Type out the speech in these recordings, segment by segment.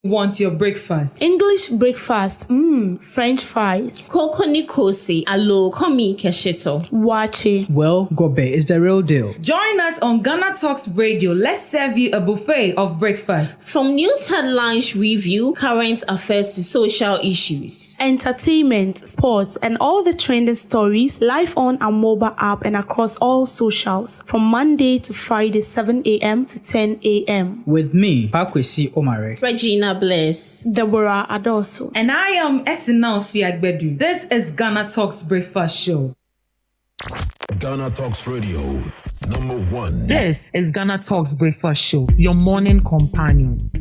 Want your breakfast? English breakfast, French fries. Koko Nikosi, alo komi kesheto. Wache. Well, Gobe is the real deal. Join us on Ghana Talks Radio. Let's serve you a buffet of breakfast. From news headlines review, current affairs to social issues. Entertainment, sports, and all the trending stories live on our mobile app and across all socials from Monday to Friday, 7 a.m. to 10 a.m. With me, Pakwesi Omare. Regina Bless. Deborah Adoso. And I am Esinal Fiagbedu. This is Ghana Talks Breakfast Show. Ghana Talks Radio, #1. This is Ghana Talks Breakfast Show, your morning companion.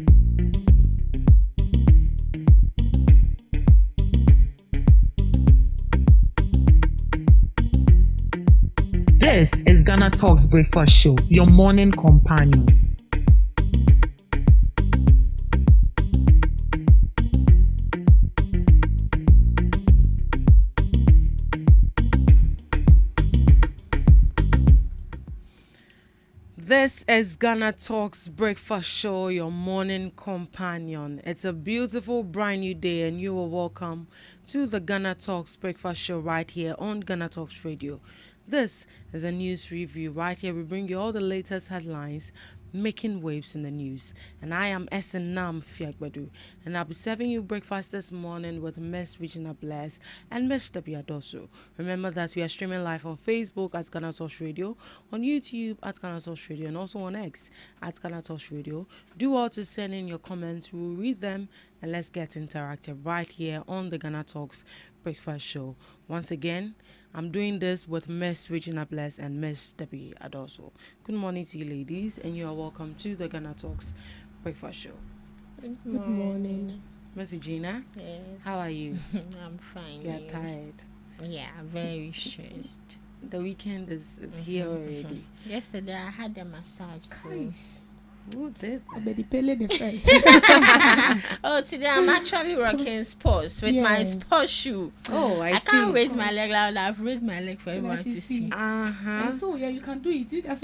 This is Ghana Talks Breakfast Show, your morning companion. This is Ghana Talks Breakfast Show, your morning companion. It's a beautiful brand new day and you are welcome to the Ghana Talks Breakfast Show right here on Ghana Talks Radio. This is a news review. Right here we bring you all the latest headlines making waves in the news. And I am Esinam Fiagbedu, and I'll be serving you breakfast this morning with Miss Regina Bless and Miss W. Adoso. Remember that we are streaming live on Facebook at Ghana Talks Radio, on YouTube at Ghana Talks Radio, and also on X at Ghana Talks Radio. Do all to send in your comments. We will read them and let's get interactive right here on the Ghana Talks Breakfast Show. Once again, I'm doing this with Miss Regina Bless and Miss W. Adoso. Good morning to you ladies, and you are welcome to the Ghana Talks Breakfast Show. Good morning. Miss Regina, Yes. how are you? I'm fine. You are tired. Yeah, very stressed. The weekend is here already. Yesterday I had a massage, so... Who did I that? bet the pele the first. Oh, today I'm actually rocking sports with my sports shoe. Oh, I can't see. raise my leg loud. I've raised my leg for So everyone that you to see. see. Uh-huh. So yeah, you can do it. You just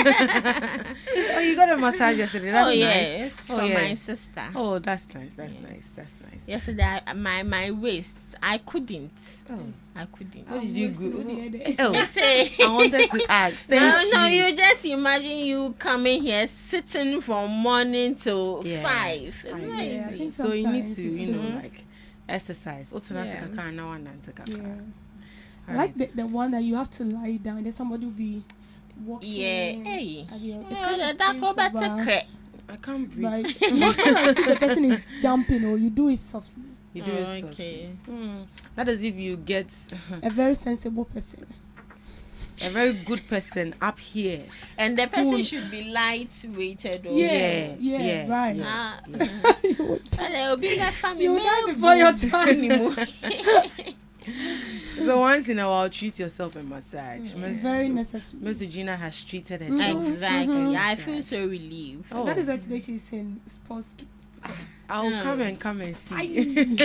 Oh, you got a massage yesterday. That's Oh nice. yes, Oh, for yeah. my sister. Oh, that's nice. That's Yes. nice. That's nice. Yesterday, my waist, I couldn't. Oh, I couldn't. what did you do? Oh. Oh, Say, I wanted to ask. Thank no, you. you just imagine you coming here sitting from morning till Yeah. 5. It's I not I easy. think So you need sometimes to, you you know, feel- like exercise. Yeah. Yeah. I like the one that you have to lie down. Then somebody will be walking. Yeah, hey. at your- It's Yeah, kind of that painful, Robert but, Secret. I can't breathe. like, not when I see the person is jumping or you do it softly. You do it Okay. softly. That is if you get A very sensible person. a very good person up here. And the person Cool. should be lightweighted. Or Yeah, right. Ah, You would and there will be that family. You die before your time. So once in a while, treat yourself a massage. Very necessary. Miss Regina has treated herself. Exactly. I feel so relieved. Oh. That is why today she's in sports kits. I'll Mm. come and see.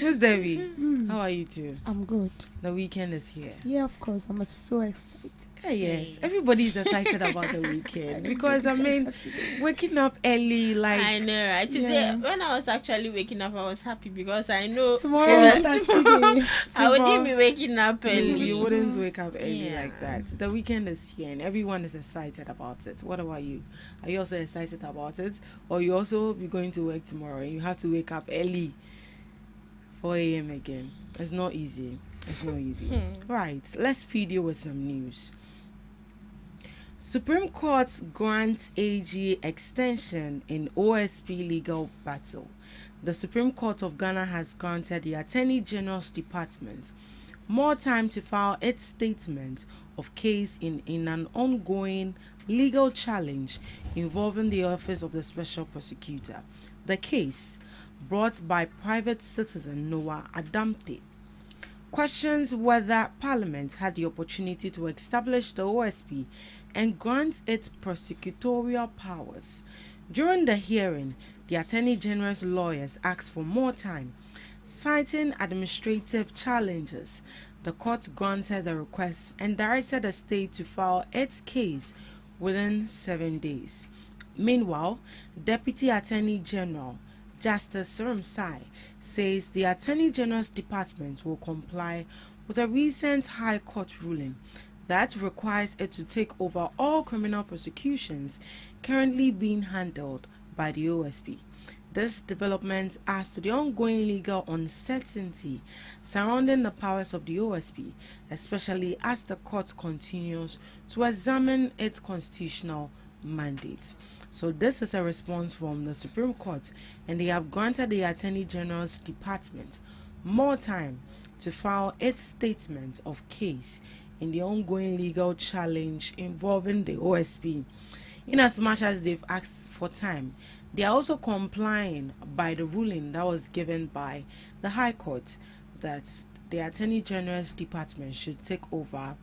Miss Debbie, how are you too? I'm good. The weekend is here. Yeah, of course. I'm so excited. Yes, everybody is excited about the weekend because I mean, waking up early, like I know, right? Today, Yeah. when I was actually waking up, I was happy because I know Tomorrow is Saturday. I wouldn't be waking up early. you wouldn't wake up early Yeah. like that. The weekend is here and everyone is excited about it. What about you? Are you also excited about it? Or you also be going to work tomorrow and you have to wake up early, 4 a.m. again? It's not easy. It's not easy. Right, let's feed you with some news. Supreme Court grants AG extension in OSP legal battle. The Supreme Court of Ghana has granted the Attorney General's Department more time to file its statement of case in an ongoing legal challenge involving the Office of the Special Prosecutor. The case, brought by private citizen Noah Adamte, questions whether Parliament had the opportunity to establish the OSP and grant it prosecutorial powers. During the hearing, the Attorney General's lawyers asked for more time. Citing administrative challenges, the court granted the request and directed the state to file its case within 7 days. Meanwhile, Deputy Attorney General Justice Ramsai says the Attorney General's department will comply with a recent High Court ruling that requires it to take over all criminal prosecutions currently being handled by the OSP. This development adds to the ongoing legal uncertainty surrounding the powers of the OSP, especially as the court continues to examine its constitutional mandate. So this is a response from the Supreme Court, and they have granted the Attorney General's department more time to file its statement of case in the ongoing legal challenge involving the OSP. In as much as they've asked for time, they are also complying by the ruling that was given by the High Court that the Attorney General's department should take over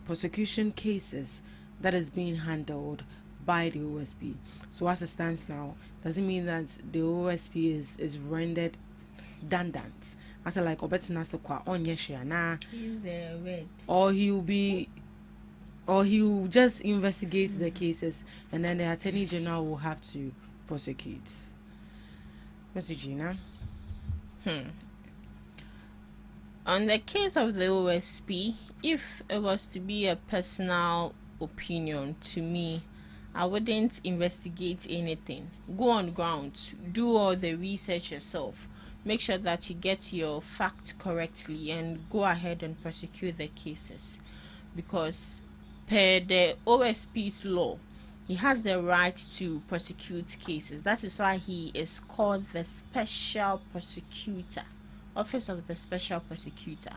prosecution cases that is being handled by the OSP. So as it stands now, doesn't mean that the OSP is rendered redundant. As like obetina sokwa onye shiana, or he will just investigate the cases, and then the Attorney General will have to prosecute. Mr. Gina. On the case of the OSP, if it was to be a personal opinion to me, I wouldn't investigate anything. Go on ground, do all the research yourself. Make sure that you get your fact correctly and go ahead and prosecute the cases. Because per the OSP's law, he has the right to prosecute cases. That is why he is called the Special Prosecutor, Office of the Special Prosecutor.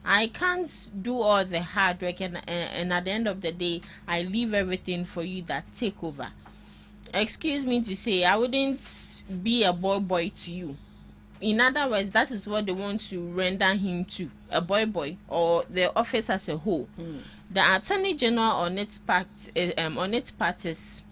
I can't do all the hard work and at the end of the day, I leave everything for you that take over. Excuse me to say, I wouldn't be a boy to you. In other words, that is what they want to render him to, a boy, or the office as a whole. The Attorney General on its part is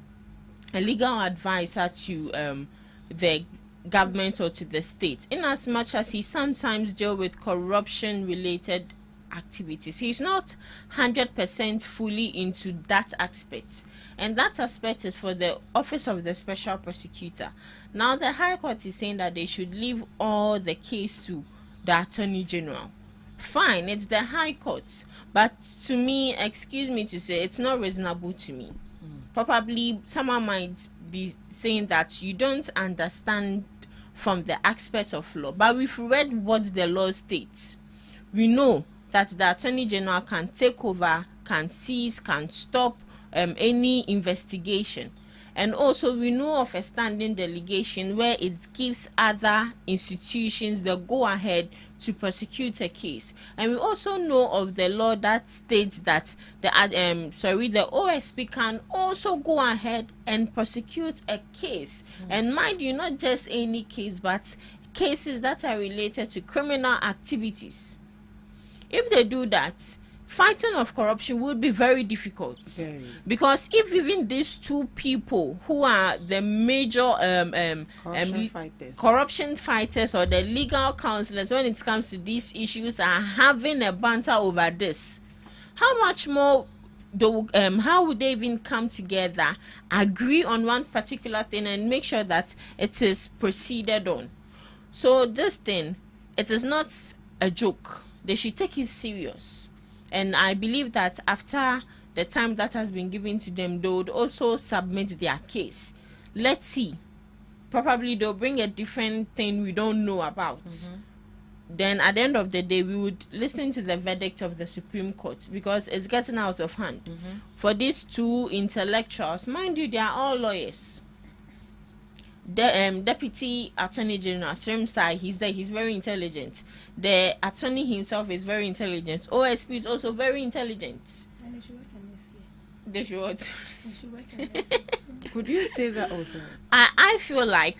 a legal advisor to the government or to the state, in as much as he sometimes deal with corruption related activities. He's not 100% fully into that aspect, and that aspect is for the Office of the Special Prosecutor. Now the High Court is saying that they should leave all the case to the Attorney General. Fine, it's the High Court, but to me, excuse me to say, it's not reasonable to me. Probably someone might be saying that you don't understand from the aspect of law, but we've read what the law states. We know that the Attorney General can take over, can seize, can stop any investigation. And also we know of a standing delegation where it gives other institutions the go ahead to prosecute a case. And we also know of the law that states that the OSP can also go ahead and prosecute a case. And mind you, not just any case, but cases that are related to criminal activities. If they do that, fighting of corruption will be very difficult. Because if even these two people who are the major corruption fighters or the legal counselors when it comes to these issues are having a banter over this, how much more how would they even come together, agree on one particular thing and make sure that it is proceeded on? So this thing, it is not a joke. They should take it serious. And I believe that after the time that has been given to them, they would also submit their case. Let's see. Probably they'll bring a different thing we don't know about. Then at the end of the day, we would listen to the verdict of the Supreme Court, because it's getting out of hand. For these two intellectuals, mind you, they are all lawyers. The Deputy Attorney General Srimsai, he's there, he's very intelligent. The attorney himself is very intelligent. OSP is also very intelligent. And they should work in this year. They should what? They should work in this year. Could you say that also? I feel like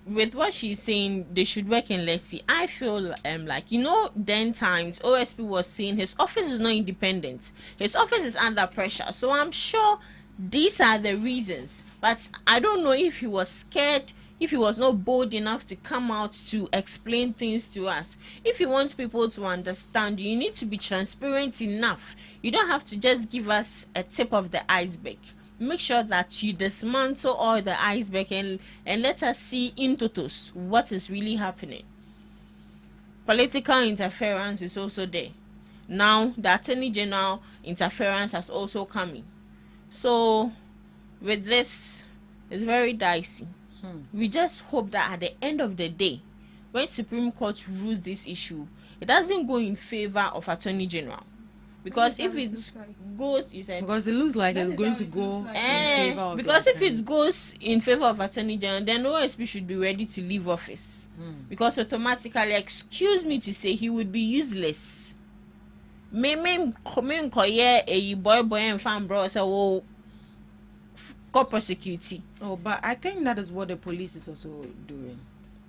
with what she's saying, they should work in Let's See. I feel like, you know, then times OSP was saying his office is not independent. His office is under pressure. So I'm sure these are the reasons. But I don't know if he was scared, if he was not bold enough to come out to explain things to us. If you want people to understand, you need to be transparent enough. You don't have to just give us a tip of the iceberg. make sure that you dismantle all the iceberg and let us see in totos what is really happening. Political interference is also there. Now the Attorney General interference has also come in. So with this, it's very dicey. We just hope that at the end of the day, when Supreme Court rules this issue, it doesn't go in favor of Attorney General. Because if it goes, you said, because it looks like it's going to go in favor of because the if it goes in favor of Attorney General, then OSP should be ready to leave office. Because automatically, excuse me to say, he would be useless. Me koye a boy and fan bro say go prosecute. Oh, but I think that is what the police is also doing.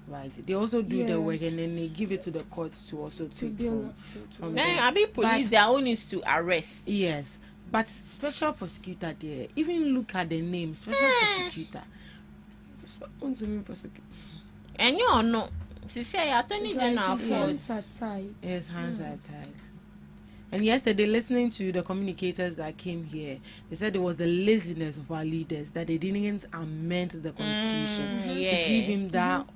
Right, they also do the work and then they give it to the courts to also take from Then I mean police, their own is to arrest. Yes, but special prosecutor there, even look at the name, special prosecutor. And you know, she say Attorney General hands are tied. Yes, hands are tied. And yesterday, listening to the communicators that came here, they said it was the laziness of our leaders that they didn't amend the constitution to give him that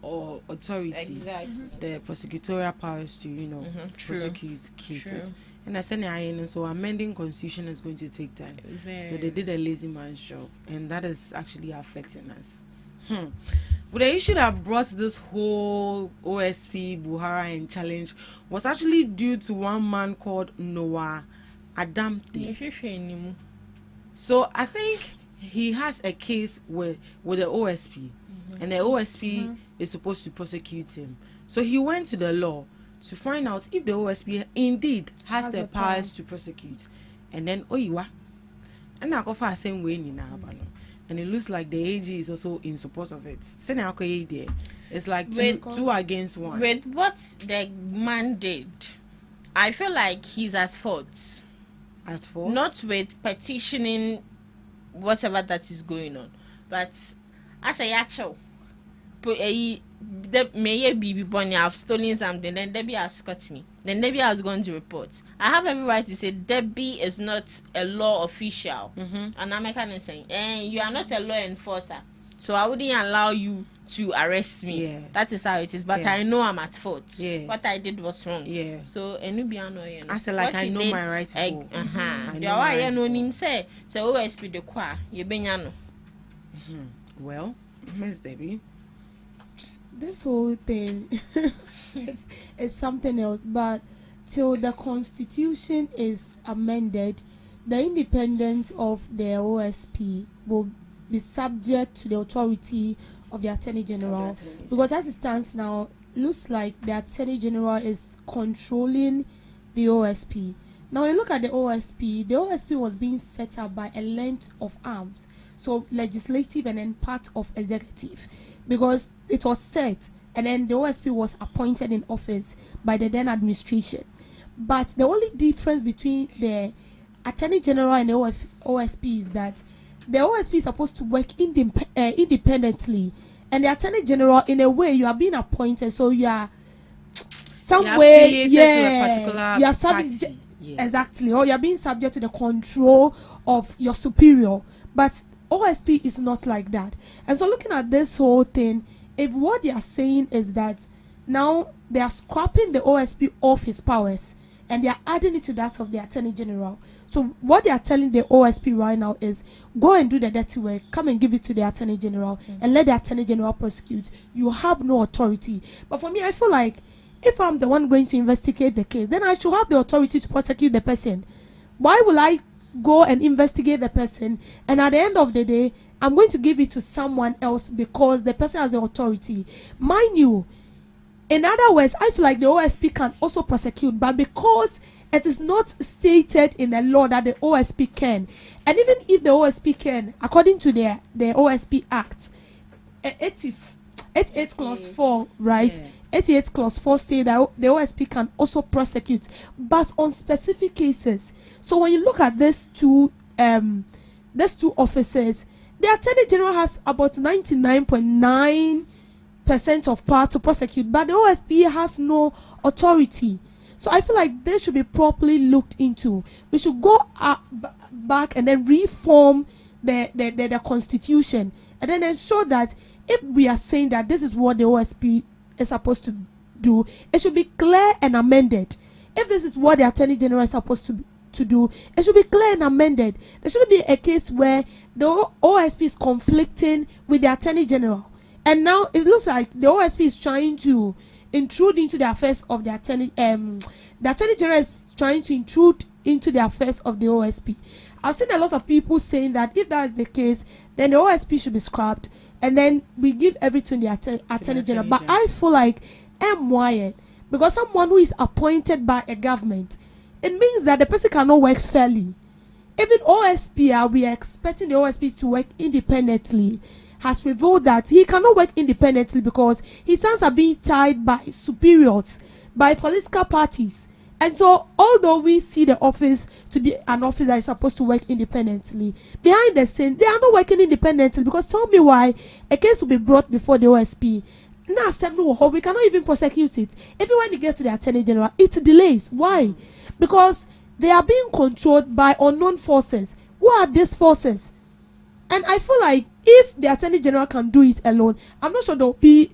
authority, the prosecutorial powers to, prosecute cases. And I said, so amending constitution is going to take time. So they did a lazy man's job, and that is actually affecting us. But the issue that brought this whole OSP Buhari and challenge was actually due to one man called Noah Adamte. So I think he has a case with the OSP, and the OSP is supposed to prosecute him. So he went to the law to find out if the OSP indeed has the powers to prosecute. And then and I go for the same way now. And it looks like the AG is also in support of it. It's like two against one. With what the man did, I feel like he's at fault. At fault? Not with petitioning whatever that is going on. But as a yacho, I've stolen something, then Debbie has cut me. Then Debbie has gone to report. I have every right to say Debbie is not a law official. And I'm saying, you are not a law enforcer. So I wouldn't allow you to arrest me. Yeah. That is how it is. But I know I'm at fault. Yeah. What I did was wrong. Yeah. So I said, like, I know my right to go. I know my right to go. Say OSP the qua, you benyano. Well, Miss Debbie, this whole thing it's something else, but till the constitution is amended, the independence of the OSP will be subject to the authority of the Attorney General, because as it stands now, looks like the Attorney General is controlling the OSP. Now when you look at the OSP was being set up by a length of arms, so legislative and then part of executive, because it was set and then the OSP was appointed in office by the then administration. But the only difference between the Attorney General and the OSP is that the OSP is supposed to work independently, and the Attorney General, in a way, you are being appointed, so you are somewhere, to a particular you are subject, exactly, or you are being subject to the control of your superior. But OSP is not like that. And so looking at this whole thing, if what they are saying is that now they are scrapping the OSP off his powers and they are adding it to that of the Attorney General. So what they are telling the OSP right now is, go and do the dirty work, come and give it to the Attorney General and let the Attorney General prosecute. You have no authority. But for me, I feel like if I'm the one going to investigate the case, then I should have the authority to prosecute the person. Why will I go and investigate the person, and at the end of the day I'm going to give it to someone else because the person has the authority? Mind you, in other words, I feel like the OSP can also prosecute, but because it is not stated in the law that the OSP can, and even if the OSP can, according to the OSP Act 88 clause 4, right? 88 clause 4 say that the OSP can also prosecute, but on specific cases. So when you look at these two officers, the Attorney General has about 99.9% of power to prosecute, but the OSP has no authority. So I feel like this should be properly looked into. We should go back and then reform the constitution, and then ensure that if we are saying that this is what the OSP is supposed to do, it should be clear and amended. If this is what the Attorney General is supposed to do, it should be clear and amended. There shouldn't be a case where the OSP is conflicting with the Attorney General, and now it looks like the OSP is trying to intrude into the affairs of the Attorney General is trying to intrude into the affairs of the OSP. I've seen a lot of people saying that if that is the case, then the OSP should be scrapped, and then we give everything to the Attorney General. But I feel like wired, because someone who is appointed by a government, it means that the person cannot work fairly. Even OSP, we are expecting the OSP to work independently, has revealed that he cannot work independently because his hands are being tied by superiors, by political parties. And so, although we see the office to be an office that is supposed to work independently, behind the scene, they are not working independently. Because tell me why a case will be brought before the OSP. Now, we cannot even prosecute it. Even when you get to the Attorney General, it delays. Why? Because they are being controlled by unknown forces. Who are these forces? And I feel like if the Attorney General can do it alone, I'm not sure there will be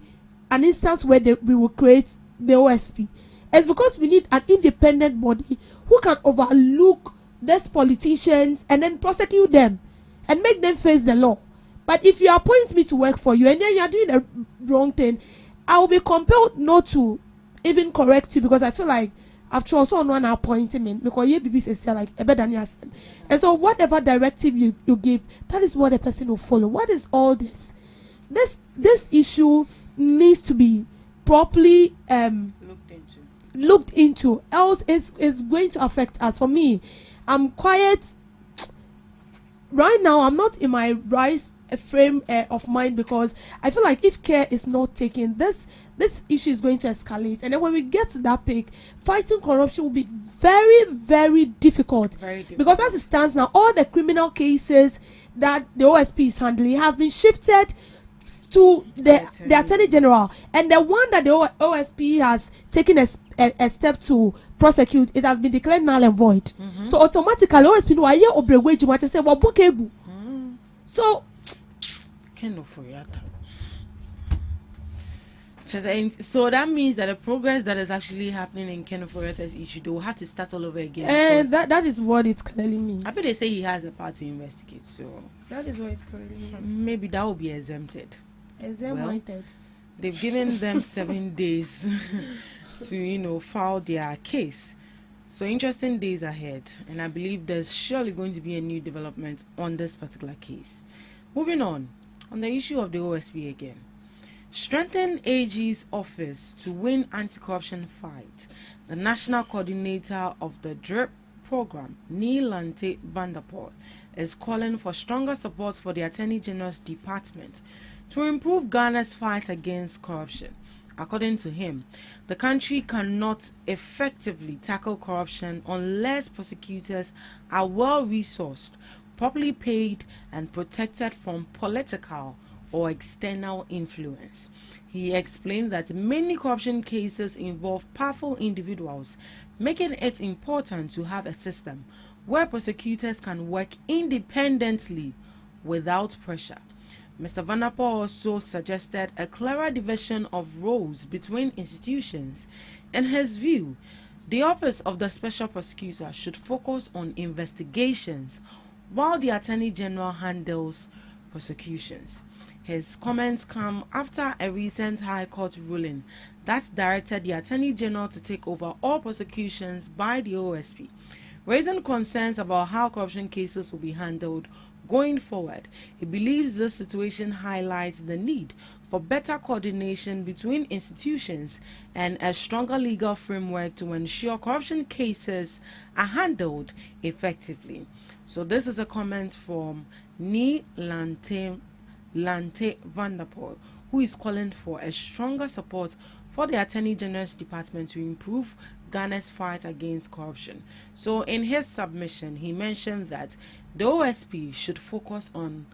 an instance where we will create the OSP. It's because we need an independent body who can overlook these politicians and then prosecute them and make them face the law. But if you appoint me to work for you and then you are doing the wrong thing, I will be compelled not to even correct you, because I feel like after also on one appointment, because you be like a better than yes. And so whatever directive you give, that is what the person will follow. What is all this? This issue needs to be properly looked into, else it's going to affect us. For me, I'm quiet right now. I'm not in my right frame of mind, because I feel like if care is not taken, this issue is going to escalate, and then when we get to that peak, fighting corruption will be very, very difficult. Because as it stands now, all the criminal cases that the OSP is handling has been shifted to the Attorney General, and the one that the OSP has taken a step to prosecute, it has been declared null and void. So automatically OSP no aye obrewe juma say wa bokebu. So so that means that the progress that is actually happening in Kenoforiata's issue, they will have to start all over again. And that is what it clearly means. I bet they say he has a part to investigate, so that is what it clearly means. Maybe that will be exempted. Well, they've given them 7 days to, file their case. So interesting days ahead, and I believe there's surely going to be a new development on this particular case. Moving on the issue of the OSP again. Strengthen AG's office to win anti-corruption fight. The national coordinator of the DRIP program, Lante Vanderpool, is calling for stronger support for the Attorney General's department to improve Ghana's fight against corruption. According to him, the country cannot effectively tackle corruption unless prosecutors are well-resourced, properly paid, and protected from political or external influence. He explained that many corruption cases involve powerful individuals, making it important to have a system where prosecutors can work independently without pressure. Mr. Vanderpool also suggested a clearer division of roles between institutions. In his view, the Office of the Special Prosecutor should focus on investigations, while the Attorney General handles prosecutions. His comments come after a recent High Court ruling that directed the Attorney General to take over all prosecutions by the OSP, raising concerns about how corruption cases will be handled going forward. He believes this situation highlights the need for better coordination between institutions and a stronger legal framework to ensure corruption cases are handled effectively. So this is a comment from Lante Vanderpool, who is calling for a stronger support for the Attorney General's department to improve Ghana's fight against corruption. So in his submission, he mentioned that the OSP should focus on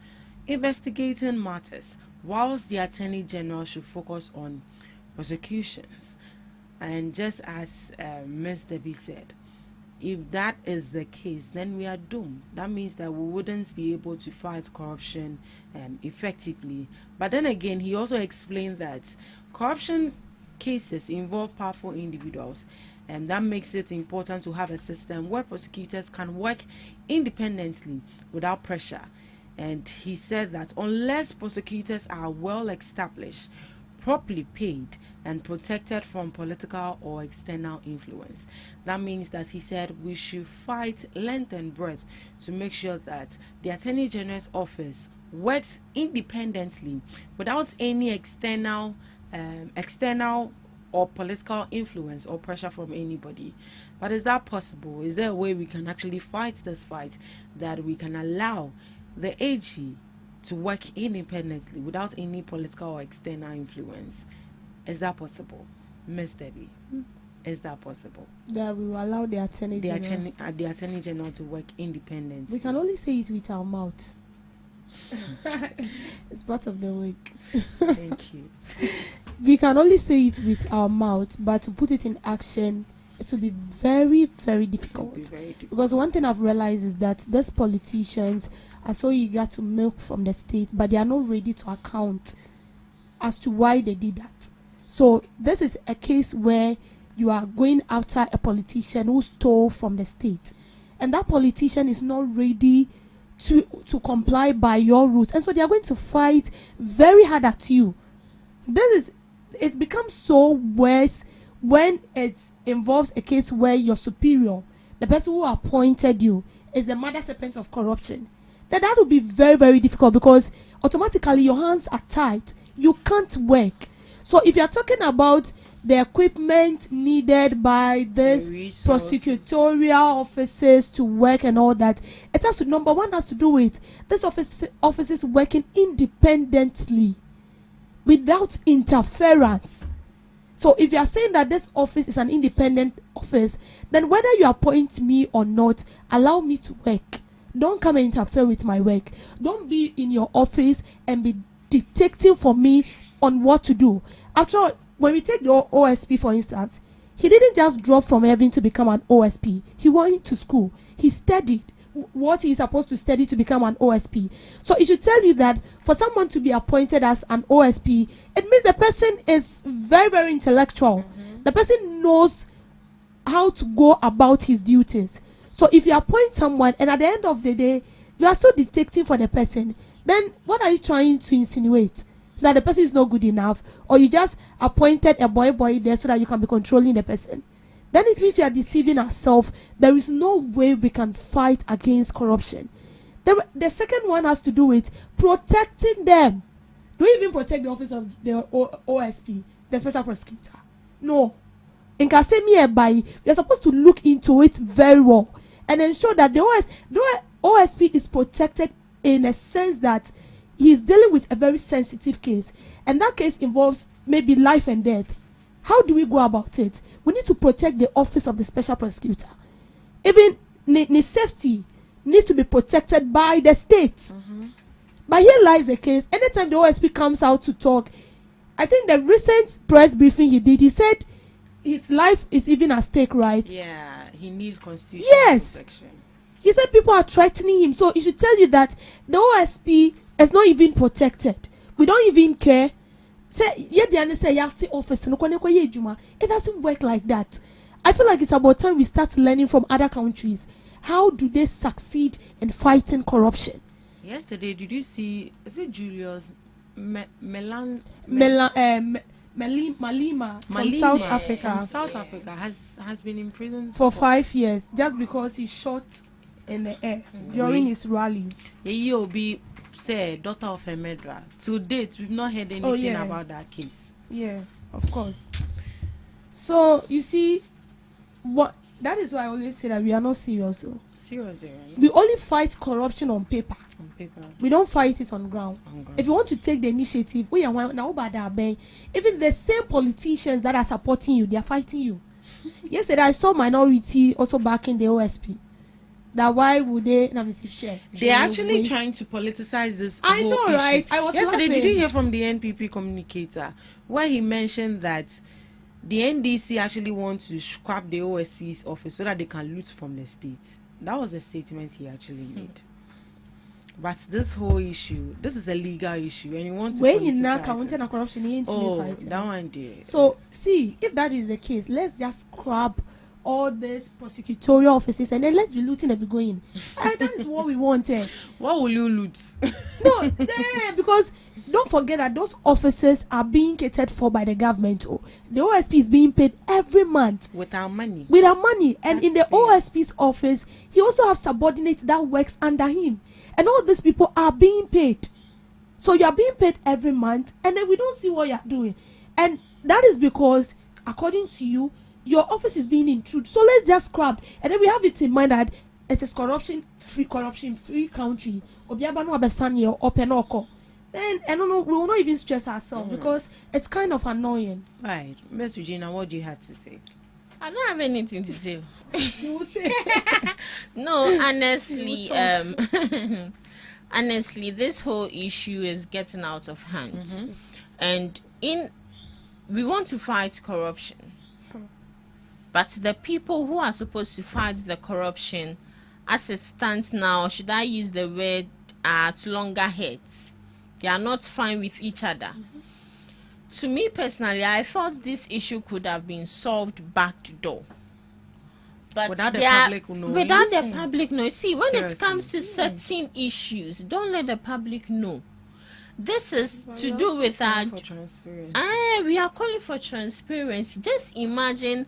investigating matters, whilst the Attorney General should focus on prosecutions. And just as Ms. Debbie said, if that is the case, then we are doomed. That means that we wouldn't be able to fight corruption effectively. But then again, he also explained that corruption cases involve powerful individuals, and that makes it important to have a system where prosecutors can work independently without pressure. And he said that unless prosecutors are well established, properly paid, and protected from political or external influence, that means that he said we should fight length and breadth to make sure that the Attorney General's office works independently without any external or political influence or pressure from anybody. But is that possible? Is there a way we can actually fight this fight, that we can allow the AG to work independently without any political or external influence? Is that possible, Miss Debbie? Is that possible? That we will allow the Attorney General. The Attorney General to work independently. We can only say it with our mouth. It's part of the work. Thank you. We can only say it with our mouth, but to put it in action, it will be very, very difficult. Because one thing I've realized is that these politicians are so eager to milk from the state, but they are not ready to account as to why they did that. So this is a case where you are going after a politician who stole from the state, and that politician is not ready to comply by your rules, and so they are going to fight very hard at you. It becomes so worse when it involves a case where your superior, the person who appointed you, is the mother serpent of corruption. Then that will be very, very difficult, because automatically your hands are tied. You can't work. So if you are talking about the equipment needed by this prosecutorial offices to work and all that, it has to, number one, has to do with this offices working independently without interference. So if you are saying that this office is an independent office, then whether you appoint me or not, allow me to work. Don't come and interfere with my work. Don't be in your office and be dictating for me on what to do. After all, when we take the OSP, for instance, he didn't just drop from heaven to become an OSP. He went to school. He studied what he's supposed to study to become an OSP. So it should tell you that for someone to be appointed as an OSP, it means the person is very, very intellectual. The person knows how to go about his duties. So if you appoint someone and at the end of the day, you are still dictating for the person, then what are you trying to insinuate? That the person is not good enough, or you just appointed a boy there so that you can be controlling the person? Then it means we are deceiving ourselves. There is no way we can fight against corruption. The second one has to do with protecting them. Do we even protect the office of the OSP, the special prosecutor? No. In Kasemi, we are supposed to look into it very well and ensure that the OSP is protected in a sense that he is dealing with a very sensitive case, and that case involves maybe life and death. How do we go about it? We need to protect the office of the special prosecutor. Even the safety needs to be protected by the state. But here lies the case. Anytime the OSP comes out to talk, I think the recent press briefing he did, he said his life is even at stake, right? Yeah, he needs constitutional protection. He said people are threatening him. So it should tell you that the OSP is not even protected. We don't even care. It doesn't work like that. I feel like it's about time we start learning from other countries. How do they succeed in fighting corruption? Yesterday, did you see, is it Julius Malema from South Africa? From South Africa has been in prison for 5 years just because he shot in the air during his rally. You'll be say daughter of a murderer. To date, we've not heard anything about that case. Yeah, of course. So you see, that is why I always say that we are not serious. Seriously, right? We only fight corruption on paper. On paper. We don't fight it on ground. If you want to take the initiative, even the same politicians that are supporting you, they are fighting you. Yesterday, I saw Minority also backing the OSP. That why would they? They're actually trying to politicize this. I know, issue. right? I was yesterday. laughing. Did you hear from the NPP communicator where he mentioned that the NDC actually want to scrap the OSP's office so that they can loot from the state. That was a statement he actually made. But this whole issue, this is a legal issue, and you want to politicize it. Corruption, that one there. So, see, if that is the case, let's just scrap all these prosecutorial offices and then let's be looting and be going. And that is what we wanted. What will you loot? No, because don't forget that those offices are being catered for by the government. Oh, the OSP is being paid every month with our money. And in the OSP's office, he also has subordinates that works under him. And all these people are being paid. So you are being paid every month, and then we don't see what you are doing. And that is because, according to you, your office is being intruded. So let's just scrap. And then we have it in mind that it is corruption-free country. Then, I don't know, we will not even stress ourselves because it's kind of annoying. Right. Miss Regina, what do you have to say? I don't have anything to say. You will say. No, honestly, honestly, this whole issue is getting out of hand. And we want to fight corruption. But the people who are supposed to fight the corruption, as it stands now, should I use the word at loggerheads? They are not fine with each other. To me personally, I thought this issue could have been solved back to door. But without the public knowing. Without the public knowing. See, when Seriously. it comes to certain issues, don't let the public know. This is to do with our... For transparency. We are calling for transparency. Just imagine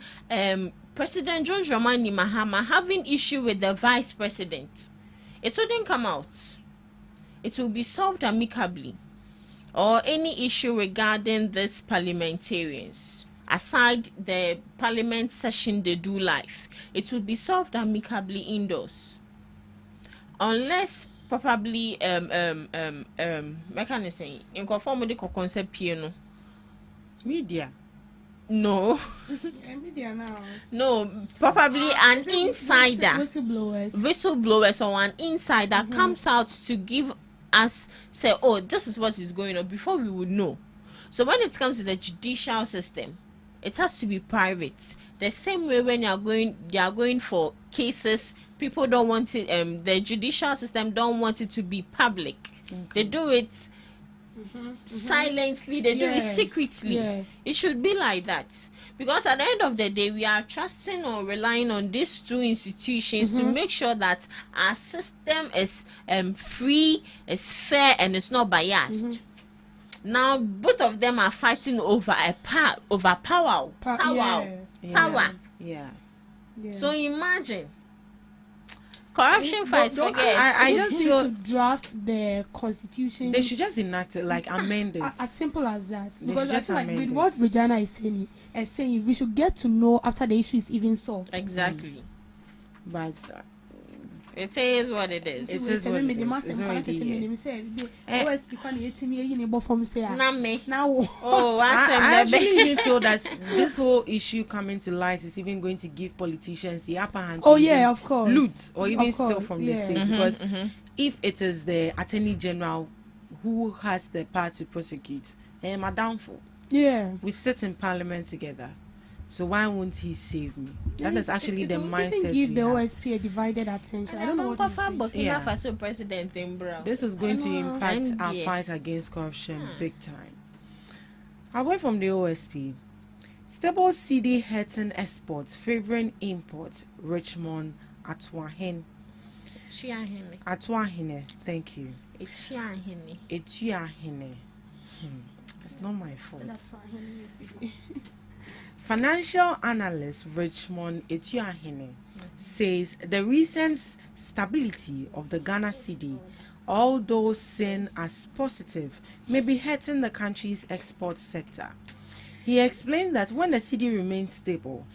President John Dramani Mahama having issue with the vice president. It wouldn't come out. It will be solved amicably. Or any issue regarding these parliamentarians, aside the parliament session they do live, it will be solved amicably indoors. Unless probably mechanism in conformity with concept piano. Media. No. Media now. No, probably an insider. Whistleblowers or an insider comes out to give us, say, oh, this is what is going on, before we would know. So when it comes to the judicial system, it has to be private. The same way when you are going for cases, people don't want it, the judicial system don't want it to be public. They do it silently, they do it secretly. It should be like that. Because at the end of the day, we are trusting or relying on these two institutions to make sure that our system is free, is fair, and it's not biased. Now, both of them are fighting over power. Yeah. So imagine. Corruption fights, forget. I just need to draft the constitution. They should just enact it, like amend it. As simple as that. They Because should I just feel like amend with it. what Regina is saying, we should get to know after the issue is even solved. Exactly. But It is what it is. It is what it is. It's already here. Name. Now, Oh, I actually even feel that this whole issue coming to light is even going to give politicians the upper hand to of course, loot or even Of steal course, from the yeah. state. Because if it is the Attorney General who has the power to prosecute, my downfall. yeah. We sit in Parliament together. So why won't he save me? That is actually the It will mindset even give we the have. OSP a divided attention. I don't know what you think. Yeah. Faso president in bro. This is going to impact And our yeah. fight against corruption big time. Away from the OSP, stable CD hurting exports, favoring imports. Richmond Atwahene. Atwahene, thank you. Etuahene. It's not my fault. That's why I Financial analyst Richmond Etuahene says the recent stability of the Ghana cedi, although seen as positive, may be hurting the country's export sector. He explained that when the cedi remains stable,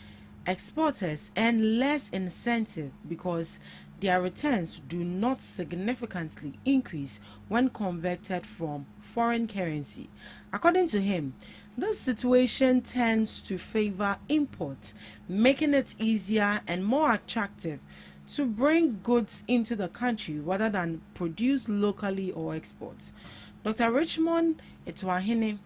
exporters earn less incentive because their returns do not significantly increase when converted from foreign currency. According to him, this situation tends to favor import, making it easier and more attractive to bring goods into the country rather than produce locally or export. Dr. Richmond Etuahene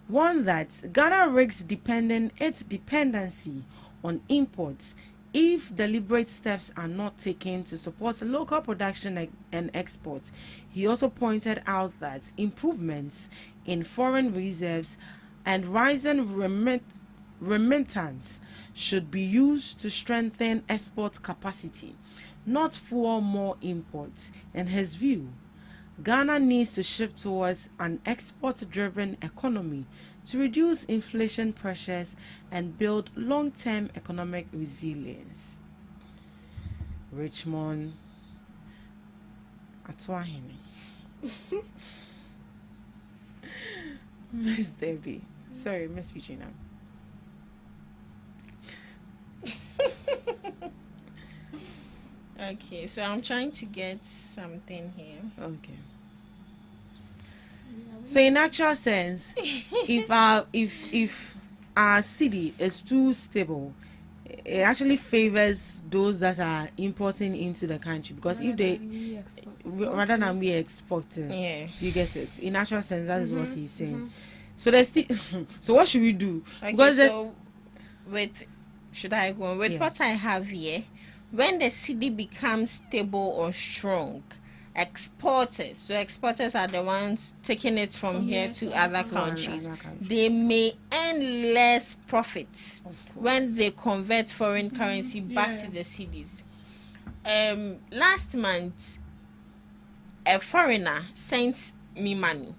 One that Ghana risks depending its dependency on imports if deliberate steps are not taken to support local production and exports. He also pointed out that improvements in foreign reserves and rising remittance should be used to strengthen export capacity, not fuel more imports. In his view, Ghana needs to shift towards an export-driven economy to reduce inflation pressures and build long-term economic resilience. Richmond Atwahini. Miss Debbie. Sorry, Miss Eugenia. Okay, so I'm trying to get something here. Okay. So in actual sense, if our city is too stable, it actually favors those that are importing into the country, because if they rather than we exporting, you get it. In actual sense, that is what he's saying. So there's so what should we do? Okay, because so should I go on? With what I have here, when the city becomes stable or strong, exporters are the ones taking it from here to other countries. They may earn less profits when they convert foreign currency back to the cities. Last month, a foreigner sent me money.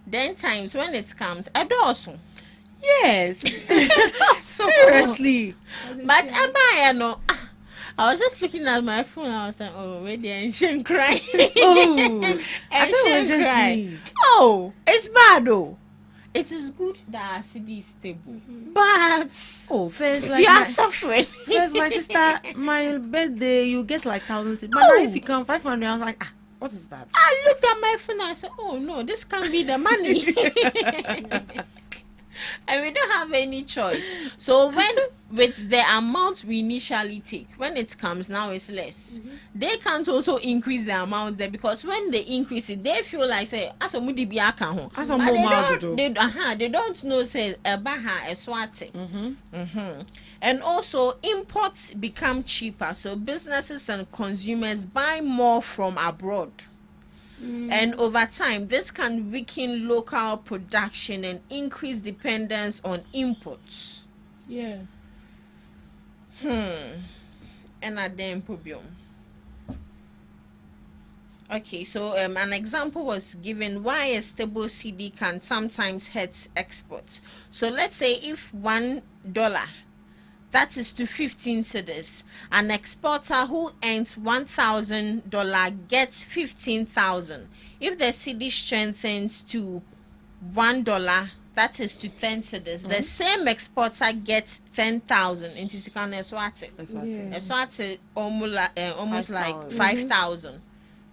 Then times when it comes, I do also. Yes. Seriously. But I was just looking at my phone. I was like, "Oh, where the ancient cry?" Oh, ancient cry. Oh, it's bad though. It is good that our city is stable, but first, like, you are suffering. First, my sister, my birthday, you get like thousands. But now if you come 500, I was like, what is that? I looked at my phone. I said, "Oh no, this can't be the money." And we don't have any choice. So when with the amount we initially take, when it comes now it's less. They can't also increase the amount there, because when they increase it, they feel like say as a mudi bi aka ho. They don't know say ebaha eswate. And also imports become cheaper, so businesses and consumers buy more from abroad. And over time, this can weaken local production and increase dependence on imports. Yeah. And a damn problem. Okay, so an example was given why a stable CD can sometimes hurt exports. So let's say if $1, that is to 15 cedis. An exporter who earns $1,000 gets 15,000. If the CD strengthens to $1, that is to 10 cedis. The same exporter gets 10,000. In Tisikana Eswate, almost like 5,000.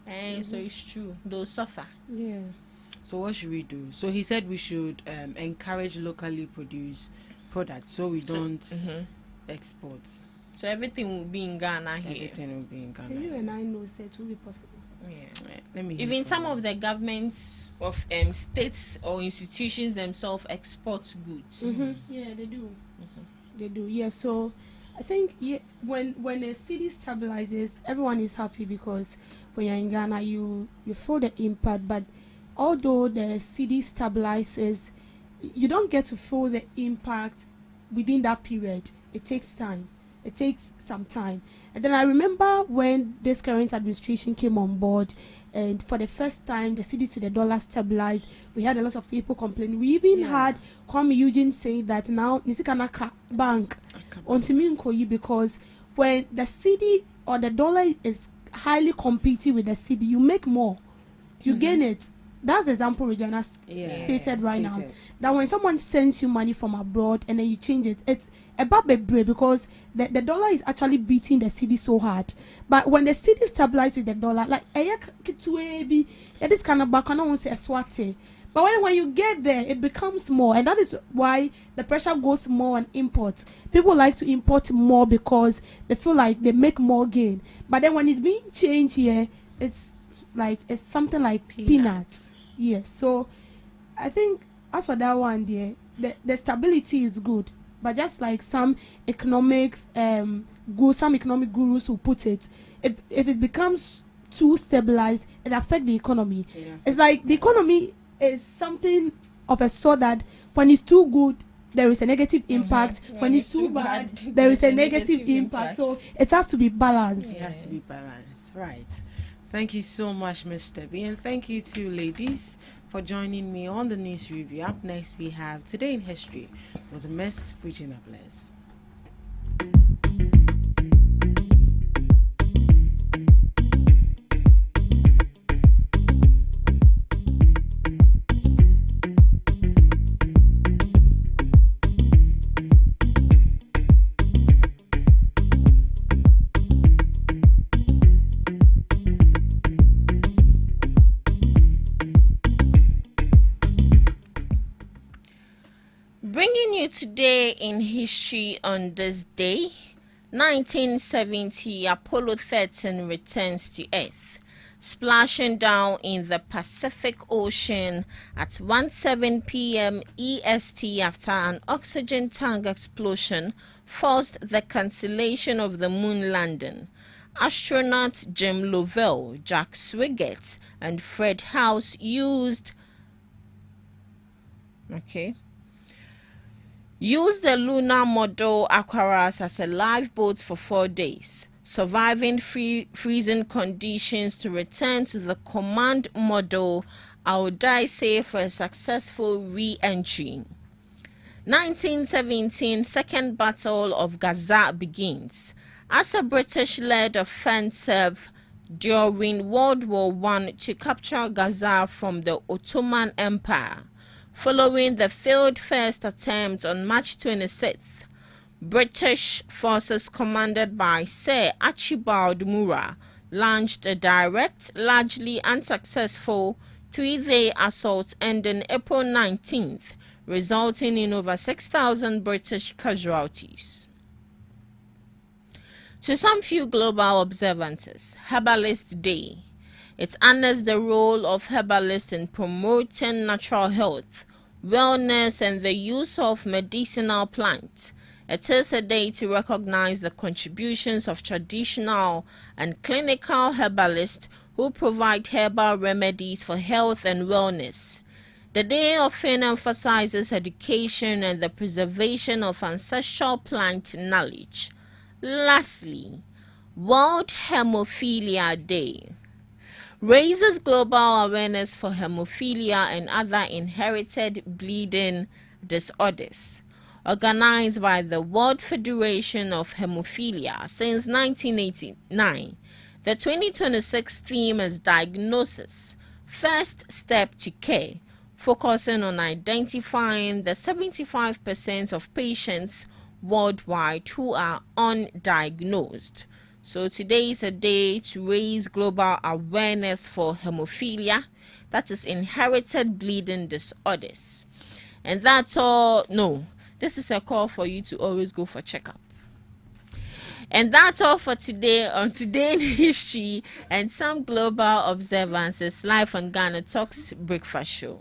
And so it's true. They'll suffer. Yeah. So what should we do? So he said we should encourage locally produced products, so we don't export. So everything will be in Ghana here. Everything will be in Ghana. You and I know that it will be possible. Let me even some of the governments of states or institutions themselves export goods. Yeah, they do. They do. Yeah. So I think when a city stabilizes, everyone is happy, because when you're in Ghana, you feel the impact. But although the city stabilizes, you don't get to feel the impact within that period. It takes time. It takes some time. And then I remember when this current administration came on board, and for the first time the cedi to the dollar stabilized, we had a lot of people complaining. We even had Kwame Eugene saying that now Nisikanaka Bank on Timinkoyi, because when the cedi or the dollar is highly competing with the cedi, you make more. You gain it. That's the example Regina stated right now. That when someone sends you money from abroad and then you change it, it's about break, because the dollar is actually beating the cedi so hard. But when the cedi stabilizes with the dollar, like this kind of back, I don't want to say swate. But when you get there, it becomes more, and that is why the pressure goes more on imports. People like to import more because they feel like they make more gain. But then when it's being changed here, it's something like peanuts. Yes. So I think as for that one, the stability is good, but just like some economics some economic gurus will put it, if it becomes too stabilized, it affects the economy. Yeah. It's like the economy is something of a sort that when it's too good, there is a negative impact. When it's too bad, there is a negative impact. So it has to be balanced. It has to be balanced, right? Thank you so much, Ms. Debbie, and thank you to ladies for joining me on the news review. Up next, we have Today in History with Ms. Regina Bless. Bringing you today in history on this day, 1970, Apollo 13 returns to Earth, splashing down in the Pacific Ocean at 1:07 p.m. EST after an oxygen tank explosion forced the cancellation of the moon landing. Astronauts Jim Lovell, Jack Swigert, and Fred House used the lunar model Aquarius as a lifeboat for 4 days, surviving freezing conditions to return to the command model Audace for a successful re-entry. 1917, Second Battle of Gaza begins as a British-led offensive during World War I to capture Gaza from the Ottoman Empire. Following the failed first attempt on March 26th, British forces commanded by Sir Archibald Murrah launched a direct, largely unsuccessful, 3-day assault ending April 19th, resulting in over 6,000 British casualties. To some few global observances, Herbalist Day. It honors the role of herbalists in promoting natural health, wellness, and the use of medicinal plants. It is a day to recognize the contributions of traditional and clinical herbalists who provide herbal remedies for health and wellness. The day often emphasizes education and the preservation of ancestral plant knowledge. Lastly, World Hemophilia Day raises global awareness for hemophilia and other inherited bleeding disorders. Organized by the World Federation of Hemophilia since 1989, the 2026 theme is Diagnosis, First Step to Care, focusing on identifying the 75% of patients worldwide who are undiagnosed. So today is a day to raise global awareness for hemophilia, that is inherited bleeding disorders. And that's all. No, this is a call for you to always go for checkup. And that's all for today on Today in History and some global observances live on Ghana Talks Breakfast Show.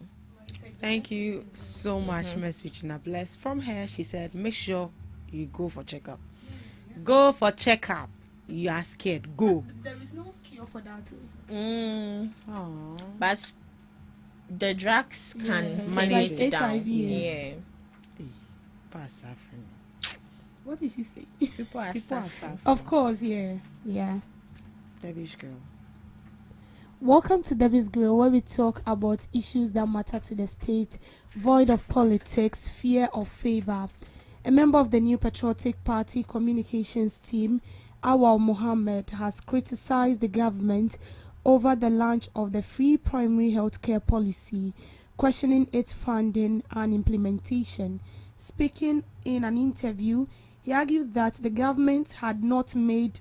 Thank you so much, Ms. Regina Bless. From her, she said, make sure you go for checkup. Go for checkup. You are scared. Go. There is no cure for that too. But the drugs can manage it down. HIV. Yeah. People are suffering. What did she say? People are suffering. Of course, yeah. Debbie's girl. Welcome to Debbie's Grill, where we talk about issues that matter to the state, void of politics, fear of favor. A member of the New Patriotic Party communications team, Awal Mohammed, has criticized the government over the launch of the free primary healthcare policy, questioning its funding and implementation. Speaking in an interview, he argued that the government had not made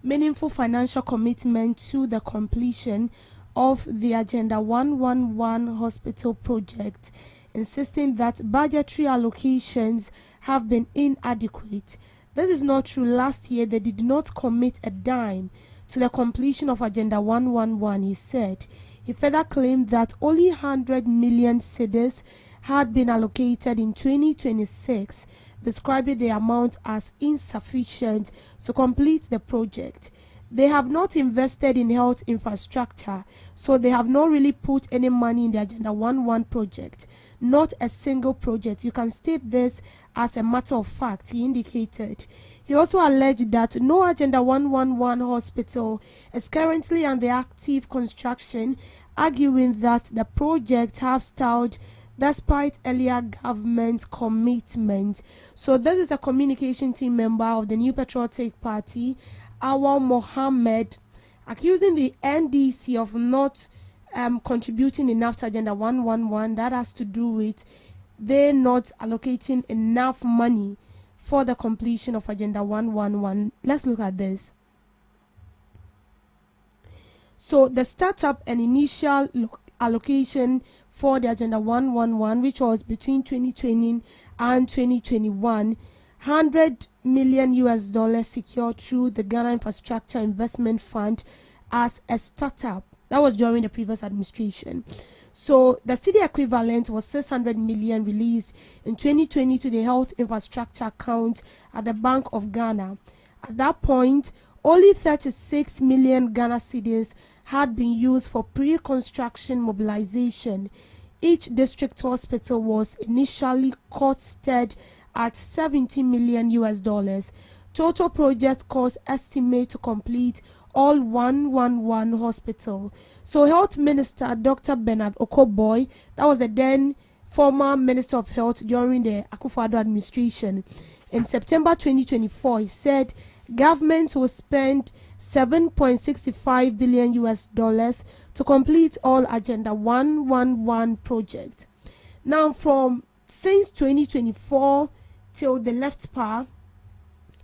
meaningful financial commitment to the completion of the Agenda 111 hospital project, insisting that budgetary allocations have been inadequate. This is not true. Last year, they did not commit a dime to the completion of Agenda 111, he said. He further claimed that only 100 million cedis had been allocated in 2026, describing the amount as insufficient to complete the project. They have not invested in health infrastructure, so they have not really put any money in the Agenda 11 project. Not a single project. You can state this as a matter of fact, he indicated. He also alleged that no Agenda 111 hospital is currently under active construction, arguing that the project have stalled despite earlier government commitment. So this is a communication team member of the New Patriotic Party, Awal Mohammed, accusing the NDC of not contributing enough to Agenda 111. That has to do with they not allocating enough money for the completion of Agenda 111. Let's look at this. So the startup and initial allocation for the Agenda 111, which was between 2020 and 2021, $100 million secured through the Ghana Infrastructure Investment Fund as a startup. That was during the previous administration. So the city equivalent was 600 million released in 2020 to the health infrastructure account at the Bank of Ghana. At that point, only 36 million Ghana cedis had been used for pre-construction mobilization. Each district hospital was initially costed at $70 million. Total project cost estimate to complete all 111 hospital. So Health Minister Dr. Bernard Okoboy, that was the then former Minister of Health during the Akufo-Addo administration, in September 2024, he said government will spend $7.65 billion to complete all Agenda 111 projects. Now, since 2024 till the left part,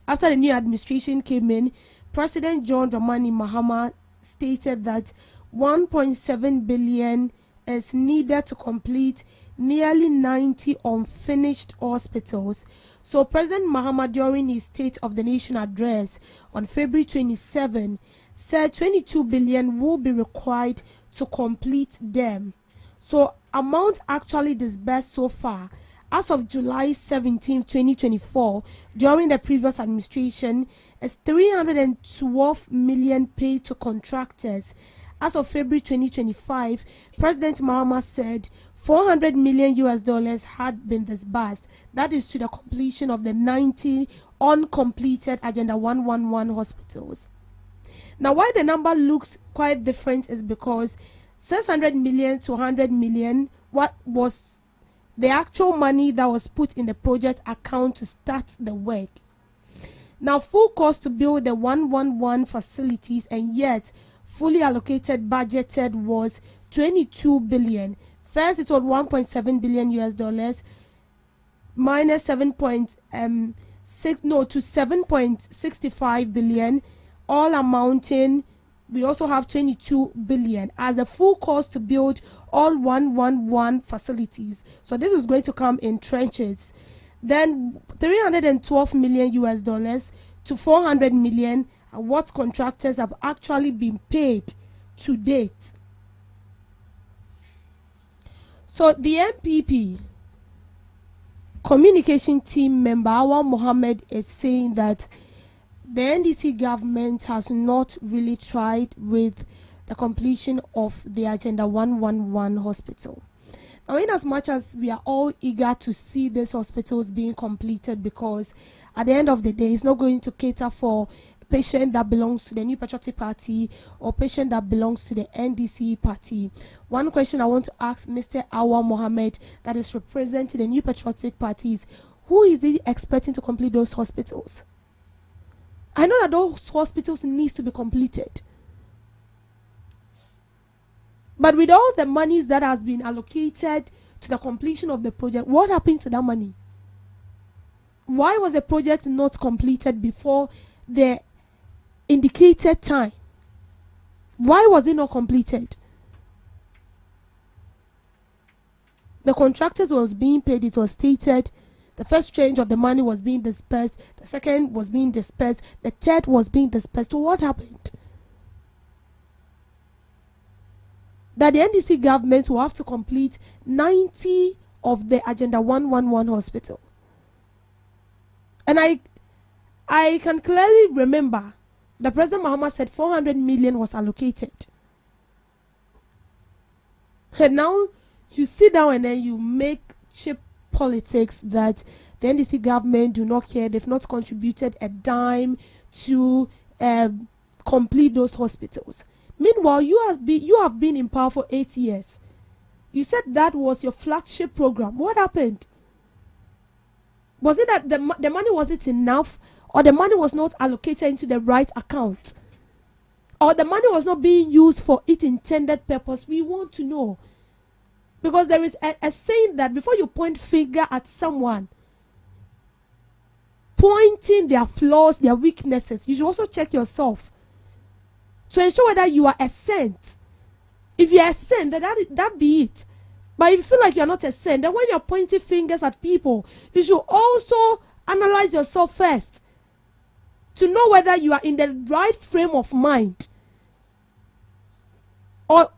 after the new administration came in, President John Dramani Mahama stated that 1.7 billion is needed to complete nearly 90 unfinished hospitals. So President Mahama, during his State of the Nation address on February 27, said 22 billion will be required to complete them. So amount actually disbursed so far as of July 17, 2024, during the previous administration, is 312 million paid to contractors. As of February 2025, President Mahama said $400 million had been disbursed. That is to the completion of the 90 uncompleted Agenda 111 hospitals. Now, why the number looks quite different is because 600 million to 100 million, what was the actual money that was put in the project account to start the work. Now, full cost to build the 111 facilities, and yet fully allocated budgeted was 22 billion. First, it was 1.7 billion US minus 7.65 billion, all amounting. We also have 22 billion as a full cost to build all 111 facilities. So this is going to come in trenches. Then 312 million US to 400 million are what contractors have actually been paid to date. So the MPP communication team member Awal Mohammed is saying that the NDC government has not really tried with the completion of the Agenda 111 hospital. Now, in as much as we are all eager to see these hospitals being completed, because at the end of the day, it's not going to cater for a patient that belongs to the New Patriotic Party or patient that belongs to the NDC party. One question I want to ask Mr. Awal Mohammed, that is representing the New Patriotic Party, is who is he expecting to complete those hospitals? I know that those hospitals needs to be completed. But with all the monies that has been allocated to the completion of the project, what happened to that money? Why was the project not completed before the indicated time? Why was it not completed? The contractors was being paid, it was stated. The first tranche of the money was being dispersed. The second was being dispersed. The third was being dispersed. So what happened? that the NDC government will have to complete 90 of the Agenda 111 hospital. And I can clearly remember that President Mahama said 400 million was allocated. And now you sit down and then you make cheap politics that the NDC government do not care. They've not contributed a dime to complete those hospitals. Meanwhile, you have been in power for 8 years. You said that was your flagship program. What happened? Was it that the money wasn't enough, or the money was not allocated into the right account, or the money was not being used for its intended purpose? We want to know. Because there is a saying that before you point finger at someone, pointing their flaws, their weaknesses, you should also check yourself to ensure whether you are a saint. If you are a saint, then that be it. But if you feel like you are not a saint, then when you are pointing fingers at people, you should also analyze yourself first to know whether you are in the right frame of mind, or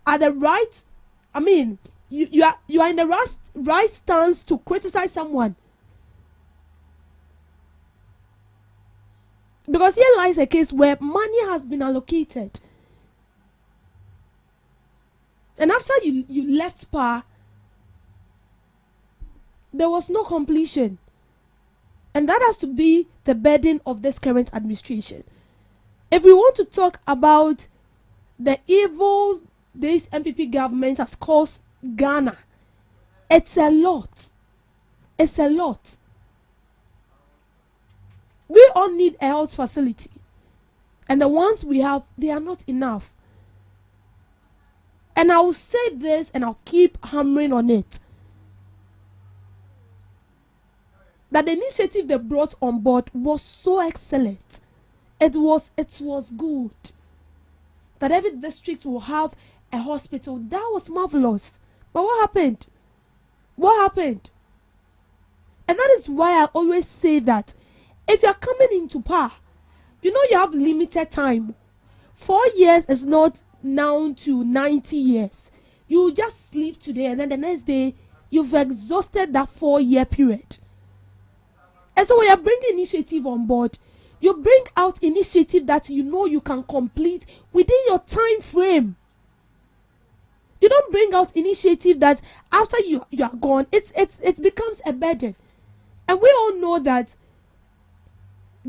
at the right. I mean, you are in the right stance to criticize someone. Because here lies a case where money has been allocated, and after you left power, there was no completion. And that has to be the burden of this current administration. If we want to talk about the evil this MPP government has caused Ghana, it's a lot. It's a lot. We all need a health facility. And the ones we have, they are not enough. And I will say this and I'll keep hammering on it, that the initiative they brought on board was so excellent. It was good. That every district will have a hospital. That was marvelous. But what happened? What happened? And that is why I always say that if you are coming into power, you know you have limited time. 4 years is not now to 90 years. You just sleep today and then the next day you've exhausted that 4-year period. And so when you're bringing initiative on board, you bring out initiative that you know you can complete within your time frame. You don't bring out initiative that after you are gone, it becomes a burden. And we all know that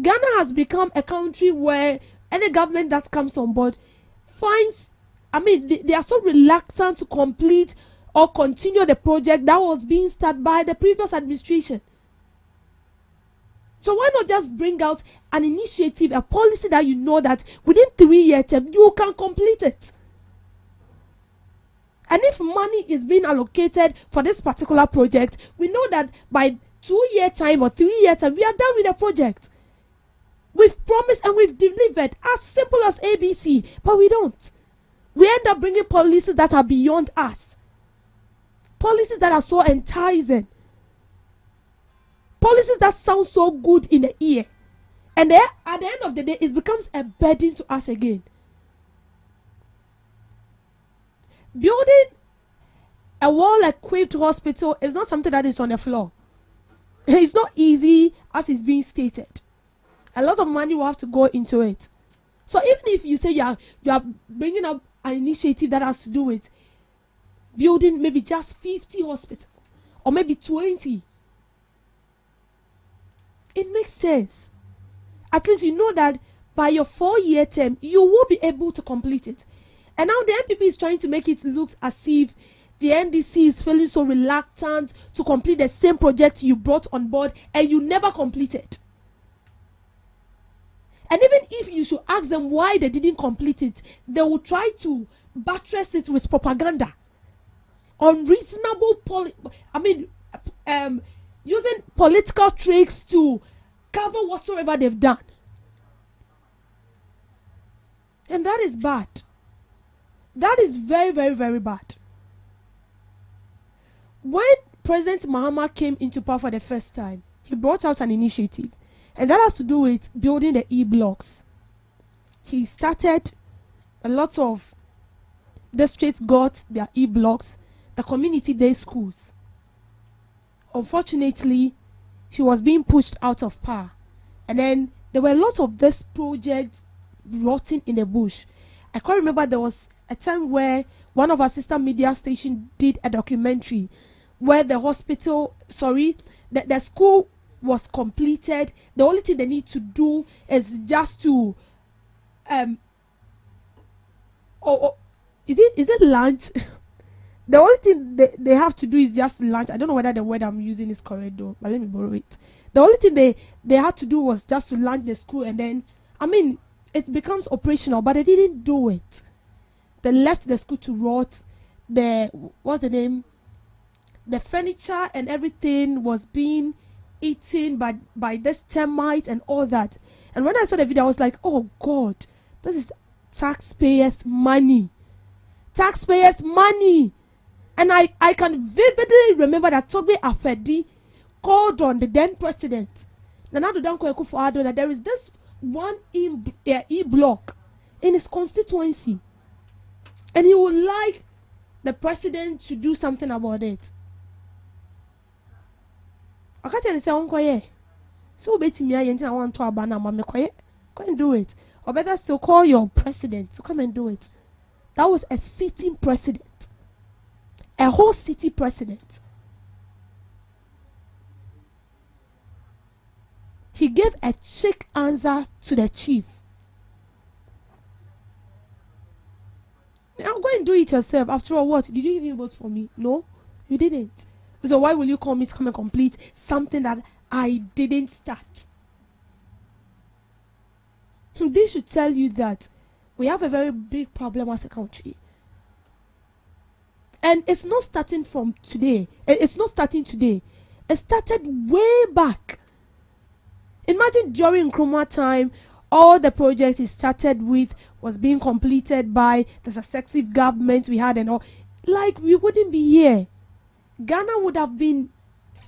Ghana has become a country where any government that comes on board finds, they are so reluctant to complete or continue the project that was being started by the previous administration. So why not just bring out an initiative, a policy that you know that within 3 years you can complete it? And if money is being allocated for this particular project, we know that by 2-year time or 3-year time, we are done with the project. We've promised and we've delivered, as simple as ABC, but we don't. We end up bringing policies that are beyond us. Policies that are so enticing. Policies that sound so good in the ear. And then at the end of the day, it becomes a burden to us again. Building a well-equipped hospital is not something that is on the floor. It's not easy as it's being stated. A lot of money will have to go into it. So even if you say you are bringing up an initiative that has to do with building maybe just 50 hospitals or maybe 20, it makes sense. At least you know that by your 4-year term, you will be able to complete it. And now the NPP is trying to make it look as if the NDC is feeling so reluctant to complete the same project you brought on board and you never completed. And even if you should ask them why they didn't complete it, they will try to buttress it with propaganda. Unreasonable, using political tricks to cover whatsoever they've done. And that is bad. That is very, very, very bad. When President Mahama came into power for the first time, he brought out an initiative. And that has to do with building the e-blocks. He started a lot of districts got their e-blocks, the community day schools. Unfortunately, she was being pushed out of power. And then there were lots of this project rotting in the bush. I can't remember, there was a time where one of our sister media stations did a documentary where the school was completed. The only thing they need to do is just to is it lunch? The only thing they have to do is just lunch. I don't know whether the word I'm using is correct though, but let me borrow it. The only thing they had to do was just to launch the school, and then it becomes operational, but they didn't do it. They left the school to rot. What's the name? The furniture and everything was being eaten by this termite and all that. And when I saw the video, I was like, oh God, this is taxpayers' money. Taxpayers' money. And I can vividly remember that Togbe Afedi called on the then president, Nana Addo Dankwa Akufo-Addo, that there is this one e-block in his constituency, and he would like the president to do something about it. I can't say unkoye. So betting me, I want to abandon my quiet. Go and do it. Or better still, call your president to come and do it. That was a sitting president. A whole city president. He gave a chick answer to the chief. Now go and do it yourself. After all, what? Did you even vote for me? No, you didn't. So why will you call me to come and complete something that I didn't start? So this should tell you that we have a very big problem as a country. And it's not starting from today. It's not starting today. It started way back. Imagine during Nkrumah time, all the projects he started with was being completed by the successive government we had and all. Like, we wouldn't be here. Ghana would have been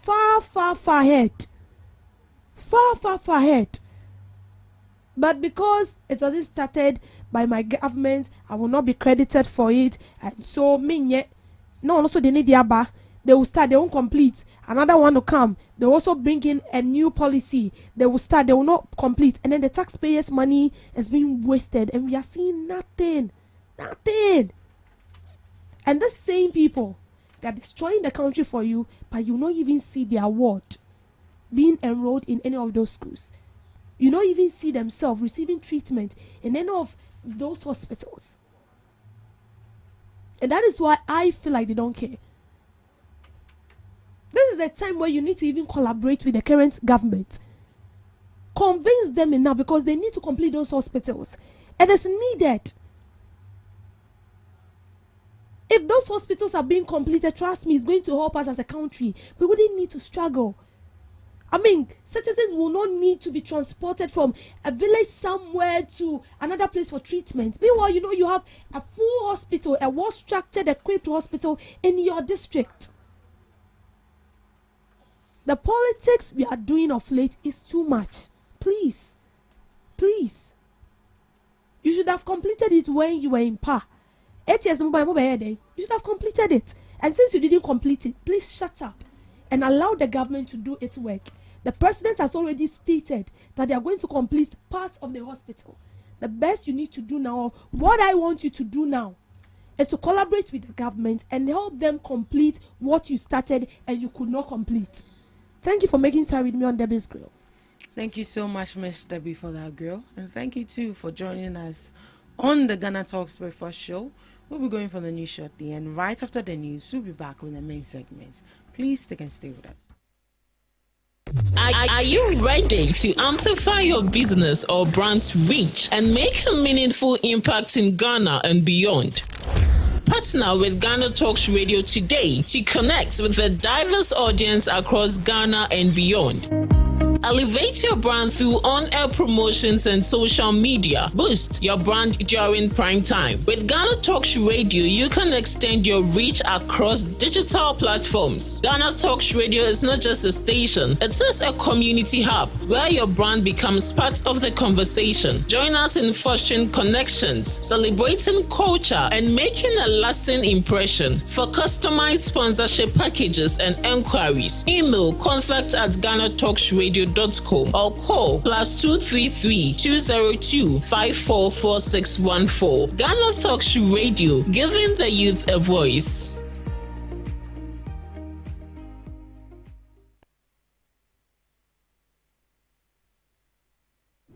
far, far, far ahead. Far, far, far ahead. But because it wasn't started by my government, I will not be credited for it. And so, no, also they need the ABBA. They will start, they won't complete. Another one will come. They also bring in a new policy. They will start, they will not complete. And then the taxpayers' money is being wasted. And we are seeing nothing. Nothing. And the same people that are destroying the country for you, but you not even see their award being enrolled in any of those schools. You don't even see themselves receiving treatment in any of those hospitals. And that is why I feel like they don't care. This is the time where you need to even collaborate with the current government. Convince them enough, because they need to complete those hospitals. And it's needed. If those hospitals are being completed, trust me, it's going to help us as a country. We wouldn't need to struggle. Citizens will not need to be transported from a village somewhere to another place for treatment. Meanwhile, you have a full hospital, a well-structured, equipped hospital in your district. The politics we are doing of late is too much. Please. Please. You should have completed it when you were in power. 8 years, you should have completed it. And since you didn't complete it, please shut up and allow the government to do its work. The president has already stated that they are going to complete parts of the hospital. The best you need to do now, what I want you to do now, is to collaborate with the government and help them complete what you started and you could not complete. Thank you for making time with me on Debbie's Grill. Thank you so much, Miss Debbie, for that grill. And thank you, too, for joining us on the Ghana Talks Breakfast Show. We'll be going for the news shortly. And right after the news, we'll be back with the main segment. Please stick and stay with us. Are you ready to amplify your business or brand's reach and make a meaningful impact in Ghana and beyond? Partner with Ghana Talks Radio today to connect with a diverse audience across Ghana and beyond. Elevate your brand through on-air promotions and social media. Boost your brand during prime time. With Ghana Talks Radio, you can extend your reach across digital platforms. Ghana Talks Radio is not just a station, it is a community hub where your brand becomes part of the conversation. Join us in fostering connections, celebrating culture, and making a lasting impression. For customized sponsorship packages and enquiries, email contact@GhanaTalksRadio.com or call +233 202 544614. Ghana Talks Radio, giving the youth a voice.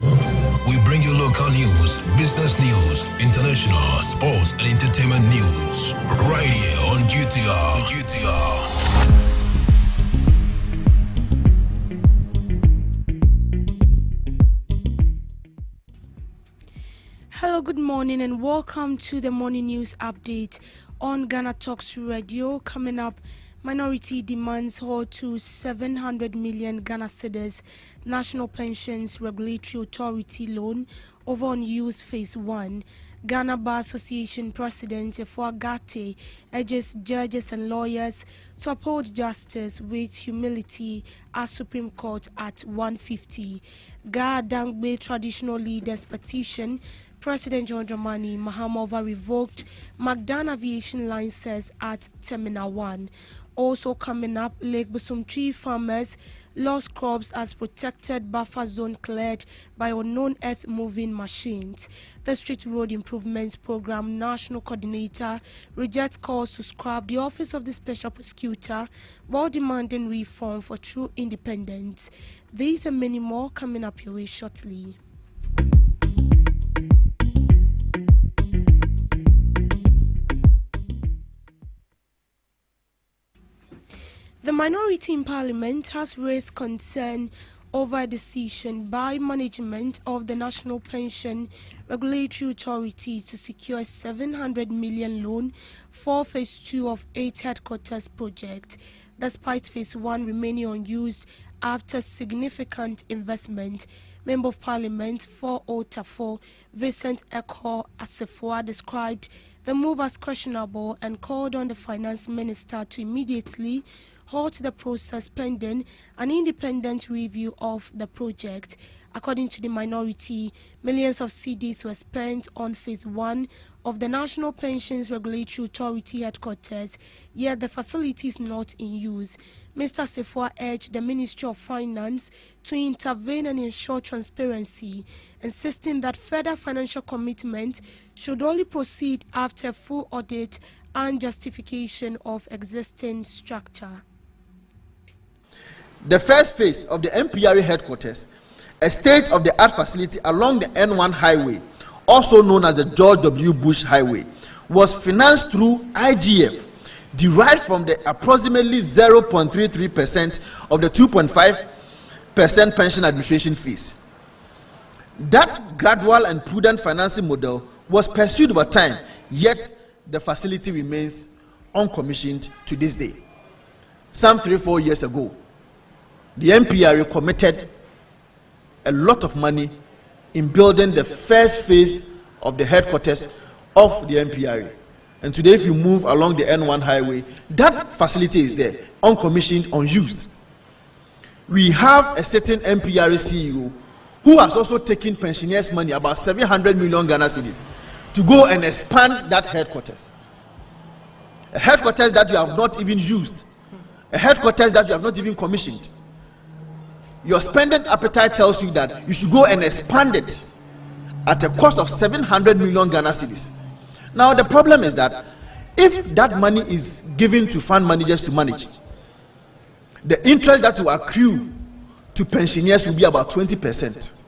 We bring you local news, business news, international, sports, and entertainment news. Right here on GTR. Hello, good morning, and welcome to the morning news update on Ghana Talks Radio. Coming up, minority demands hold to 700 million Ghana cedis National Pensions Regulatory Authority loan over unused Phase 1. Ghana Bar Association President Efua Gate urges judges and lawyers to uphold justice with humility as Supreme Court at 150. Ga Dangbe Traditional Leaders Petition, President John Dramani Mahama over revoked Magdan Aviation licenses at Terminal 1. Also coming up, Lake Busumtree farmers lost crops as protected buffer zone cleared by unknown earth-moving machines. The Street Road Improvements Program National Coordinator rejects calls to scrap the Office of the Special Prosecutor while demanding reform for true independence. These and many more coming up your way shortly. The minority in Parliament has raised concern over a decision by management of the National Pension Regulatory Authority to secure a 700 million loan for Phase 2 of 8 headquarters project, despite Phase 1 remaining unused after significant investment. Member of Parliament for Otafo, Vincent Eko Asefua, described the move as questionable and called on the Finance Minister to immediately halt the process pending an independent review of the project. According to the minority, millions of cedis were spent on Phase 1 of the National Pensions Regulatory Authority headquarters, yet the facility is not in use. Mr. Sefua urged the Ministry of Finance to intervene and ensure transparency, insisting that further financial commitment should only proceed after full audit and justification of existing structure. The first phase of the MPRA headquarters, a state-of-the-art facility along the N1 highway, also known as the George W. Bush Highway, was financed through IGF, derived from the approximately 0.33% of the 2.5% pension administration fees. That gradual and prudent financing model was pursued over time, yet the facility remains uncommissioned to this day. Some 3-4 years ago, the MPRA committed a lot of money in building the first phase of the headquarters of the MPRA. And today, if you move along the N1 highway, that facility is there, uncommissioned, unused. We have a certain MPRA CEO who has also taken pensioners' money, about 700 million Ghana cedis, to go and expand that headquarters. A headquarters that you have not even used, a headquarters that you have not even commissioned. Your spending appetite tells you that you should go and expand it at a cost of 700 million Ghana cedis. Now, the problem is that if that money is given to fund managers to manage, the interest that will accrue to pensioners will be about 20%.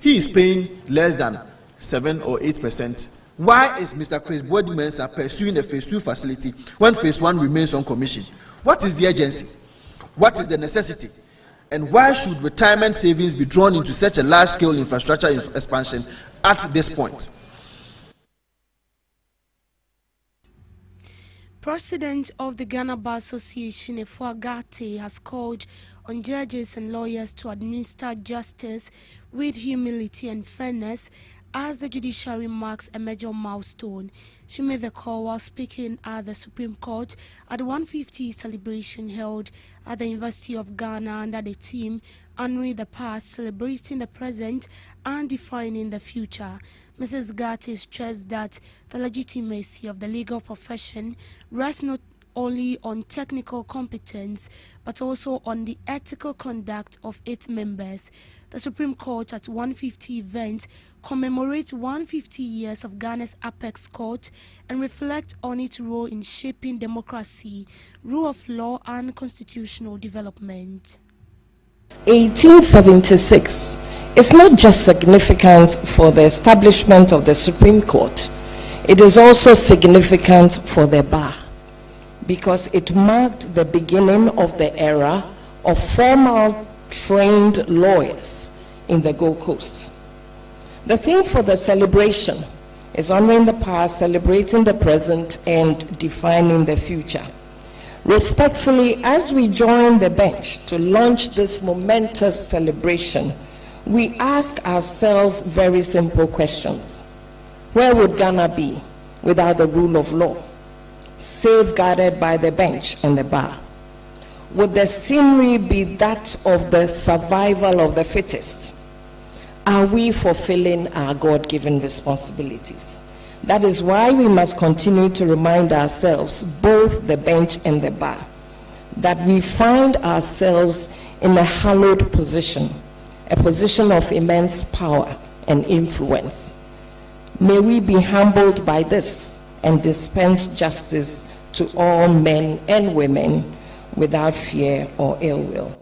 He is paying less than 7 or 8%. Why is Mr. Chris Boyd-Mensah pursuing a Phase 2 facility when Phase 1 remains uncommissioned? What is the urgency? What is the necessity? And why should retirement savings be drawn into such a large-scale infrastructure expansion at this point? President of the Ghana Bar Association, Efuagate, has called on judges and lawyers to administer justice with humility and fairness as the judiciary marks a major milestone. She made the call while speaking at the Supreme Court at the 150 celebration held at the University of Ghana under the theme Honoring the Past, Celebrating the Present and Defining the Future. Mrs. Gatti stressed that the legitimacy of the legal profession rests not only on technical competence but also on the ethical conduct of its members. The Supreme Court at 150 event commemorates 150 years of Ghana's apex court and reflect on its role in shaping democracy, rule of law and constitutional development. 1876 is not just significant for the establishment of the Supreme Court, it is also significant for the bar because it marked the beginning of the era of formal trained lawyers in the Gold Coast. The theme for the celebration is honoring the past, celebrating the present, and defining the future. Respectfully, as we join the bench to launch this momentous celebration, we ask ourselves very simple questions. Where would Ghana be without the rule of law, safeguarded by the bench and the bar? Would the scenery be that of the survival of the fittest? Are we fulfilling our God-given responsibilities? That is why we must continue to remind ourselves, both the bench and the bar, that we find ourselves in a hallowed position, a position of immense power and influence. May we be humbled by this and dispense justice to all men and women without fear or ill will.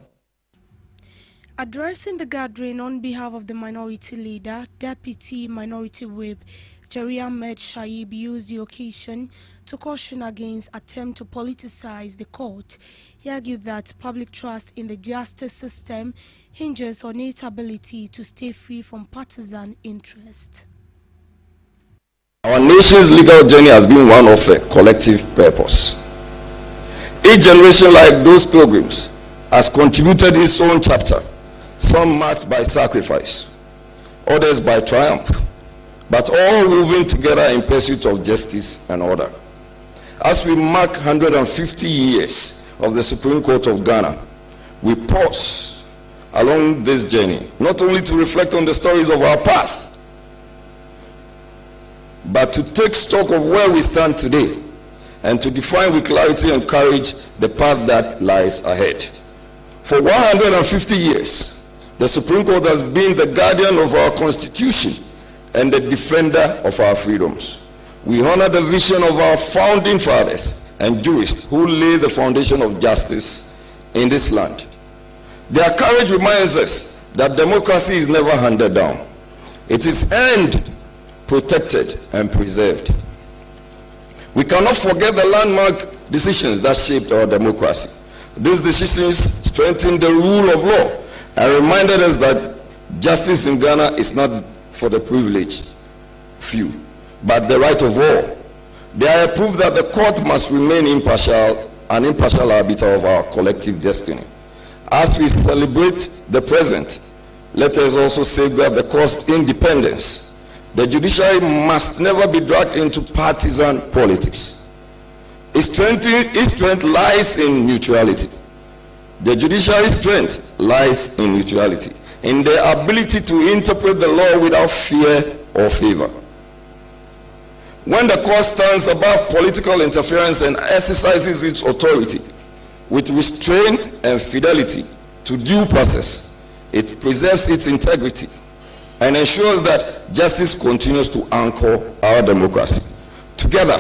Addressing the gathering on behalf of the minority leader, Deputy Minority Whip Jerry Ahmed Shaib used the occasion to caution against attempt to politicize the court. He argued that public trust in the justice system hinges on its ability to stay free from partisan interest. Our nation's legal journey has been one of a collective purpose. Each generation, like those pilgrims, has contributed its own chapter, some marked by sacrifice, others by triumph, but all moving together in pursuit of justice and order. As we mark 150 years of the Supreme Court of Ghana, we pause along this journey, not only to reflect on the stories of our past, but to take stock of where we stand today and to define with clarity and courage the path that lies ahead. For 150 years, the Supreme Court has been the guardian of our Constitution and the defender of our freedoms. We honor the vision of our founding fathers and jurists who laid the foundation of justice in this land. Their courage reminds us that democracy is never handed down. It is earned, protected, and preserved. We cannot forget the landmark decisions that shaped our democracy. These decisions strengthened the rule of law and reminded us that justice in Ghana is not for the privileged few, but the right of all. They are a proof that the court must remain impartial, an impartial arbiter of our collective destiny. As we celebrate the present, let us also safeguard the court's independence. The judiciary must never be dragged into partisan politics. Its strength lies in neutrality. The judiciary's strength lies in neutrality, in their ability to interpret the law without fear or favor. When the court stands above political interference and exercises its authority with restraint and fidelity to due process, it preserves its integrity and ensures that justice continues to anchor our democracy. Together,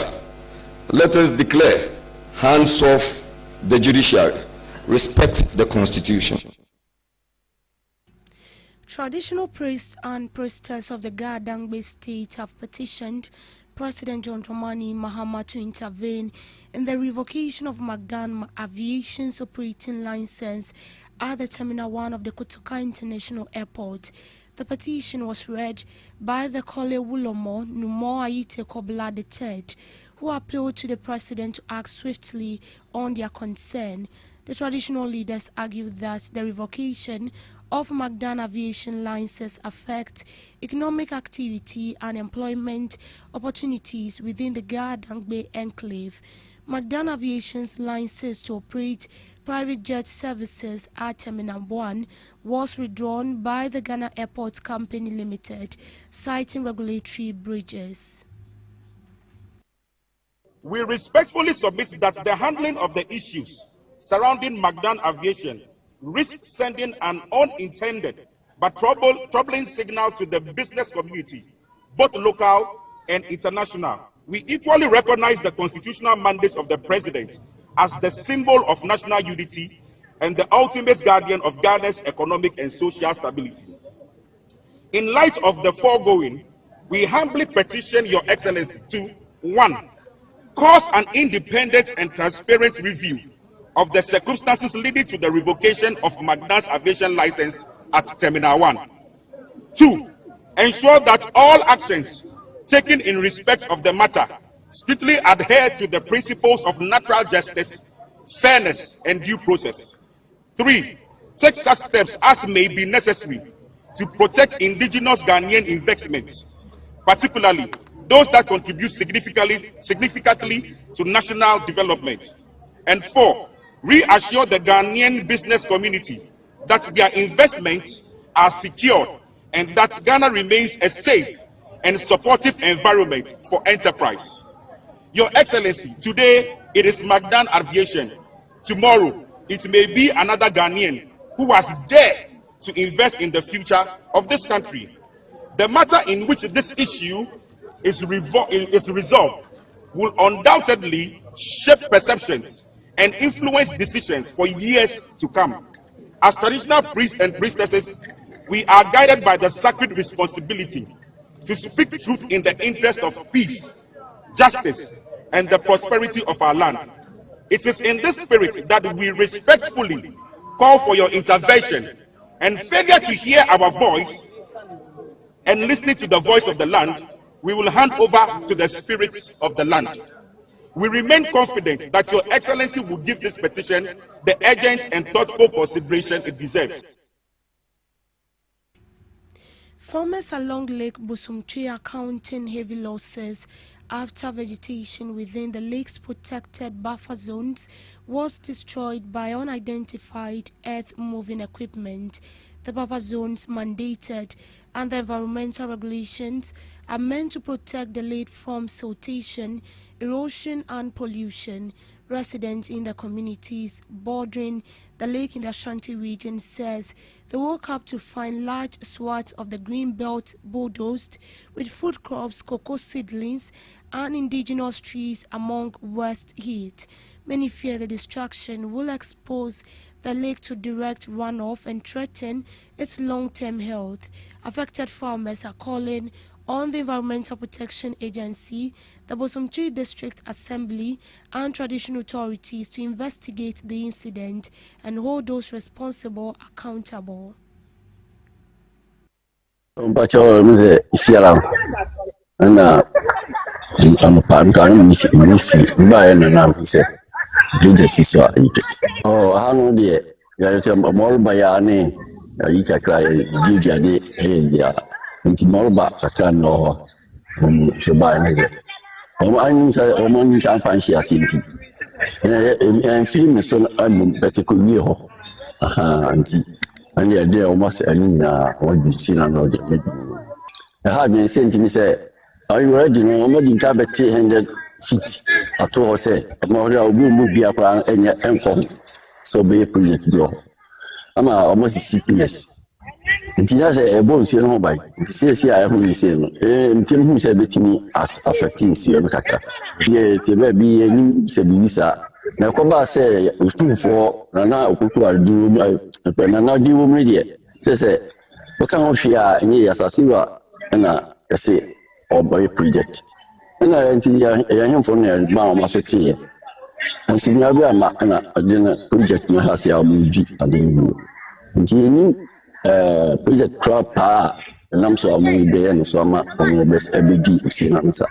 let us declare, hands off the judiciary, respect the Constitution. Traditional priests and priestess of the Gadangbe state have petitioned President John Dramani Mahama to intervene in the revocation of Magdan Aviation's operating license at the Terminal 1 of the Kotoka International Airport. The petition was read by the Kole Wulomo Numo Ayite Kobla III, who appealed to the president to act swiftly on their concern. The traditional leaders argued that the revocation of Magdan aviation licenses affect economic activity and employment opportunities within the Gadangbe enclave. Magdan Aviation's license to operate private jet services at Terminal 1 was withdrawn by the Ghana Airport Company Limited, citing regulatory breaches. We respectfully submit that the handling of the issues surrounding Magdan Aviation risks sending an unintended but troubling signal to the business community, both local and international. We equally recognize the constitutional mandate of the president as the symbol of national unity and the ultimate guardian of Ghana's economic and social stability. In light of the foregoing, we humbly petition Your Excellency to 1. Cause an independent and transparent review of the circumstances leading to the revocation of Magdan's aviation license at Terminal 1. 2. Ensure that all actions taken in respect of the matter strictly adhere to the principles of natural justice, fairness, and due process. 3. Take such steps as may be necessary to protect indigenous Ghanaian investments, particularly those that contribute significantly to national development. And 4. Reassure the Ghanaian business community that their investments are secured and that Ghana remains a safe and supportive environment for enterprise. Your Excellency, today it is Magdan Aviation. Tomorrow it may be another Ghanaian who has dared to invest in the future of this country. The matter in which this issue is resolved will undoubtedly shape perceptions and influence decisions for years to come. As traditional priests and priestesses, we are guided by the sacred responsibility to speak truth in the interest of peace, justice, and the prosperity of our land. It is in this spirit that we respectfully call for your intervention, and failure to hear our voice and listening to the voice of the land, we will hand over to the spirits of the land. We remain confident that Your Excellency will give this petition the urgent and thoughtful consideration it deserves. Farmers along Lake Bosumtwi are counting heavy losses after vegetation within the lake's protected buffer zones was destroyed by unidentified earth-moving equipment. The buffer zones mandated and the environmental regulations are meant to protect the lake from siltation, erosion and pollution. Residents in the communities bordering the lake in the Ashanti region says they woke up to find large swaths of the green belt bulldozed with food crops, cocoa seedlings and indigenous trees among worst heat. Many fear the destruction will expose the lake to direct runoff and threaten its long-term health. Affected farmers are calling on the Environmental Protection Agency, the Bosumtwi District Assembly and traditional authorities to investigate the incident and hold those responsible accountable. Nti mọlba kakra no sebai na je omo kan fancy asinti en film so am beteko wie ho nti ani ade omo se ani na wodi china no de ha je senti ni se ayi ready no omo di nka beti 100 feet ato se omo re obu bi akwa enye enko so be project bi ho ama omo CPS nti ya se ebo nsi no bai nti se a ho ni se no nti hu se betimi as affecting si e kaka ye te ba bi ni se bi sa na ko ba se utumfo na okuku adu na di wo mre se o kan ho hia ni ya sasiwa na se oboy project na nti ya hemfo na ba o ma so tie nsi nya bi ama na project na ha se a mu bi adu nti ni project crop and I'm so among the end so I'm on the best ABD seen answer.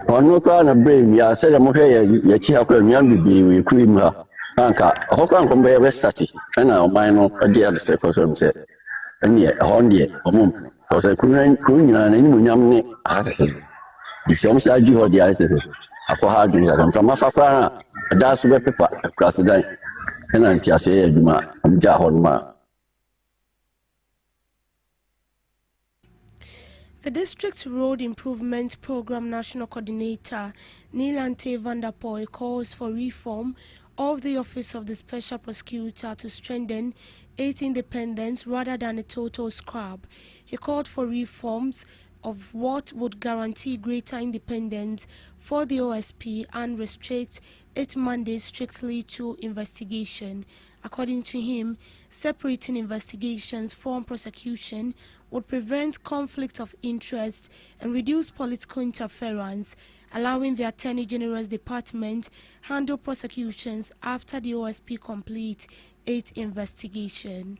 On no crown a brain, ya said I'm okay, ya chia young be cream her. Anka, how can come by West Sati? And now mine a dear the second said. And yet, on yet, because I couldn't and any young the same side you the eyes. I for hard from my father, that's where paper across the day. And I say, I'm Jahorma. The District Road Improvement Program National Coordinator Nilante Vanderpoy calls for reform of the Office of the Special Prosecutor to strengthen its independence rather than a total scrub. He called for reforms of what would guarantee greater independence for the OSP and restrict its mandate strictly to investigation. According to him, separating investigations from prosecution would prevent conflict of interest and reduce political interference, allowing the Attorney General's Department handle prosecutions after the OSP complete its investigation.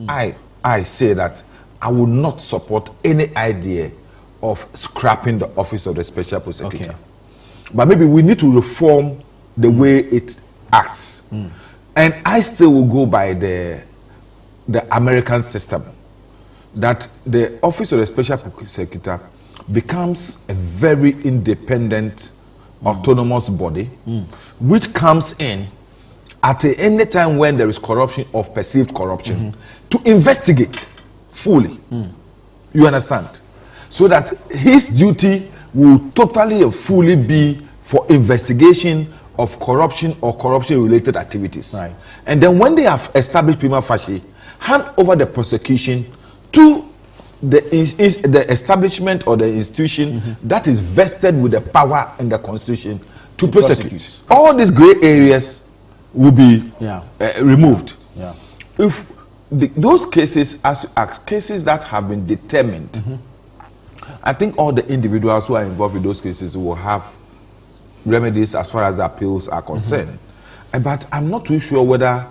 I say that I would not support any idea of scrapping the Office of the Special Prosecutor. Okay. But maybe we need to reform the way it acts. And I still will go by the American system, that the Office of the Special Prosecutor becomes a very independent, autonomous body, which comes in at any time when there is corruption or perceived corruption to investigate fully. You understand? So that his duty will totally and fully be for investigation of corruption or corruption-related activities. Right. And then when they have established prima facie, hand over the prosecution to the establishment or the institution that is vested with the power in the Constitution to prosecute. All these gray areas will be removed. If those cases, as you ask, cases that have been determined, I think all the individuals who are involved in those cases will have remedies as far as the appeals are concerned. But I'm not too sure whether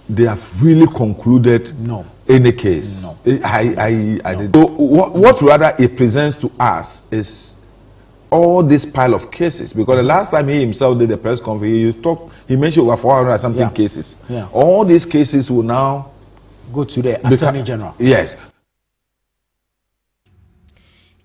they have really concluded any case. So what rather it presents to us is all this pile of cases, because the last time he himself did the press conference, he mentioned over 400 something cases. All these cases will now go to the Attorney General. Yes.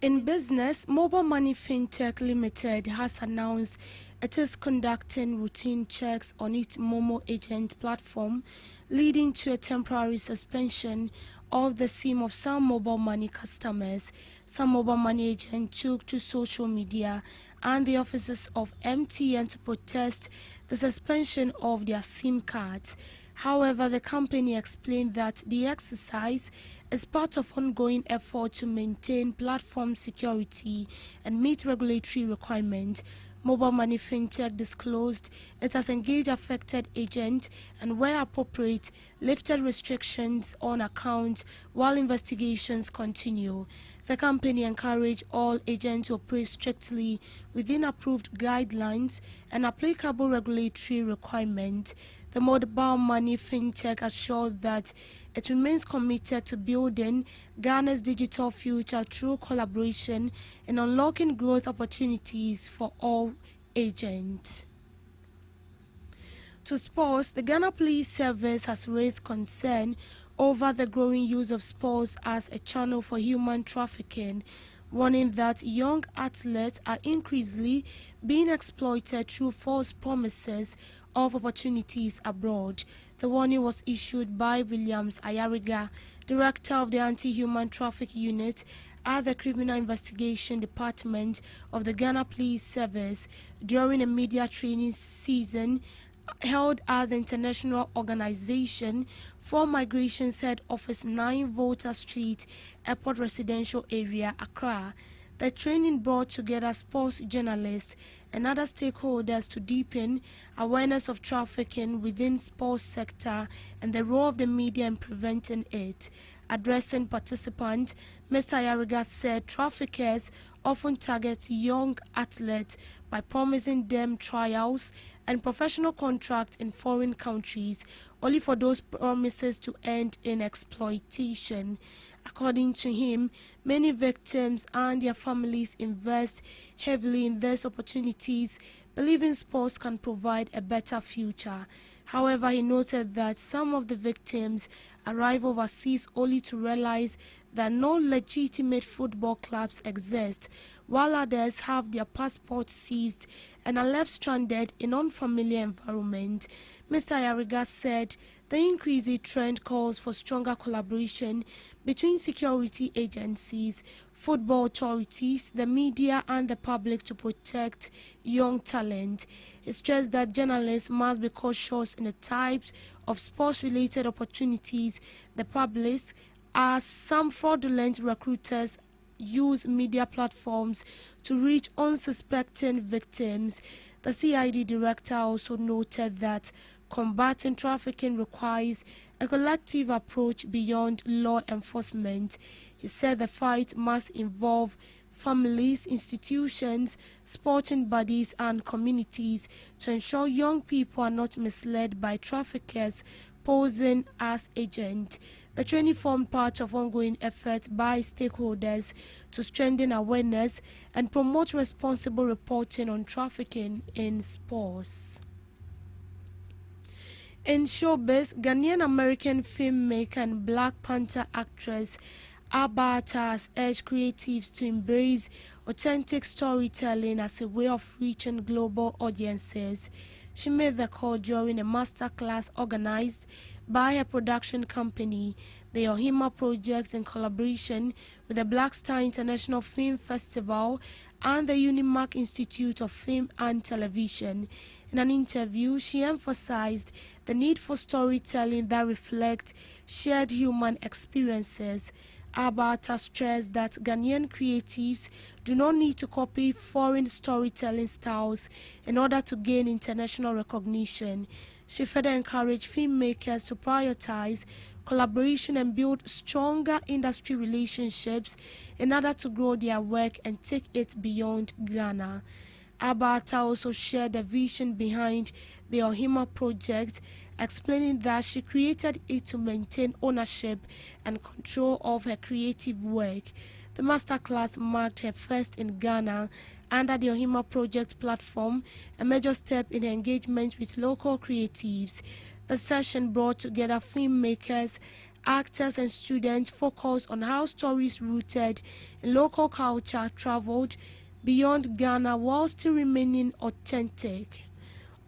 In business, Mobile Money Fintech Limited has announced it is conducting routine checks on its Momo agent platform, leading to a temporary suspension of the SIM of some mobile money customers. Some mobile money agents took to social media and the offices of MTN to protest the suspension of their SIM cards. However, the company explained that the exercise is part of ongoing effort to maintain platform security and meet regulatory requirements. Mobile Money Fintech disclosed it has engaged affected agents and, where appropriate, lifted restrictions on accounts while investigations continue. The company encouraged all agents to operate strictly within approved guidelines and applicable regulatory requirements. The Mobile Money Fintech assured that it remains committed to building Ghana's digital future through collaboration and unlocking growth opportunities for all agents. To sports, the Ghana Police Service has raised concern over the growing use of sports as a channel for human trafficking, warning that young athletes are increasingly being exploited through false promises of opportunities abroad. The warning was issued by Williams Ayariga, Director of the Anti-Human Traffic Unit at the Criminal Investigation Department of the Ghana Police Service during a media training season held at the International Organization for Migration's head office 9 Volta Street, Airport Residential Area, Accra. The training brought together sports journalists and other stakeholders to deepen awareness of trafficking within sports sector and the role of the media in preventing it. Addressing participants, Mr. Ayariga said traffickers often target young athletes by promising them trials and professional contracts in foreign countries, only for those promises to end in exploitation. According to him, many victims and their families invest heavily in these opportunities, believing sports can provide a better future. However, he noted that some of the victims arrive overseas only to realize that no legitimate football clubs exist, while others have their passports seized and are left stranded in unfamiliar environment. Mr. Ayariga said the increasing trend calls for stronger collaboration between security agencies, football authorities, the media and the public to protect young talent. He stressed that journalists must be cautious in the types of sports-related opportunities the public, as some fraudulent recruiters use media platforms to reach unsuspecting victims. The CID director also noted that combating trafficking requires a collective approach beyond law enforcement. He said the fight must involve families, institutions, sporting bodies and communities to ensure young people are not misled by traffickers posing as agents. The training formed part of ongoing efforts by stakeholders to strengthen awareness and promote responsible reporting on trafficking in sports. In showbiz, Ghanaian-American filmmaker and Black Panther actress Abata has urged creatives to embrace authentic storytelling as a way of reaching global audiences. She made the call during a masterclass organized by her production company, the Ohima Project, in collaboration with the Black Star International Film Festival and the Unimark Institute of Film and Television. In an interview, she emphasized the need for storytelling that reflect shared human experiences. Abata stressed that Ghanaian creatives do not need to copy foreign storytelling styles in order to gain international recognition. She further encouraged filmmakers to prioritize collaboration and build stronger industry relationships in order to grow their work and take it beyond Ghana. Abata also shared the vision behind the Ohima project, explaining that she created it to maintain ownership and control of her creative work. The masterclass marked her first in Ghana under the Ohima project platform, a major step in her engagement with local creatives. The session brought together filmmakers, actors and students focused on how stories rooted in local culture traveled beyond Ghana while still remaining authentic.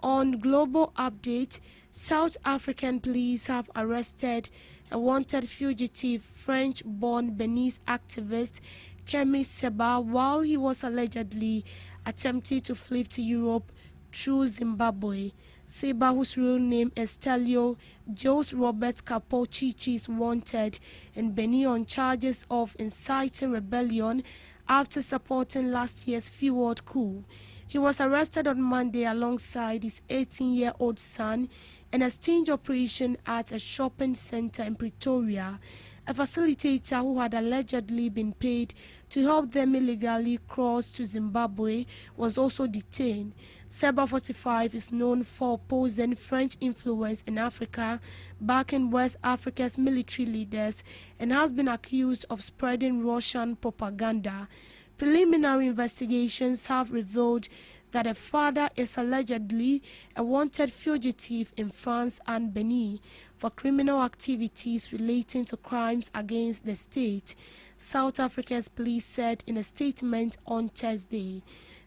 On Global Update, South African police have arrested a wanted fugitive French-born Beninese activist Kemi Seba while he was allegedly attempting to flee to Europe through Zimbabwe. Seba, whose real name is Stelio Jose Robert Kapochichi, is wanted in Benin on charges of inciting rebellion after supporting last year's fueled coup. He was arrested on Monday alongside his 18-year-old son in a sting operation at a shopping center in Pretoria. A facilitator who had allegedly been paid to help them illegally cross to Zimbabwe was also detained. Seba, 45, is known for opposing French influence in Africa, backing West Africa's military leaders, and has been accused of spreading Russian propaganda. Preliminary investigations have revealed that a father is allegedly a wanted fugitive in France and Benin for criminal activities relating to crimes against the state, South Africa's police said in a statement on Thursday.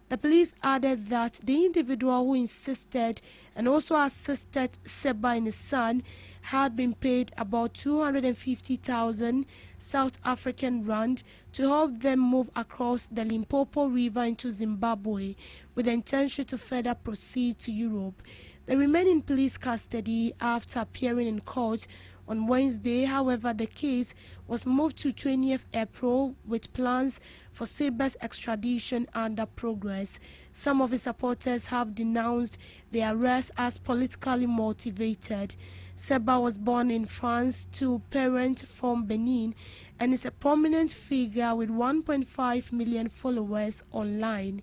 The police added that the individual who insisted and also assisted Seba and his son had been paid about 250,000 South African rand to help them move across the Limpopo River into Zimbabwe with the intention to further proceed to Europe. They remain in police custody after appearing in court on Wednesday. However, the case was moved to 20th April with plans for Seba's extradition under progress. Some of his supporters have denounced the arrest as politically motivated. Seba was born in France to parents from Benin and is a prominent figure with 1.5 million followers online.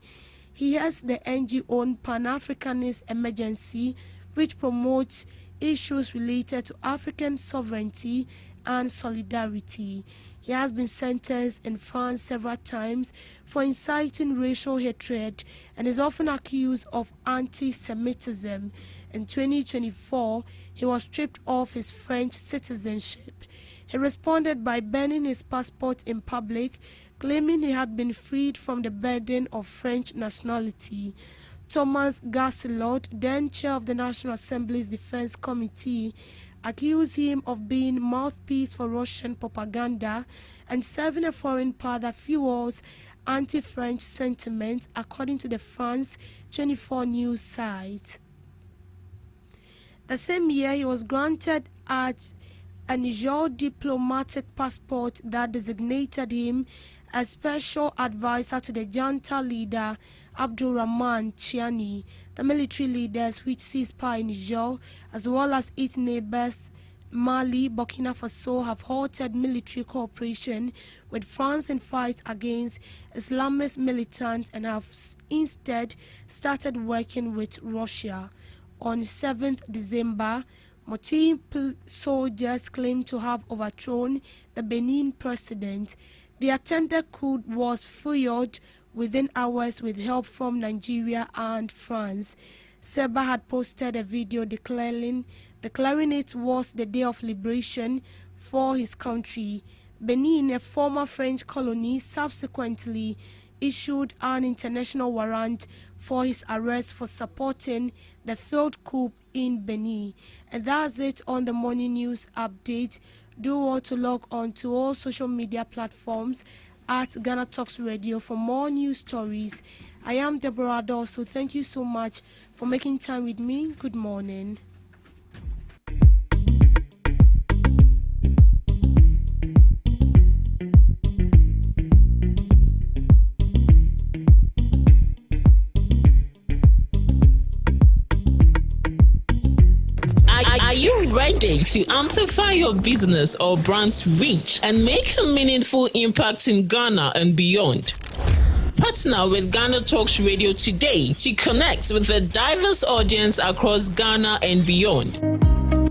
He has the NGO Pan-Africanist Emergency, which promotes issues related to African sovereignty and solidarity. He has been sentenced in France several times for inciting racial hatred and is often accused of anti-Semitism. In 2024, he was stripped of his French citizenship. He responded by burning his passport in public, claiming he had been freed from the burden of French nationality. Thomas Garcelot, then chair of the National Assembly's Defense Committee, accused him of being mouthpiece for Russian propaganda and serving a foreign power that fuels anti-French sentiment, according to the France 24 news site. The same year, he was granted a Niger diplomatic passport that designated him as special advisor to the junta leader Abdurrahman Chiani. The military leaders which seized power in Niger, as well as its neighbors Mali, Burkina Faso, have halted military cooperation with France in fight against Islamist militants and have instead started working with Russia. On 7th December, multiple soldiers claimed to have overthrown the Benin president. The attempted coup was fueled within hours with help from Nigeria and France. Seba had posted a video declaring it was the day of liberation for his country. Benin, a former French colony, subsequently issued an international warrant for his arrest for supporting the failed coup in Benin. And that's it on the morning news update. Do well to log on to all social media platforms at Ghana Talks Radio for more news stories. I am Deborah Adolso. Thank you so much for making time with me. Good morning. Are you ready to amplify your business or brand's reach and make a meaningful impact in Ghana and beyond? Partner with GhanaTalks Radio today to connect with a diverse audience across Ghana and beyond.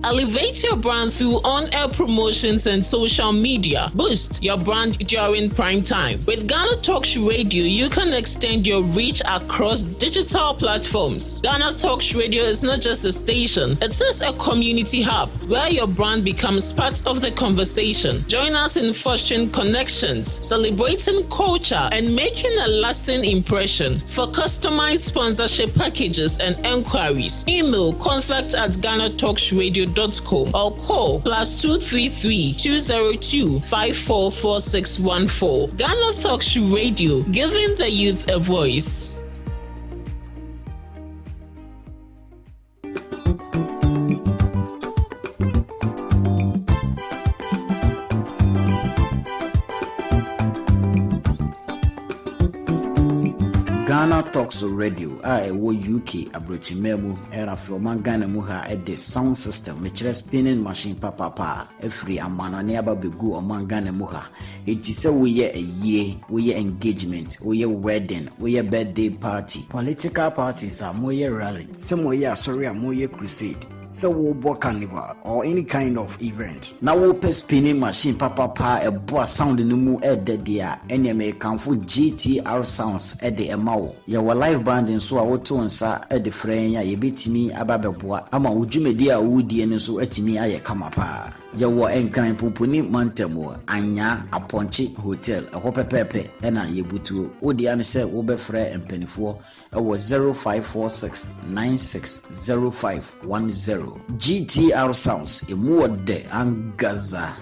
Elevate your brand through on-air promotions and social media. Boost your brand during prime time. With GhanaTalks Radio, you can extend your reach across digital platforms. GhanaTalks Radio is not just a station, it is a community hub where your brand becomes part of the conversation. Join us in fostering connections, celebrating culture, and making a lasting impression. For customized sponsorship packages and enquiries, email contact@GhanaTalksRadio.com or call +233 202 544614. GhanaTalks Radio, giving the youth a voice. Ghana Talks Radio, UK, Abrochimemu, era from Ghana Muha at the sound system, which is spinning machine papa, a free amana never be good among Ghana Muha. It is a we a year, we engagement, we wedding, we birthday party. Political parties are more rally, some way sorry, more crusade. So we'll book carnival or any kind of event. Now we'll pay spinning machine papa a boa sound in the moon at the dia NMA come for GTR sounds at the Emao. Your live band in so I would to answer at the frame ya beat me ababeboa. Ama ujumedia woody and so at me I come up. Ya wa enkan pupuni mantemo anya aponchi hotel a hope pepe ena yebutu odi an se wo be frɛ mpanifo ɛwɔ 0546960510 GTR sounds emu ode angaza.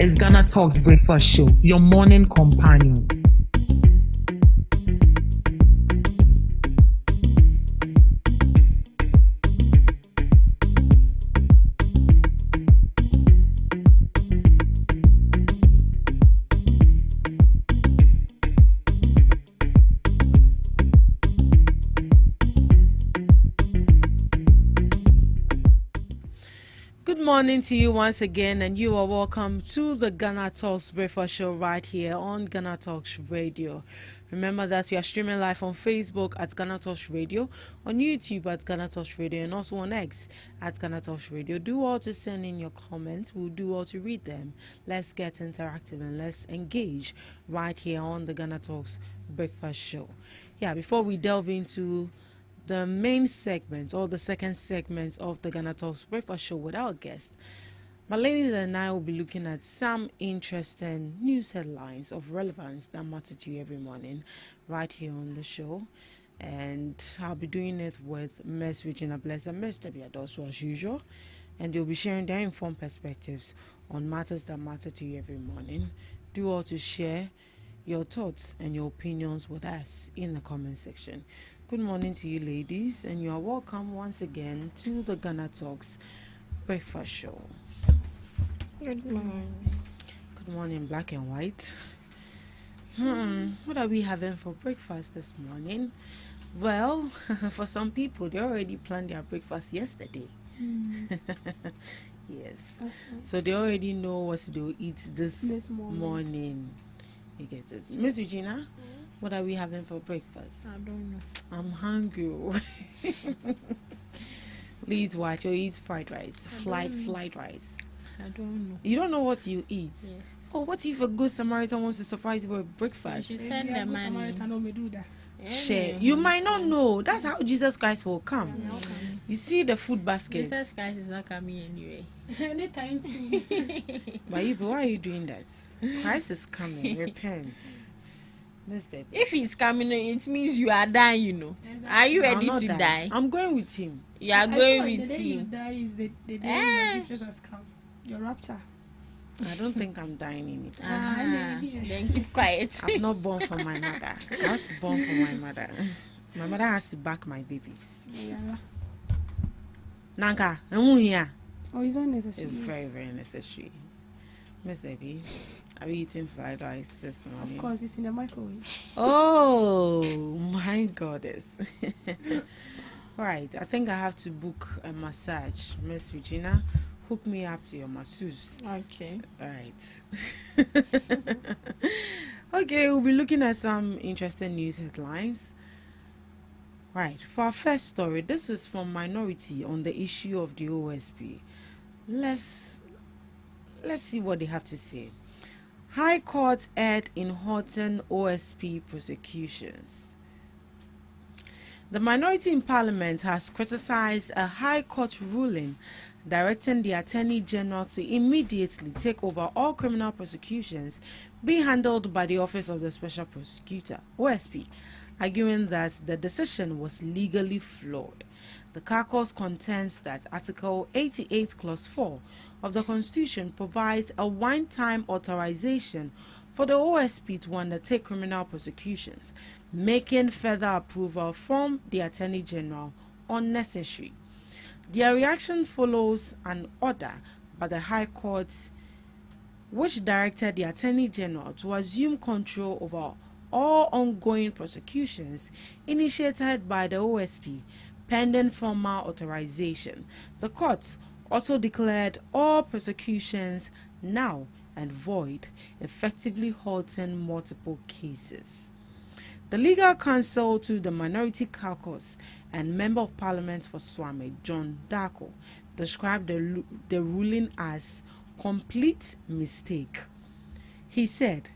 is Ghana Talks Breakfast Show, your morning companion. Good morning to you once again, and you are welcome to the Ghana Talks Breakfast Show right here on Ghana Talks Radio. Remember that we are streaming live on Facebook at Ghana Talks Radio, on YouTube at Ghana Talks Radio, and also on X at Ghana Talks Radio. Do all to send in your comments. We'll do all to read them. Let's get interactive and let's engage right here on the Ghana Talks Breakfast Show. Yeah, before we delve into the main segment or the second segment of the Ghana Talks Breakfast Show with our guest, my ladies and I will be looking at some interesting news headlines of relevance that matter to you every morning right here on the show. And I'll be doing it with Ms. Regina Bless and Ms. Debbie Adosu as usual. And they'll be sharing their informed perspectives on matters that matter to you every morning. Do all to share your thoughts and your opinions with us in the comment section. Good morning to you, ladies, and you are welcome once again to the Ghana Talks Breakfast Show. Good morning. Good morning, black and white. What are we having for breakfast this morning? Well, for some people, they already planned their breakfast yesterday. Yes. So they already know what they'll eat this morning. You get it. Miss Regina? What are we having for breakfast? I don't know. I'm hungry. Please watch or eat fried rice. Fried rice. I don't know. You don't know what you eat? Yes. Oh, what if a good Samaritan wants to surprise you with breakfast? You should send the money. Share. You might not know. That's how Jesus Christ will come. You see the food basket. Jesus Christ is not coming anyway. Anytime soon. But you, why are you doing that? Christ is coming. Repent. If he's coming, it means you are dying, you know. Exactly. Are you ready to die? I'm going with him. You are going with him. The day you die is the day Jesus has come. Your rapture. I don't think I'm dying in it. Then keep quiet. I'm not born from my mother. I have to born from my mother. My mother has to back my babies. Yeah. Nanka, here. Oh, it's very necessary. It's very, very necessary. Miss Debbie, are we eating fried rice this morning? Of course, it's in the microwave. Oh, my goddess. Right, I think I have to book a massage. Miss Regina, hook me up to your masseuse. Okay. Right. Okay, we'll be looking at some interesting news headlines. Right, for our first story, this is from Minority on the issue of the OSP. Let's see what they have to say. High Court aired in Horton OSP prosecutions. The minority in Parliament has criticized a High Court ruling directing the Attorney General to immediately take over all criminal prosecutions being handled by the Office of the Special Prosecutor, OSP, arguing that the decision was legally flawed. The caucus contends that Article 88, Clause 4 of the Constitution provides a one-time authorization for the OSP to undertake criminal prosecutions, making further approval from the Attorney General unnecessary. Their reaction follows an order by the High Court which directed the Attorney General to assume control over all ongoing prosecutions initiated by the OSP pending formal authorization. The court also declared all prosecutions null and void, effectively halting multiple cases. The legal counsel to the minority caucus and member of parliament for Swame, John Darko, described the ruling as complete mistake. He said,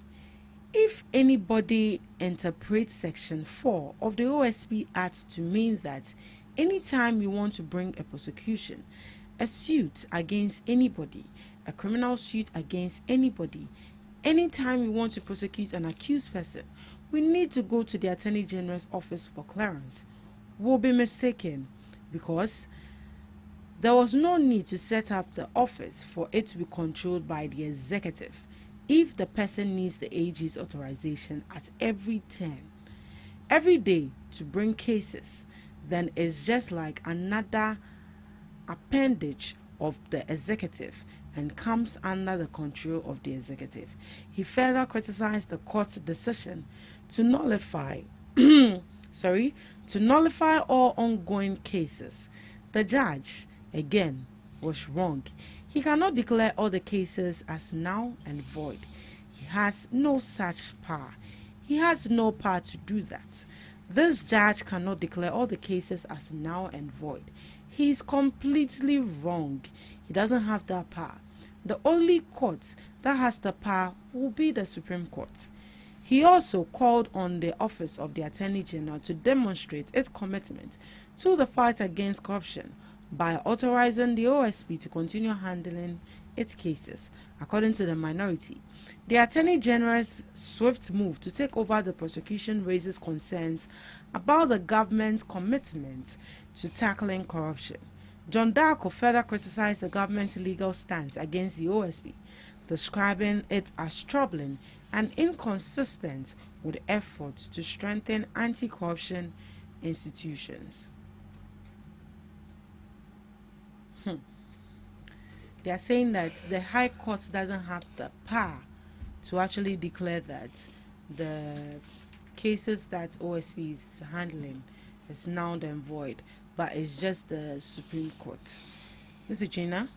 if anybody interprets Section 4 of the OSP Act to mean that anytime you want to bring a prosecution, a suit against anybody, a criminal suit against anybody, anytime you want to prosecute an accused person, we need to go to the Attorney General's office for clearance, will be mistaken, because There was no need to set up the office for it to be controlled by the executive if the person needs the AG's authorization at every turn, every day to bring cases. Then it's just like another appendage of the executive and comes under the control of the executive. He further criticized the court's decision to nullify all ongoing cases. The judge, again, was wrong. He cannot declare all the cases as null and void. He has no such power. He has no power to do that. This judge cannot declare all the cases as null and void. He is completely wrong. He doesn't have that power. The only court that has the power will be the Supreme Court. He also called on the Office of the Attorney General to demonstrate its commitment to the fight against corruption by authorizing the OSP to continue handling its cases. According to the minority, the Attorney General's swift move to take over the prosecution raises concerns about the government's commitment to tackling corruption. John Darko further criticized the government's legal stance against the OSP, describing it as troubling and inconsistent with efforts to strengthen anti-corruption institutions. They are saying that the High Court doesn't have the power to actually declare that the cases that OSP is handling is null and void, but it's just the Supreme Court. Mr. Gina,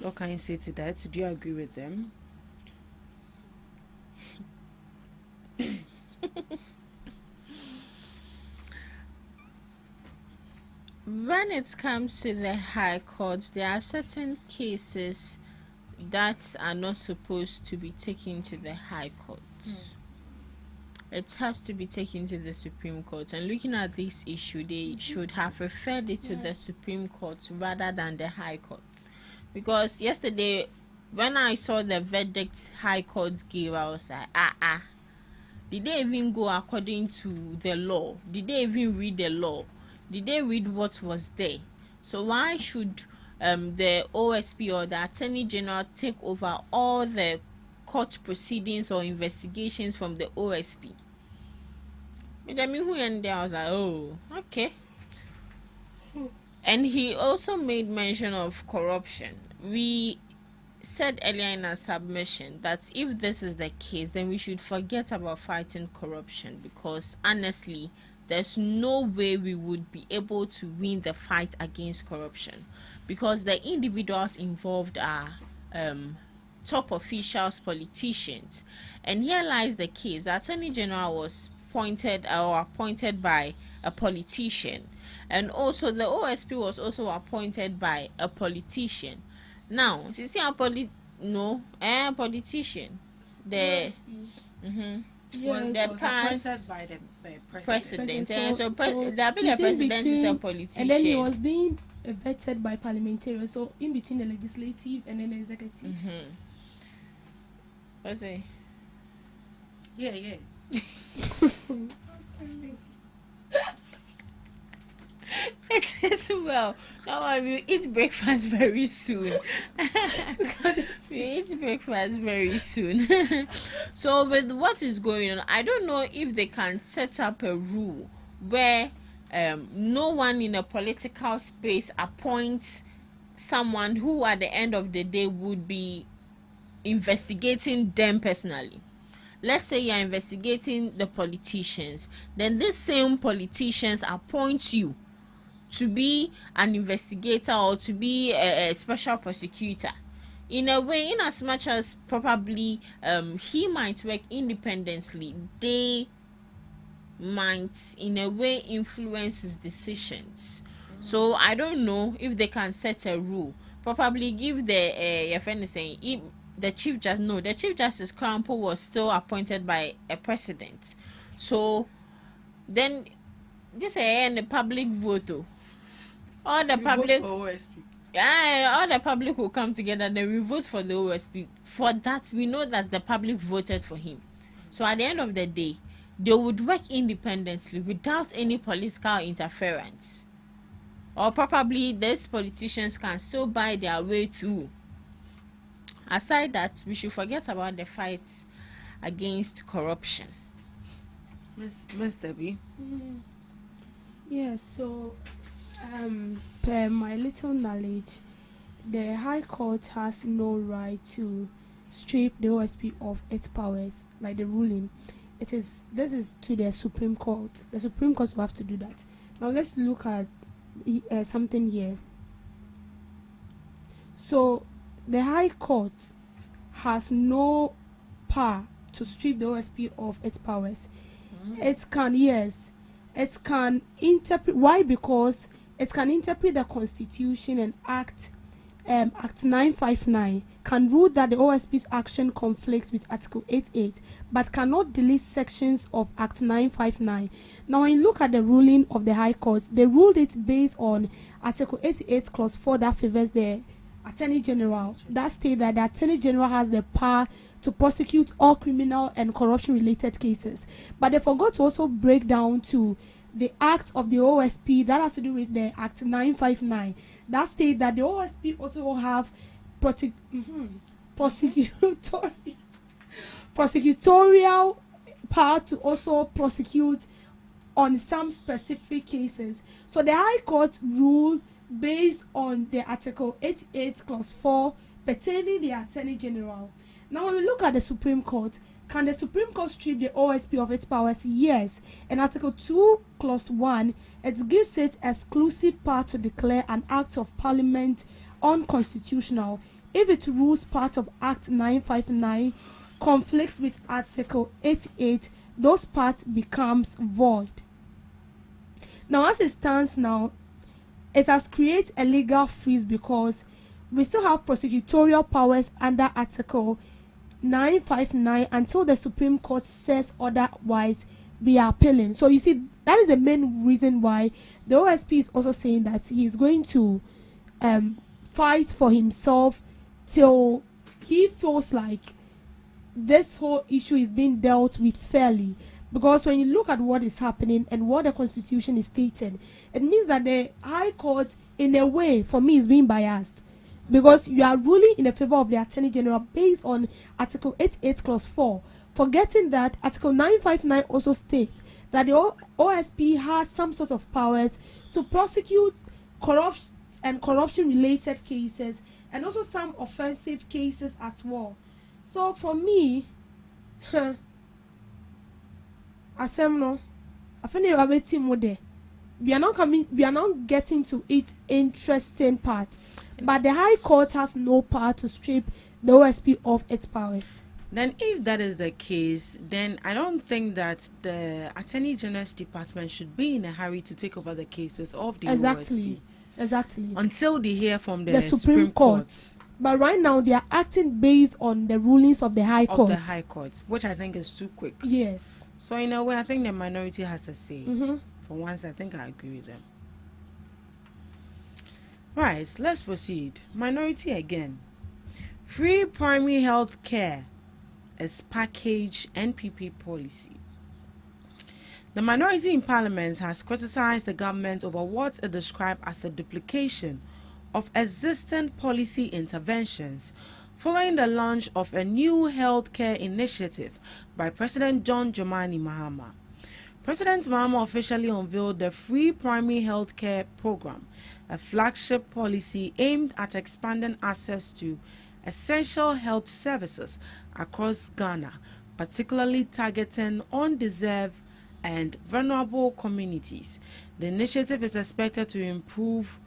what can you say to that? Do you agree with them? When it comes to the High Court, there are certain cases that are not supposed to be taken to the High Court. It has to be taken to the Supreme Court. And looking at this issue, they should have referred it to the Supreme Court rather than the High Court. Because yesterday, when I saw the verdict High Court gave, I was like, did they even go according to the law? Did they even read the law? Did they read what was there? So why should the OSP or the Attorney General take over all the court proceedings or investigations from the OSP? I was like, oh, okay. And he also made mention of corruption. We said earlier in our submission that if this is the case, then we should forget about fighting corruption, because honestly, there's no way we would be able to win the fight against corruption, because the individuals involved are top officials, politicians. And here lies the case. The Attorney General was appointed by a politician, and also the OSP was also appointed by a politician. Now, since you are politician, the the past by the president. So the president is a politician. And then he was being vetted by parliamentarians, so in between the legislative and then the executive. What's it? Yeah. It is well. Now we eat breakfast very soon. We eat breakfast very soon. So with what is going on, I don't know if they can set up a rule where no one in a political space appoints someone who at the end of the day would be investigating them personally. Let's say you're investigating the politicians, then these same politicians appoint you to be an investigator or to be a special prosecutor. In a way, in as much as probably he might work independently, they might in a way influence his decisions. So I don't know if they can set a rule. Probably give the your friend is saying the Chief Justice Crampo was still appointed by a president. So then just in the public vote, all the public all the public will come together, then we vote for the OSP. For that, we know that the public voted for him. So at the end of the day, they would work independently without any political interference. or probably these politicians can still buy their way through. Aside that, we should forget about the fight against corruption. Miss Debbie. Yes, so per my little knowledge, the High Court has no right to strip the OSP of its powers, like the ruling. This is to the Supreme Court. The Supreme Court will have to do that. Now let's look at something here. So the High Court has no power to strip the OSP of its powers. It can interpret. Why? Because it can interpret the Constitution and Act 959 can rule that the OSP's action conflicts with Article 88, but cannot delete sections of Act 959. Now, when you look at the ruling of the High Court, they ruled it based on Article 88, Clause 4, that favors the Attorney General. That states that the Attorney General has the power to prosecute all criminal and corruption-related cases. But they forgot to also break down to the act of the OSP that has to do with the Act 959. That states that the OSP also have prosecutorial power to also prosecute on some specific cases. So the High Court ruled based on the Article 88, Clause 4, pertaining the Attorney General. Now, when we look at the Supreme Court, can the Supreme Court strip the OSP of its powers? Yes. In Article 2, Clause 1, it gives it exclusive power to declare an act of Parliament unconstitutional if it rules part of Act 959 conflict with Article 88. Those parts becomes void. Now, as it stands now, it has created a legal freeze because we still have prosecutorial powers under Article 959 until the Supreme Court says otherwise. We are appealing. So you see, that is the main reason why the OSP is also saying that he is going to fight for himself till he feels like this whole issue is being dealt with fairly. Because when you look at what is happening and what the Constitution is stating, it means that the High Court, in a way, for me, is being biased. Because you are ruling in the favor of the Attorney General based on Article 88, Clause 4, forgetting that Article 959 also states that the OSP has some sort of powers to prosecute corruption-related cases and also some offensive cases as well. So for me, we are not getting to its interesting part. But the High Court has no power to strip the OSP of its powers. Then if that is the case, then I don't think that the Attorney General's department should be in a hurry to take over the cases of the OSP. Exactly. Until they hear from the Supreme Court. But right now they are acting based on the rulings of the High Court. Which I think is too quick. Yes. So in a way, I think the minority has a say. For once, I think I agree with them. Right, let's proceed. Minority again. Free primary health care is package NPP policy. The minority in Parliament has criticized the government over what it described as a duplication of existing policy interventions following the launch of a new healthcare initiative by President John Dramani Mahama. President Mahama officially unveiled the Free Primary Healthcare Program, a flagship policy aimed at expanding access to essential health services across Ghana, particularly targeting undeserved and vulnerable communities. The initiative is expected to improve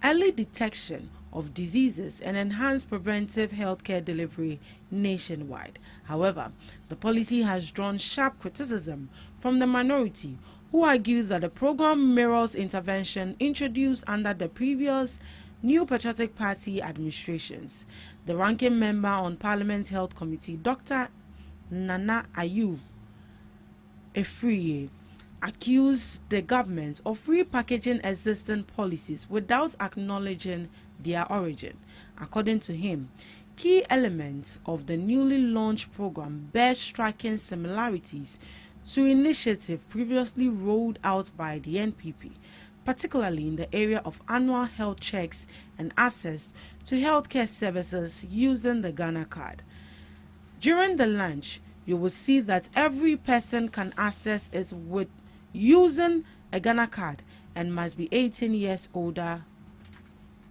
early detection of diseases and enhance preventive healthcare delivery nationwide. However, the policy has drawn sharp criticism from the minority, who argue that the program mirrors intervention introduced under the previous New Patriotic Party administrations. The ranking member on Parliament's Health Committee, Dr. Nana Ayub Efriye, accused the government of repackaging existing policies without acknowledging their origin. According to him, key elements of the newly launched program bear striking similarities to initiatives previously rolled out by the NPP, particularly in the area of annual health checks and access to healthcare services using the Ghana card. During the launch, you will see that every person can access it with using a Ghana card and must be 18 years old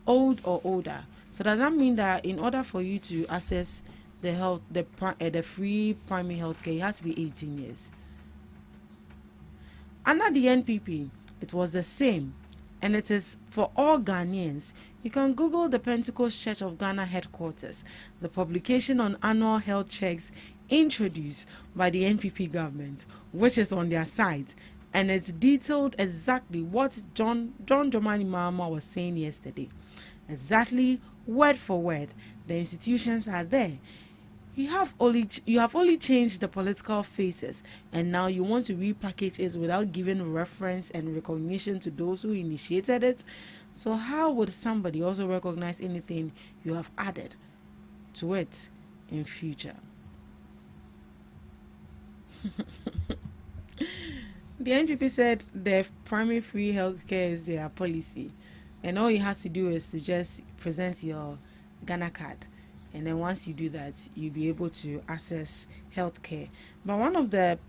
or older. So does that mean that in order for you to access the free primary health care, you have to be 18 years? Under the NPP, it was the same, and it is for all Ghanaians. You can Google the Pentecost Church of Ghana headquarters, the publication on annual health checks introduced by the NPP government, which is on their site, and it's detailed exactly what John Dramani Mahama was saying yesterday. Exactly word for word. The institutions are there. You have only changed the political faces, and now you want to repackage it without giving reference and recognition to those who initiated it. So how would somebody also recognize anything you have added to it in future? The NPP said the primary free healthcare is their policy, and all you have to do is to just present your Ghana card, and then once you do that, you'll be able to access healthcare. But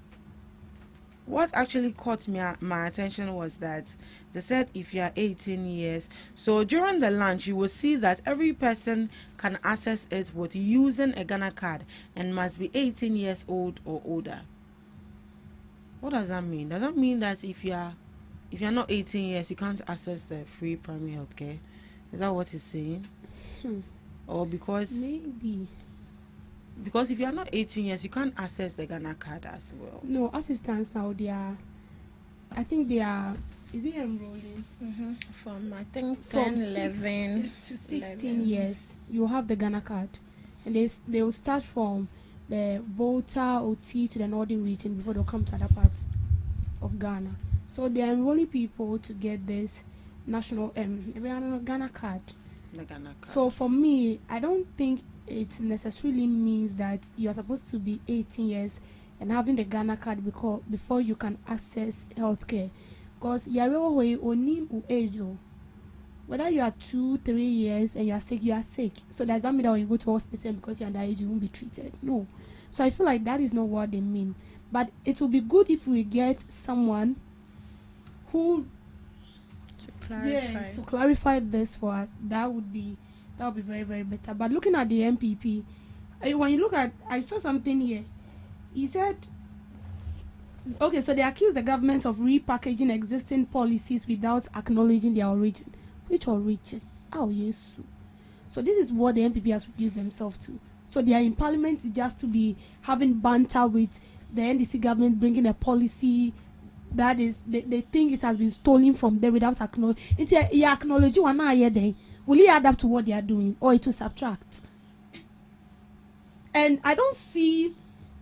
what actually caught my attention was that they said if you are 18 years, so during the launch you will see that every person can access it with using a Ghana card and must be 18 years old or older. What does that mean? Does that mean that if you're not 18 years, you can't access the free primary health care? Is that what he's saying? Or because maybe because if you are not 18 years, you can't access the Ghana card as well? No, as it stands now, I think they are. Is it enrolling? From I think 10, 11 to 16 years, you have the Ghana card, and they will start from the Volta OT to the northern region before they'll come to other parts of Ghana. So they are enrolling people to get this national Ghana card. The Ghana card. So for me, I don't think it necessarily means that you are supposed to be 18 years and having the Ghana card before you can access healthcare. Because whether you are 2-3 years and you are sick. So does that mean that when you go to hospital because you're underage, you won't be treated? No. So I feel like that is not what they mean. But it will be good if we get someone who to clarify this for us. That would be very, very better. But looking at the MPP, when you look at, I saw something here. He said, okay, so they accuse the government of repackaging existing policies without acknowledging their origin. Which origin? Oh, yes. So this is what the MPP has reduced themselves to. So they are in parliament just to be having banter with the NDC government, bringing a policy that is, they think it has been stolen from them without acknowledging. You acknowledge you are not here then. Will you add up to what they are doing, or it will subtract? And I don't see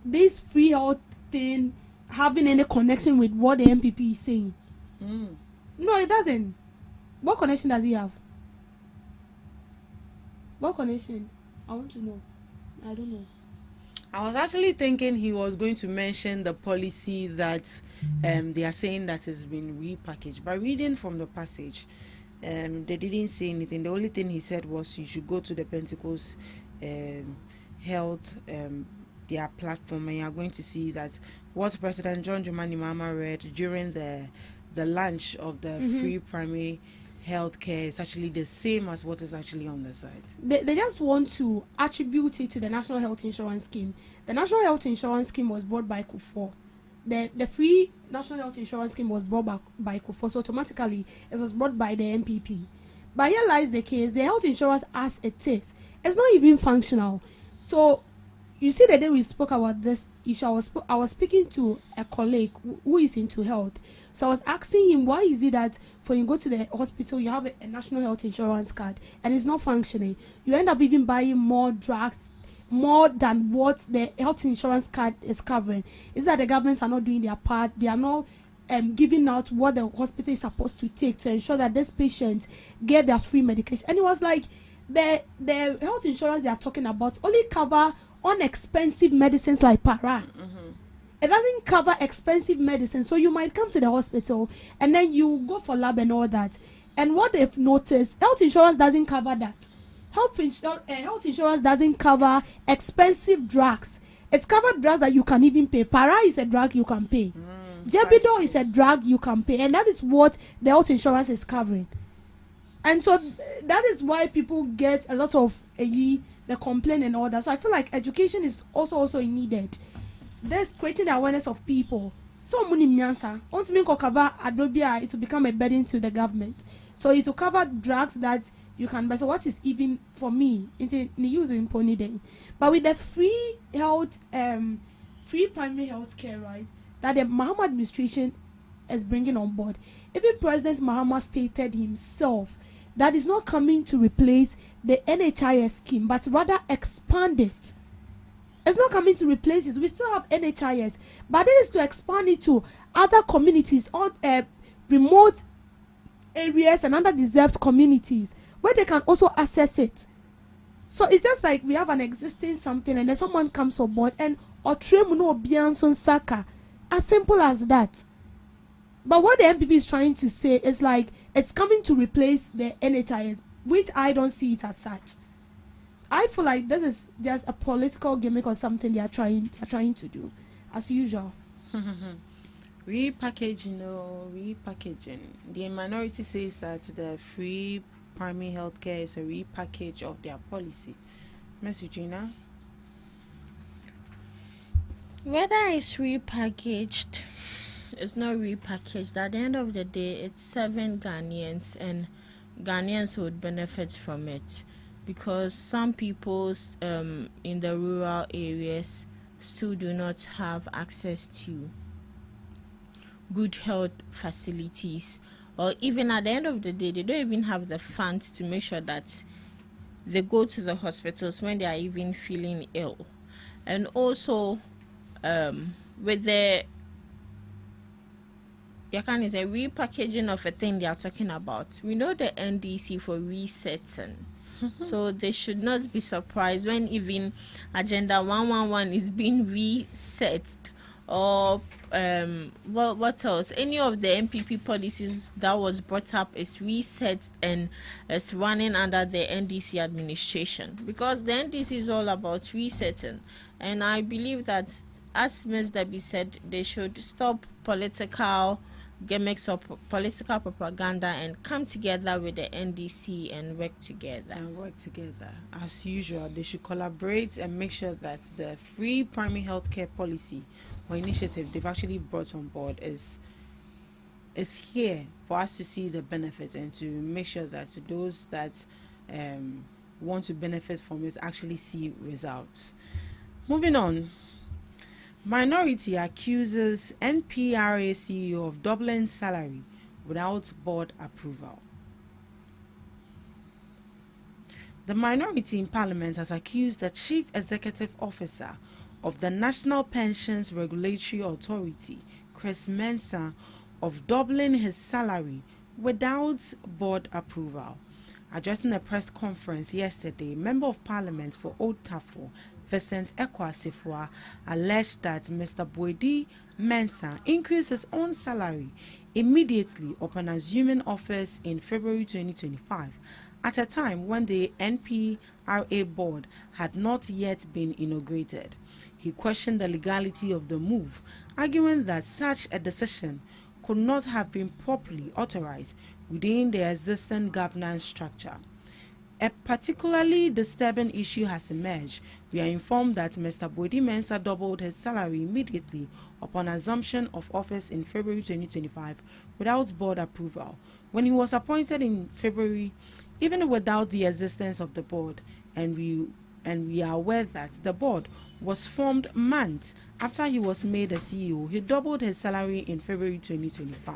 this free health thing having any connection with what the MPP is saying. No, it doesn't. What connection does he have? What connection? I want to know. I don't know. I was actually thinking he was going to mention the policy that they are saying that has been repackaged. By reading from the passage, they didn't say anything. The only thing he said was you should go to the Pentecost Health their platform, and you are going to see that what President John Dramani Mahama read during the launch of the free primary healthcare is actually the same as what is actually on the site. They just want to attribute it to the National Health Insurance Scheme. The National Health Insurance Scheme was brought by Kufuor. The free National Health Insurance Scheme was brought by Kufuor, so automatically it was brought by the MPP. But here lies the case: the health insurance as it is, it's not even functional. So you see, the day we spoke about this issue, I was speaking to a colleague who is into health. So I was asking him, why is it that when you go to the hospital, you have a national health insurance card and it's not functioning? You end up even buying more drugs, more than what the health insurance card is covering. Is that the governments are not doing their part? They are not giving out what the hospital is supposed to take to ensure that these patients get their free medication. And it was like the health insurance they are talking about only cover unexpensive medicines like para. it doesn't cover expensive medicine. So you might come to the hospital and then you go for lab and all that. And what they've noticed, health insurance doesn't cover that. Health insurance doesn't cover expensive drugs. It's covered drugs that you can even pay. Para is a drug you can pay. Jebido is a drug you can pay. And that is what the health insurance is covering. And so that is why people get a lot of the complaint and all that. So I feel like education is also needed. There's creating the awareness of people. So many myansa. Once me cover Adobia, it will become a burden to the government. So it will cover drugs that you can buy. So what is even for me into using pony day? But with the free primary health care, right? That the Mahama administration is bringing on board. Even President Mahama stated himself that is not coming to replace the NHIS scheme, but rather expand it. It's not coming to replace it. We still have NHIS, but it is to expand it to other communities, on remote areas and underdeserved communities where they can also access it. So it's just like we have an existing something and then someone comes on board and Saka. As simple as that. But what the MPP is trying to say is like it's coming to replace the NHIS, which I don't see it as such. So I feel like this is just a political gimmick or something they are trying to do, as usual. Repackaging. The minority says that the free primary health care is a repackage of their policy. Miss Eugenia? Whether it's repackaged, it's not repackaged. At the end of the day, it's serving Ghanaians, and Ghanaians would benefit from it because some people in the rural areas still do not have access to good health facilities, or even at the end of the day, they don't even have the funds to make sure that they go to the hospitals when they are even feeling ill. And also, with the Yakan is a repackaging of a thing they are talking about. We know the NDC for resetting. So they should not be surprised when even Agenda 111 is being reset, or what else? Any of the MPP policies that was brought up is reset and is running under the NDC administration, because the NDC is all about resetting. And I believe that, as Ms. Debbie said, they should stop political gimmicks or political propaganda and come together with the NDC and work together. As usual, they should collaborate and make sure that the free primary healthcare policy or initiative they've actually brought on board is here for us to see the benefit and to make sure that those that want to benefit from it actually see results. Moving on. Minority accuses NPRA CEO of doubling salary without board approval. The minority in Parliament has accused the Chief Executive Officer of the National Pensions Regulatory Authority, Chris Mensah, of doubling his salary without board approval. Addressing a press conference yesterday, Member of Parliament for Old Tafo, Vincent Ekwasifwa, alleged that Mr. Boedi Mensah increased his own salary immediately upon assuming office in February 2025, at a time when the NPRA board had not yet been inaugurated. He questioned the legality of the move, arguing that such a decision could not have been properly authorized within the existing governance structure. A particularly disturbing issue has emerged. We are informed that Mr. Boedi Mensah doubled his salary immediately upon assumption of office in February 2025 without board approval. When he was appointed in February, even without the existence of the board, and we are aware that the board was formed months after he was made a CEO, he doubled his salary in February 2025.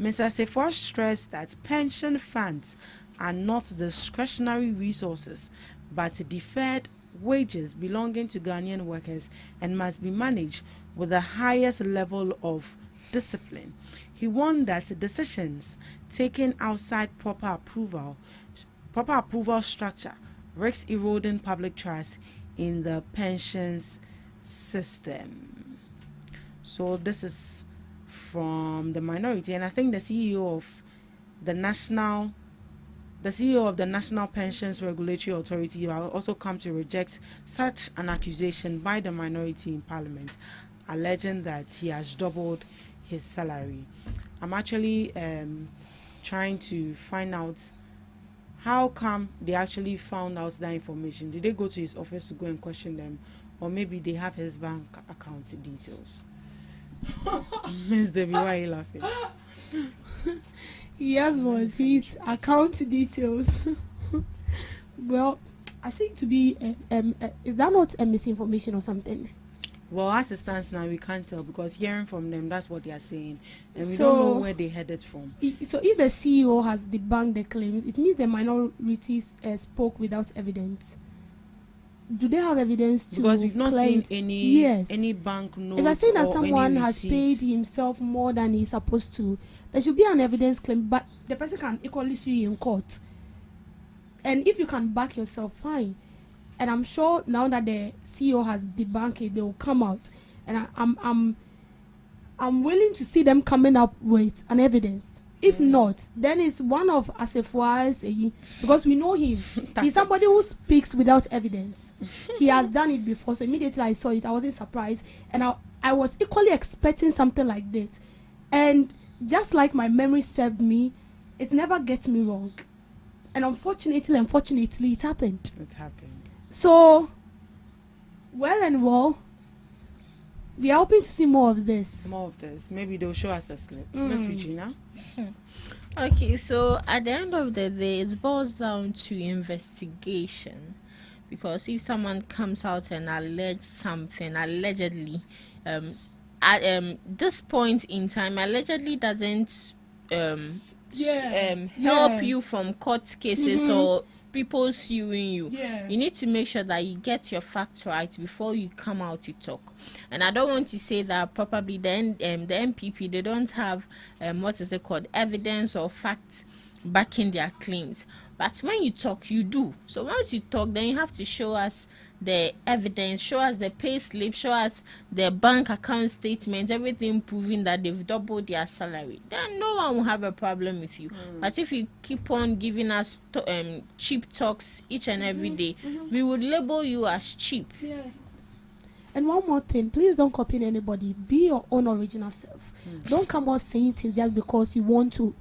Mr. Sefwa stressed that pension funds are not discretionary resources, but deferred wages belonging to Ghanaian workers and must be managed with the highest level of discipline. He warned that decisions taken outside proper approval structure risks eroding public trust in the pensions system. So this is from the minority, and I think the CEO of the National Pensions Regulatory Authority will also come to reject such an accusation by the minority in Parliament, alleging that he has doubled his salary. I'm actually trying to find out how come they actually found out that information. Did they go to his office to go and question them, or maybe they have his bank account details? Miss Debbie, why are you laughing? He has what his account details. Well, I think to be is that not a misinformation or something? Well, as it stands now, we can't tell, because hearing from them, that's what they are saying, and we don't know where they headed from. So if the CEO has debunked the claims, it means the minorities spoke without evidence. Do they have evidence to? Because we've not seen any bank notes. If I say that someone has receipts. paid himself more than he's supposed to, there should be an evidence claim, but the person can equally sue you in court. And if you can back yourself, fine. And I'm sure now that the CEO has debunked it, they will come out. And I'm willing to see them coming up with an evidence. If not, then it's one of Asefua's, because we know him. He's somebody who speaks without evidence. He has done it before, so immediately I saw it, I wasn't surprised. And I was equally expecting something like this. And just like my memory served me, it never gets me wrong. And unfortunately, it happened. It happened. So, well and well, we are hoping to see more of this. Maybe they'll show us a slip. Miss Regina? Okay, so at the end of the day, it boils down to investigation. Because if someone comes out and alleges something, allegedly, at this point in time, allegedly doesn't help you from court cases or people suing you. You need to make sure that you get your facts right before you come out to talk. And I don't want to say that probably the MPP, they don't have evidence or facts backing their claims. But when you talk, you do. So once you talk, then you have to show us the evidence, show us the pay slip, show us the bank account statements, everything proving that they've doubled their salary. Then no one will have a problem with you. But if you keep on giving us cheap talks each and every day, we would label you as cheap. And one more thing, please don't copy anybody. Be your own original self. Don't come out saying things just because you want to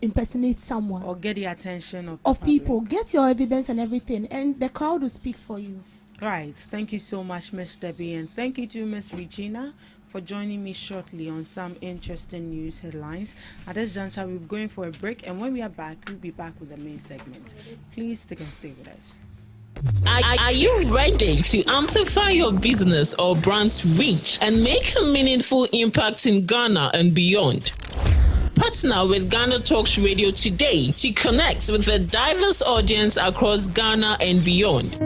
impersonate someone or get the attention of people. Get your evidence and everything, and the crowd will speak for you. Right. Thank you so much, Miss Debbie, and thank you to Miss Regina for joining me shortly on some interesting news headlines. At this juncture, we're going for a break, and when we are back, we'll be back with the main segment. Please stick and stay with us. Are you ready to amplify your business or brand's reach and make a meaningful impact in Ghana and beyond? Partner with GhanaTalks Radio today to connect with a diverse audience across Ghana and beyond.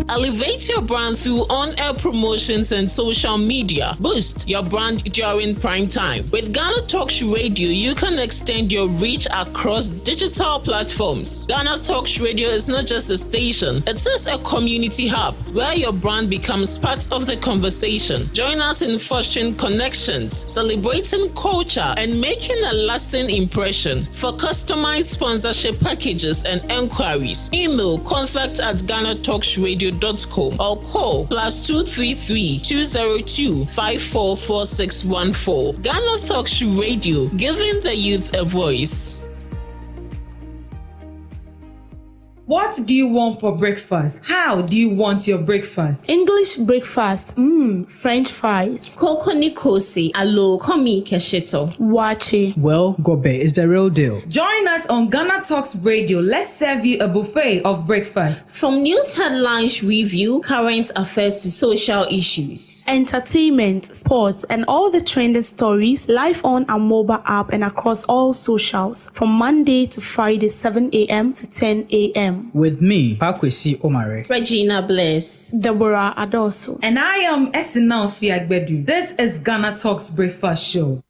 Elevate your brand through on-air promotions and social media. Boost your brand during prime time. With GhanaTalks Radio, you can extend your reach across digital platforms. GhanaTalks Radio is not just a station, it is a community hub where your brand becomes part of the conversation. Join us in fostering connections, celebrating culture, and making a lasting impression. For customized sponsorship packages and enquiries, email contact@GhanaTalksRadio.com or call +233 202 544614. GhanaTalks Radio, giving the youth a voice. What do you want for breakfast? How do you want your breakfast? English breakfast. French fries. Koko Nikosi. Alo komi kesheto. Wache. Well, Gobe is the real deal. Join us on GhanaTalks Radio. Let's serve you a buffet of breakfast. From news headlines review, current affairs to social issues. Entertainment, sports, and all the trending stories live on our mobile app and across all socials from Monday to Friday 7 a.m. to 10 a.m. With me, Pakwesi Omare, Regina Bless, Deborah Adoso, and I am Esinal Fiagbedu. This is GhanaTalks Breakfast Show.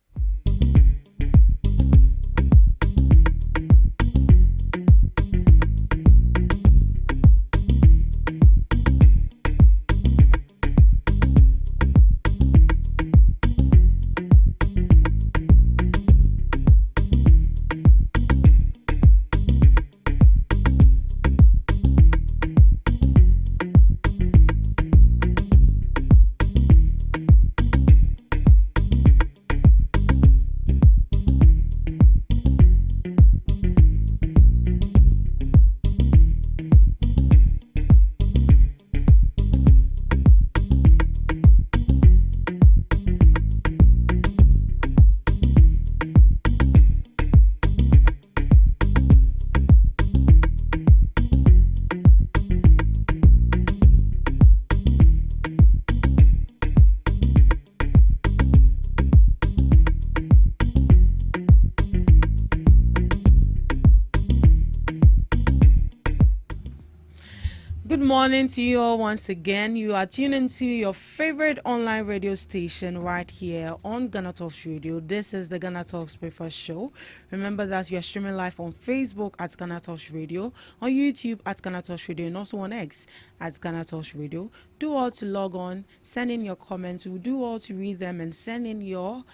Good morning to you all once again. You are tuned into your favorite online radio station right here on GhanaTalks Radio. This is the GhanaTalks Breakfast Show. Remember that you are streaming live on Facebook at GhanaTalks Radio, on YouTube at GhanaTalks Radio, and also on X at GhanaTalks Radio. Do all to log on, send in your comments. We'll do all to read them and send in your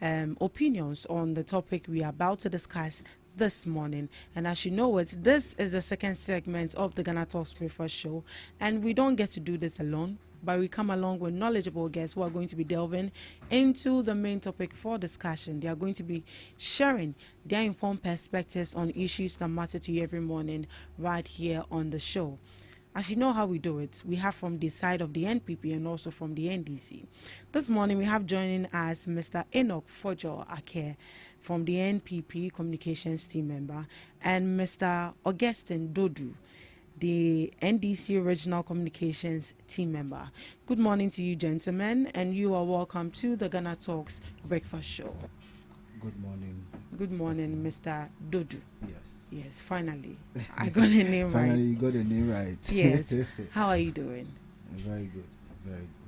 opinions on the topic we are about to discuss this morning. And as you know it, this is the second segment of the GhanaTalks Breakfast Show, and we don't get to do this alone, but we come along with knowledgeable guests who are going to be delving into the main topic for discussion. They are going to be sharing their informed perspectives on issues that matter to you every morning right here on the show. As you know how we do it, we have from the side of the NPP and also from the NDC. This morning we have joining us Mr. Enoch Fojo Ake from the NPP Communications team member, and Mr. Augustine Dodu, the NDC Regional Communications team member. Good morning to you, gentlemen, and you are welcome to the GhanaTalks Breakfast Show. Good morning. Good morning, Mr. Dodu. Yes. Yes, finally. I got the name right. Finally, you got the name right. Yes. How are you doing? Very good.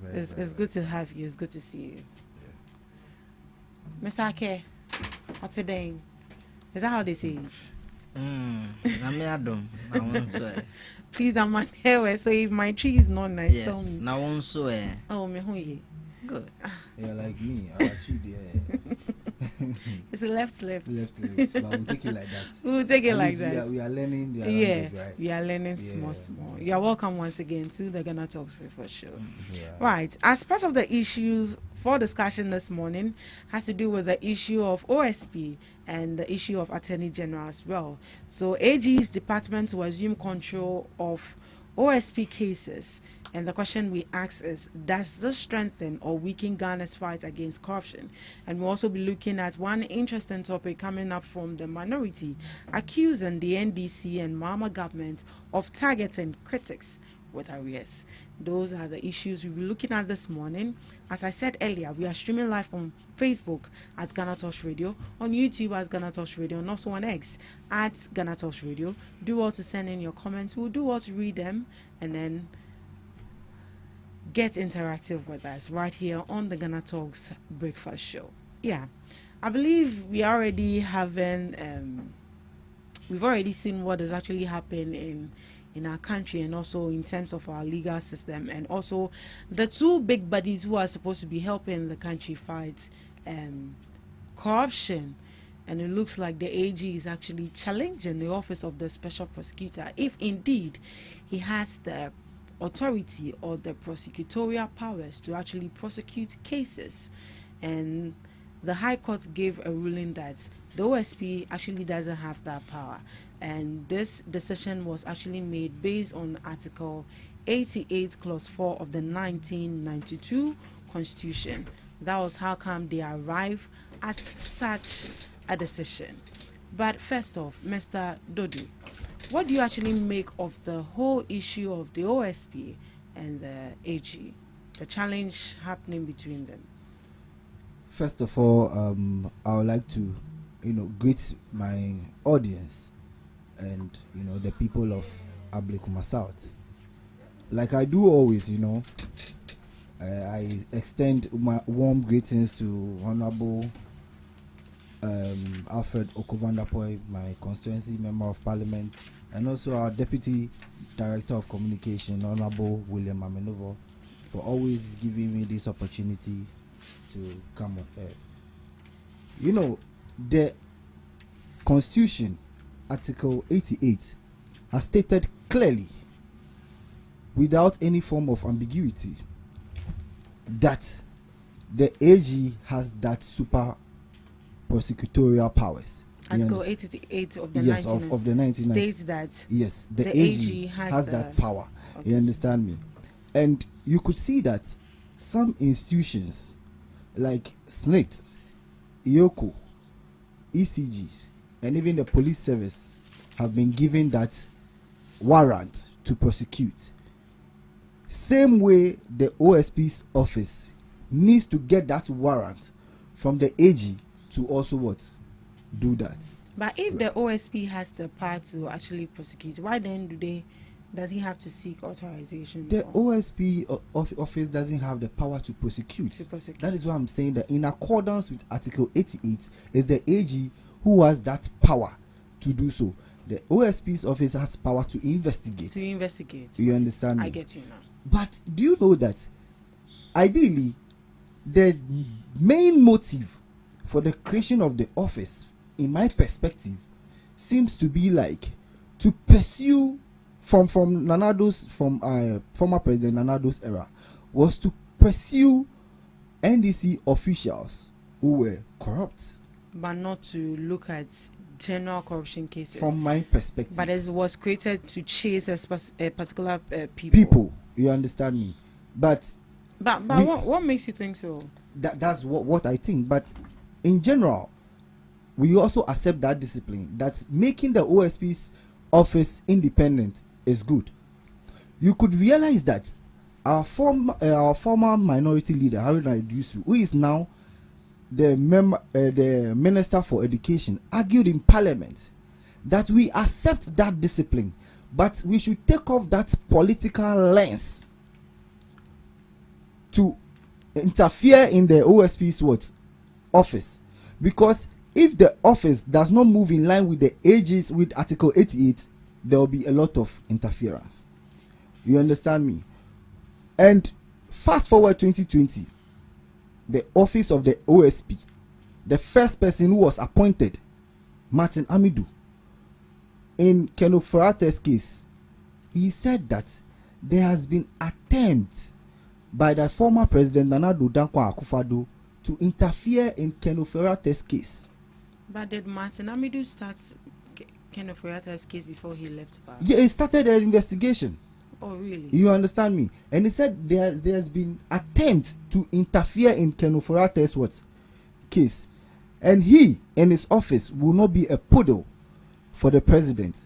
Very It's good to have you. It's good to see you. Yeah. Mr. Ake, what's your name? Is that how they say it? Please, I'm on here, so if my tree is not nice, tell me. Oh, me who you? Good. Yeah, like me. I actually It's a left. But we'll take it like that. We'll take it like that. We are learning the language, right? We are learning small. You are welcome once again to the GhanaTalks Breakfast Show. Yeah. Right. As part of the issues for discussion this morning has to do with the issue of OSP and the issue of Attorney General as well. So AG's department will assume control of OSP cases. And the question we ask is, does this strengthen or weaken Ghana's fight against corruption? And we'll also be looking at one interesting topic coming up from the minority, accusing the NDC and Mahama government of targeting critics with arrests. Those are the issues we'll be looking at this morning. As I said earlier, we are streaming live on Facebook at GhanaTalks Radio, on YouTube as GhanaTalks Radio, and also on X at GhanaTalks Radio. Do all to send in your comments. We'll do all to read them and then get interactive with us right here on the GhanaTalks Breakfast Show. Yeah, I believe we already having we've already seen what has actually happened in our country, and also in terms of our legal system, and also the two big bodies who are supposed to be helping the country fight corruption. And it looks like the AG is actually challenging the office of the special prosecutor, if indeed he has the authority or the prosecutorial powers to actually prosecute cases. And the High Court gave a ruling that the OSP actually doesn't have that power, and this decision was actually made based on Article 88 Clause 4 of the 1992 Constitution. That was how come they arrived at such a decision. But first off, Mr. Dodu, what do you actually make of the whole issue of the OSP and the AG, the challenge happening between them? First of all, I would like to, greet my audience and, the people of Ablekuma South. Like I do always, I extend my warm greetings to Honorable Alfred Okovandapoy, my constituency member of parliament, and also our deputy director of communication, Honorable William Amenovo, for always giving me this opportunity to come on air. The Constitution, Article 88, has stated clearly, without any form of ambiguity, that the AG has that super prosecutorial powers. Article 88 of the of the 1990 states that the AG has that power. Okay. You understand me? And you could see that some institutions like SNIT, IOCO, ECG, and even the police service have been given that warrant to prosecute. Same way the OSP's office needs to get that warrant from the AG to also do that. But if the OSP has the power to actually prosecute, why then do they Does he have to seek authorization? The OSP office doesn't have the power to prosecute. That is why I'm saying that in accordance with Article 88, is the AG who has that power to do so. The OSP's office has power to investigate. You understand me? I get you now. But do you know that ideally the main motive for the creation of the office, in my perspective, seems to be like to pursue from Nanado's former President Nanado's era, was to pursue NDC officials who were corrupt, but not to look at general corruption cases. From my perspective, but it was created to chase a particular people. You understand me? But what makes you think so? That's what I think. But in general, we also accept that discipline, that making the OSP's office independent is good. You could realize that our former minority leader, Haruna Iddrisu, who is now the Minister for Education, argued in Parliament that we accept that discipline, but we should take off that political lens to interfere in the OSP's office. Because if the office does not move in line with the ages with Article 88, there will be a lot of interference. You understand me? And fast forward 2020, the office of the OSP, the first person who was appointed, Martin Amidu, in Kenofrate's case, he said that there has been attempts by the former President Nana Addo Dankwa Akufo-Addo to interfere in Kenofrate's case. But did Martin Amidu start Kenofrate's case before he left power? Yeah, he started an investigation. Oh, really? You understand me? And he said there's been attempt to interfere in Kenofrate's case, and he and his office will not be a poodle for the president,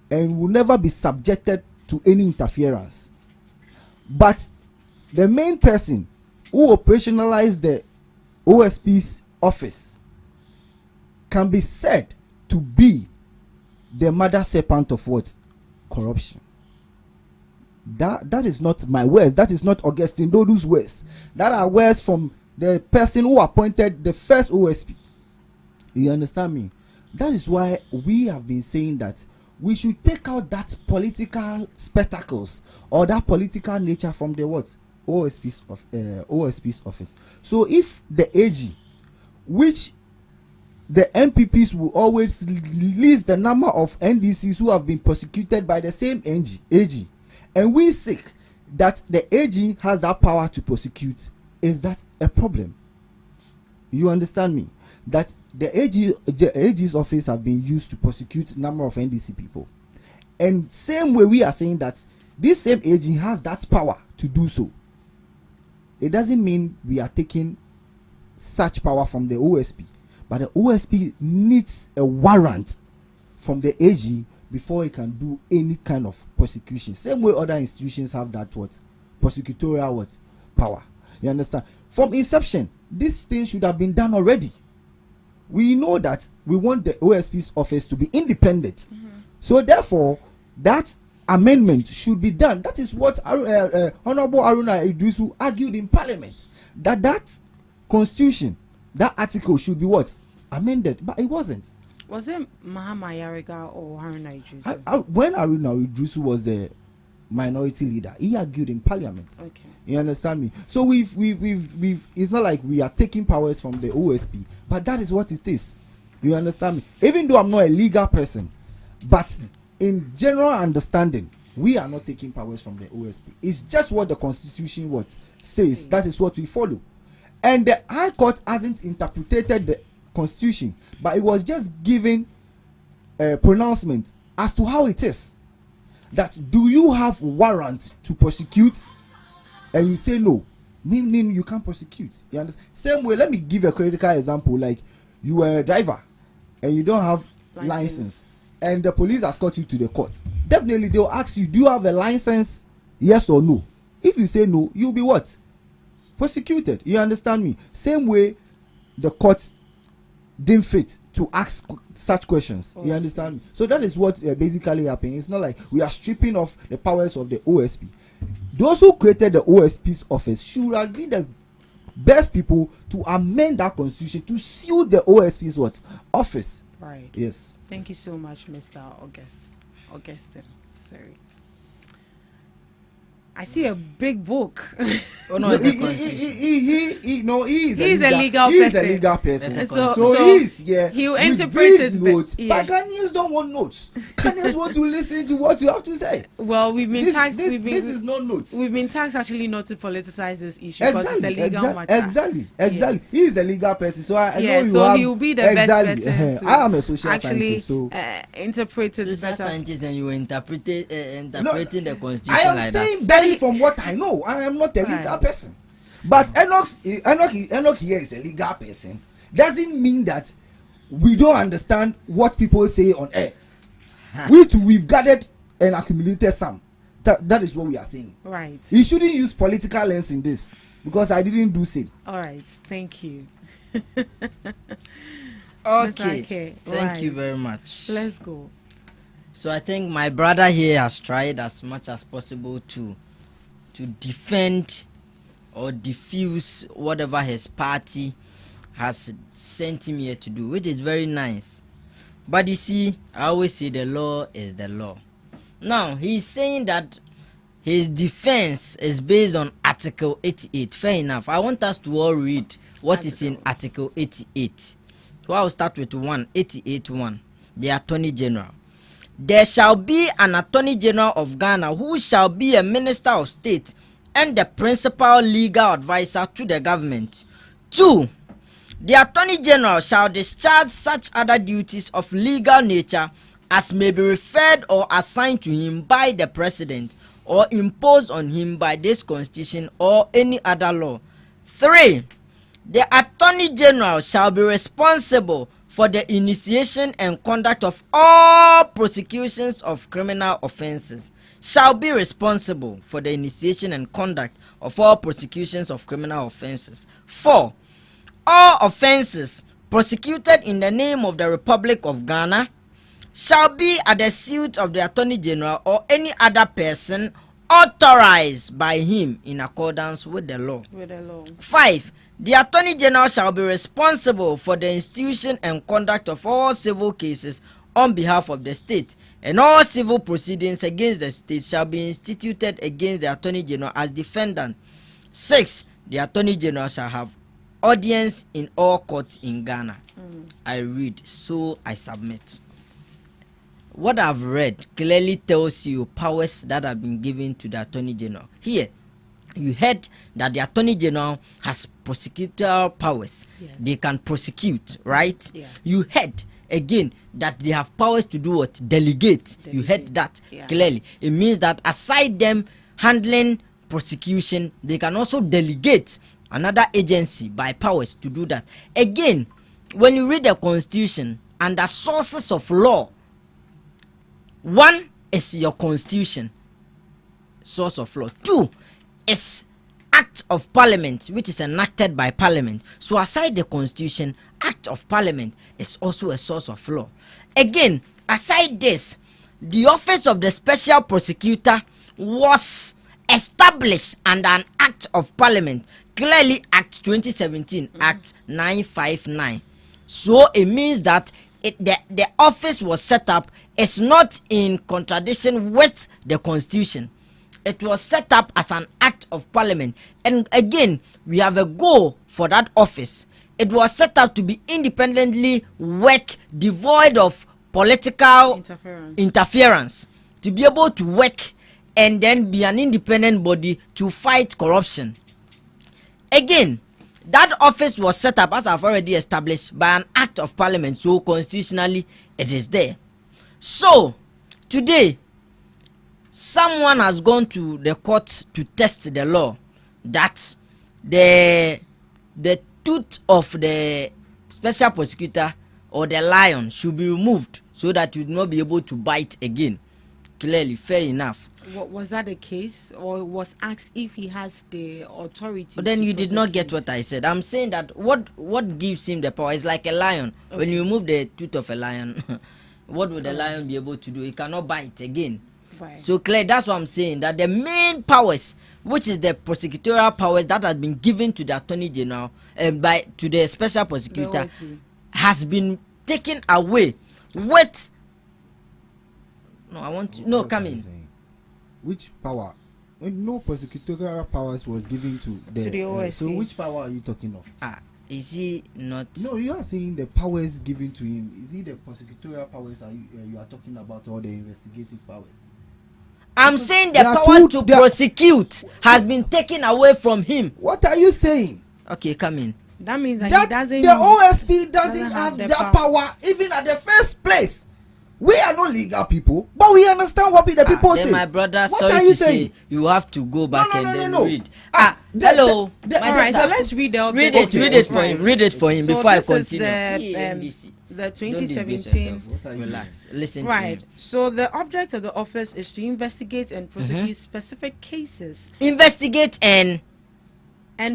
and will never be subjected to any interference. But the main person who operationalized the OSP's office can be said to be the mother serpent of corruption. That is not my words. That is not Augustine Dodu's words. That are words from the person who appointed the first OSP. You understand me? That is why we have been saying that we should take out that political spectacles or that political nature from the OSP's office. So if the AG, which the MPPs will always list the number of NDCs who have been prosecuted by the same AG, and we seek that the AG has that power to prosecute, is that a problem? You understand me? That the AG's office have been used to prosecute number of NDC people, and same way we are saying that this same AG has that power to do so. It doesn't mean we are taking such power from the OSP, but the OSP needs a warrant from the AG before it can do any kind of prosecution. Same way other institutions have that prosecutorial power. You understand? From inception, this thing should have been done already. We know that we want the OSP's office to be independent. So therefore, that amendment should be done. That is what Honorable Haruna Iddrisu argued in Parliament. That constitution, that article should be amended, but it wasn't. Was it Mahama Yariga or Haruna Iddrisu? When Haruna Iddrisu was the minority leader, he argued in Parliament. Okay. You understand me? So we've it's not like we are taking powers from the OSP, but that is what it is. You understand me? Even though I'm not a legal person, but in general understanding, we are not taking powers from the OSP. It's just what the Constitution says. That is what we follow. And the High Court hasn't interpreted the Constitution, but it was just giving a pronouncement as to how it is. That do you have warrant to prosecute? And you say no, meaning you can't prosecute. You understand? Same way, let me give a critical example. Like you are a driver and you don't have license, and the police has caught you to the court. Definitely they'll ask you, do you have a license? Yes or no. If you say no, you'll be prosecuted. You understand me? Same way, the court deem fit to ask such questions. You understand me? So that is what basically happening. It's not like we are stripping off the powers of the OSP. Those who created the OSP's office should have been the best people to amend that constitution to suit the OSP's office. Right. Yes. Thank you so much, Mr. Augustine. Sorry. I see a big book. Oh no, it's the constitution. He's a legal person. So he'll interpret it. Notes. But Ghanaians don't want notes. Ghanaians want to listen to what you have to say. Well, we've been taxed. This is not notes. We've been taxed actually not to politicize this issue because it's a legal matter. Exactly. Yes. He is a legal person, so I know you so have. he'll be the best person to I am a social actually scientist, so interpret it social better. Scientist, and you were interpreting the constitution. I am like saying that. From what I know, I am not a legal person. But Enoch here is a legal person. Doesn't mean that we don't understand what people say on air. We've gathered and accumulated some. That is what we are saying. Right. You shouldn't use political lens in this because I didn't do same. All right. Thank you. Okay. Thank you very much. Let's go. So I think my brother here has tried as much as possible to defend or diffuse whatever his party has sent him here to do, which is very nice. But you see, I always say the law is the law. Now, he's saying that his defense is based on Article 88. Fair enough. I want us to all read what is in Article 88. So I'll start with 88.1. The Attorney General. There shall be an Attorney General of Ghana who shall be a Minister of State and the principal legal advisor to the government. 2. The Attorney General shall discharge such other duties of legal nature as may be referred or assigned to him by the President or imposed on him by this Constitution or any other law. 3. The Attorney General shall be responsible for the initiation and conduct of all prosecutions of criminal offences. Shall be responsible for the initiation and conduct of all prosecutions of criminal offences. 4. All offences prosecuted in the name of the Republic of Ghana shall be at the suit of the Attorney General or any other person authorized by him in accordance with the law. 5. The Attorney General shall be responsible for the institution and conduct of all civil cases on behalf of the state, and all civil proceedings against the state shall be instituted against the Attorney General as defendant. 6. The Attorney General shall have audience in all courts in Ghana. I read, so I submit. What I've read clearly tells you powers that have been given to the Attorney General. Here, you heard that the Attorney General has prosecutorial powers. Yes. They can prosecute, right? Yeah. You heard again that they have powers to do what? Delegate. You heard that clearly. It means that aside them handling prosecution, they can also delegate another agency by powers to do that. Again, when you read the Constitution and the sources of law, one is your Constitution, source of law. 2 is Act of Parliament, which is enacted by Parliament. So aside the Constitution, Act of Parliament is also a source of law. Again, aside this, the office of the Special Prosecutor was established under an Act of Parliament, clearly Act 2017, Act 959. So it means that the office was set up is not in contradiction with the Constitution. It was set up as an Act of Parliament. And again, we have a goal for that office. It was set up to be independently work, devoid of political interference, to be able to work and then be an independent body to fight corruption. Again, that office was set up, as I've already established, by an Act of Parliament, so constitutionally it is there. So, today, someone has gone to the court to test the law that the tooth of the special prosecutor or the lion should be removed so that you will not be able to bite again. Clearly, fair enough. What was that the case, or was asked if he has the authority? But then to you did not get prosecute? what I said. I'm saying that what gives him the power is like a lion. Okay. When you remove the tooth of a lion, what would the lion be able to do? He cannot bite again. Right. So Claire, that's what I'm saying, that the main powers, which is the prosecutorial powers that has been given to the Attorney General to the special prosecutor, has been taken away with. No, I want to. No, come in. Which power? When no prosecutorial powers was given to the OSP. So which power are you talking of? Is he not? No, you are saying the powers given to him. Is it the prosecutorial powers you are talking about, or the investigative powers? I'm saying the power to prosecute has been taken away from him. What are you saying? Okay, come in. That means that he doesn't. The OSP doesn't have that power even at the first place. We are not legal people, but we understand what the people say. My brother, what sorry are you to saying? say, you have to go back and then read. Hello. All right, so let's read the read it for him. Read it for him so before I this is continue. The 2017. Relax. Listen. Right. To him. So the object of the office is to investigate and prosecute specific cases. Investigate and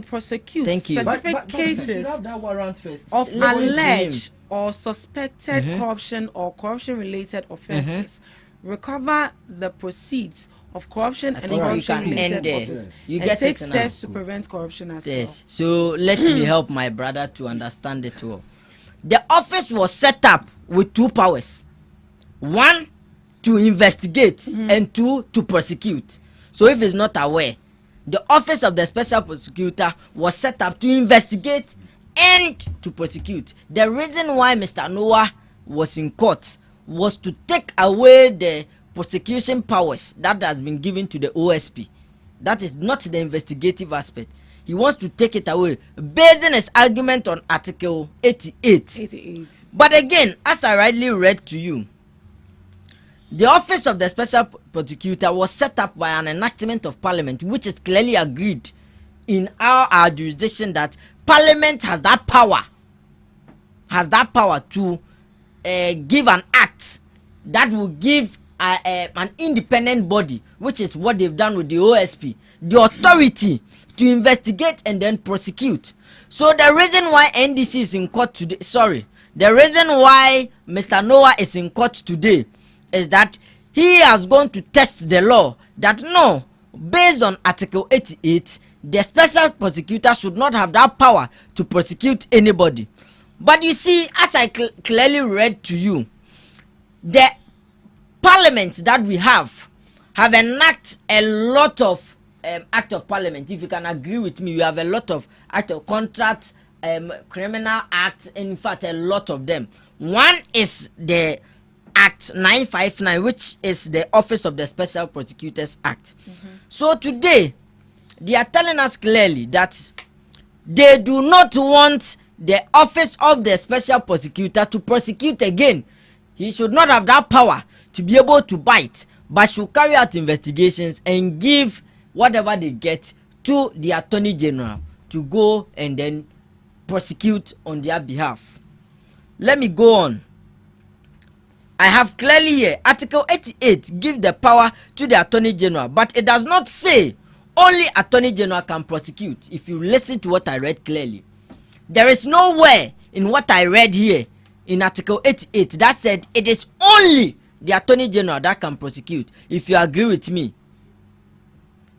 prosecute. Thank you. Specific cases have that warrant first. of alleged or suspected corruption or corruption-related offences. Recover the proceeds of corruption and corruption-related offences. And take steps to prevent corruption as well. So let me help my brother to understand it well. The office was set up with two powers. One, to investigate, and two, to prosecute. So if he's not aware, the office of the special prosecutor was set up to investigate and to prosecute. The reason why Mr. Noah was in court was to take away the prosecution powers that has been given to the OSP. That is not the investigative aspect. He wants to take it away, basing his argument on Article 88. But again, as I rightly read to you, the office of the special prosecutor was set up by an enactment of Parliament, which is clearly agreed in our jurisdiction that Parliament has that power to give an act that will give an independent body, which is what they've done with the OSP, the authority to investigate and then prosecute. So the reason why NDC is in court today, the reason why Mr. Noah is in court today is that he has gone to test the law that no, based on Article 88, the special prosecutor should not have that power to prosecute anybody. But you see, as I clearly read to you, the parliament that we have enacted a lot of act of parliament. If you can agree with me, we have a lot of act of contracts, criminal acts, in fact a lot of them. One is the Act 959, which is the Office of the Special Prosecutors Act. So today they are telling us clearly that they do not want the Office of the Special Prosecutor to prosecute again. He should not have that power to be able to bite, but should carry out investigations and give whatever they get to the Attorney General to go and then prosecute on their behalf. Let me go on. I have clearly here, Article 88 gives the power to the Attorney General, but it does not say only Attorney General can prosecute. If you listen to what I read clearly, there is nowhere in what I read here in Article 88 that said it is only the Attorney General that can prosecute. If you agree with me,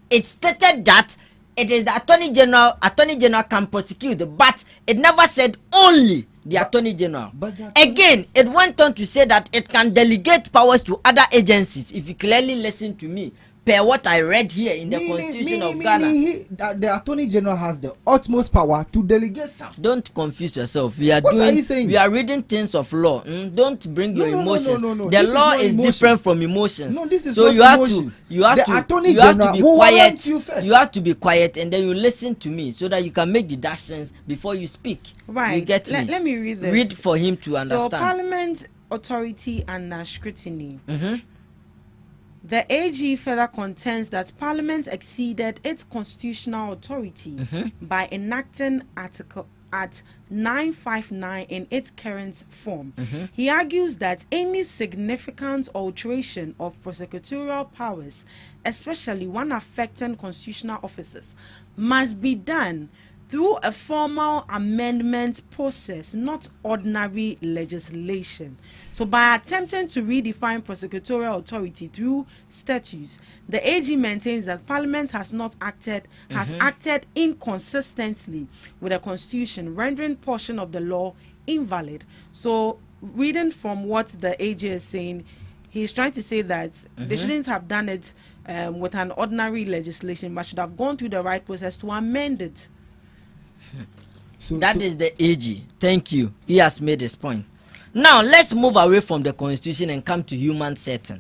it stated that it is the Attorney General can prosecute, but it never said only the Attorney General. Again, it went on to say that it can delegate powers to other agencies. If you clearly listen to me, per what I read here in the Constitution of Ghana, the Attorney General has the utmost power to delegate some. Don't confuse yourself. We are reading things of law. Don't bring your emotions. No. The law is different from emotions. No, this is so not you have emotions. you have to be quiet. You have to be quiet, and then you listen to me so that you can make deductions before you speak. Right. You get me? Let me read this. Read for him to understand. So Parliament authority and scrutiny. The AG further contends that Parliament exceeded its constitutional authority by enacting Article at 959 in its current form. He argues that any significant alteration of prosecutorial powers, especially one affecting constitutional officers, must be done through a formal amendment process, not ordinary legislation. So by attempting to redefine prosecutorial authority through statutes, the AG maintains that Parliament has acted inconsistently with the Constitution, rendering portion of the law invalid. So reading from what the AG is saying, he's trying to say that they shouldn't have done it with an ordinary legislation, but should have gone through the right process to amend it. That is the AG. Thank you. He has made his point. Now let's move away from the Constitution and come to human setting.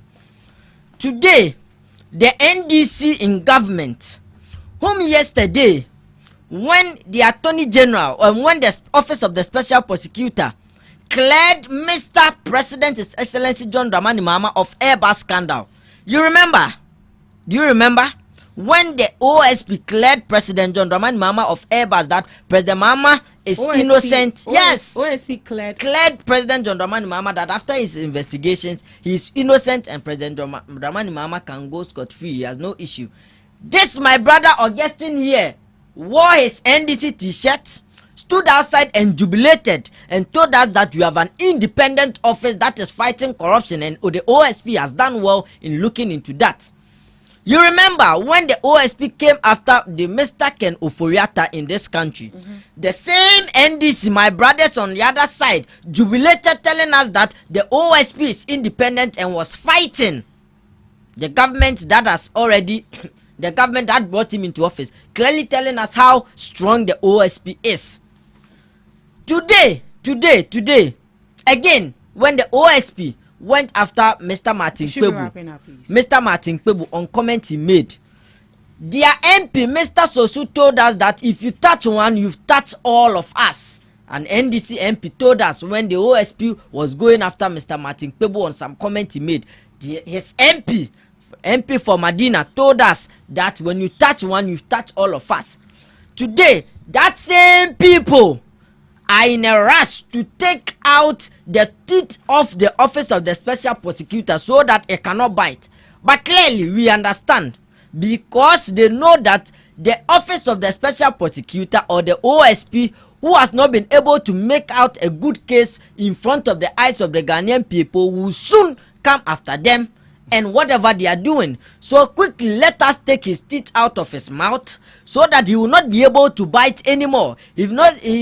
Today, the NDC in government, whom yesterday, when the Attorney General or when the Office of the Special Prosecutor cleared Mr. President, His Excellency John Dramani Mahama of Airbus scandal, you remember? Do you remember? When the OSP cleared President John Dramani Mahama of Airbus that President Mahama is innocent. Yes. OSP cleared President John Dramani Mahama that after his investigations, he is innocent and President Dramani Mahama can go scot-free. He has no issue. This my brother Augustine here wore his NDC t-shirt, stood outside and jubilated and told us that we have an independent office that is fighting corruption, and the OSP has done well in looking into that. You remember when the OSP came after the Mr. Ken Oforiatta in this country, the same NDC, my brothers on the other side, jubilated telling us that the OSP is independent and was fighting the government that has already, the government that brought him into office, clearly telling us how strong the OSP is. Today, again, when the OSP went after Mr. Martin Kpebu on comment he made, their MP Mr. Sosu told us that if you touch one, you've touched all of us. An NDC MP told us when the OSP was going after Mr. Martin Kpebu on some comment he made, his MP for Medina told us that when you touch one, you've touched all of us. Today, that same people are in a rush to take out the teeth of the Office of the Special Prosecutor so that it cannot bite. But clearly we understand, because they know that the Office of the Special Prosecutor or the OSP, who has not been able to make out a good case in front of the eyes of the Ghanaian people, will soon come after them and whatever they are doing. So quickly let us take his teeth out of his mouth so that he will not be able to bite anymore. If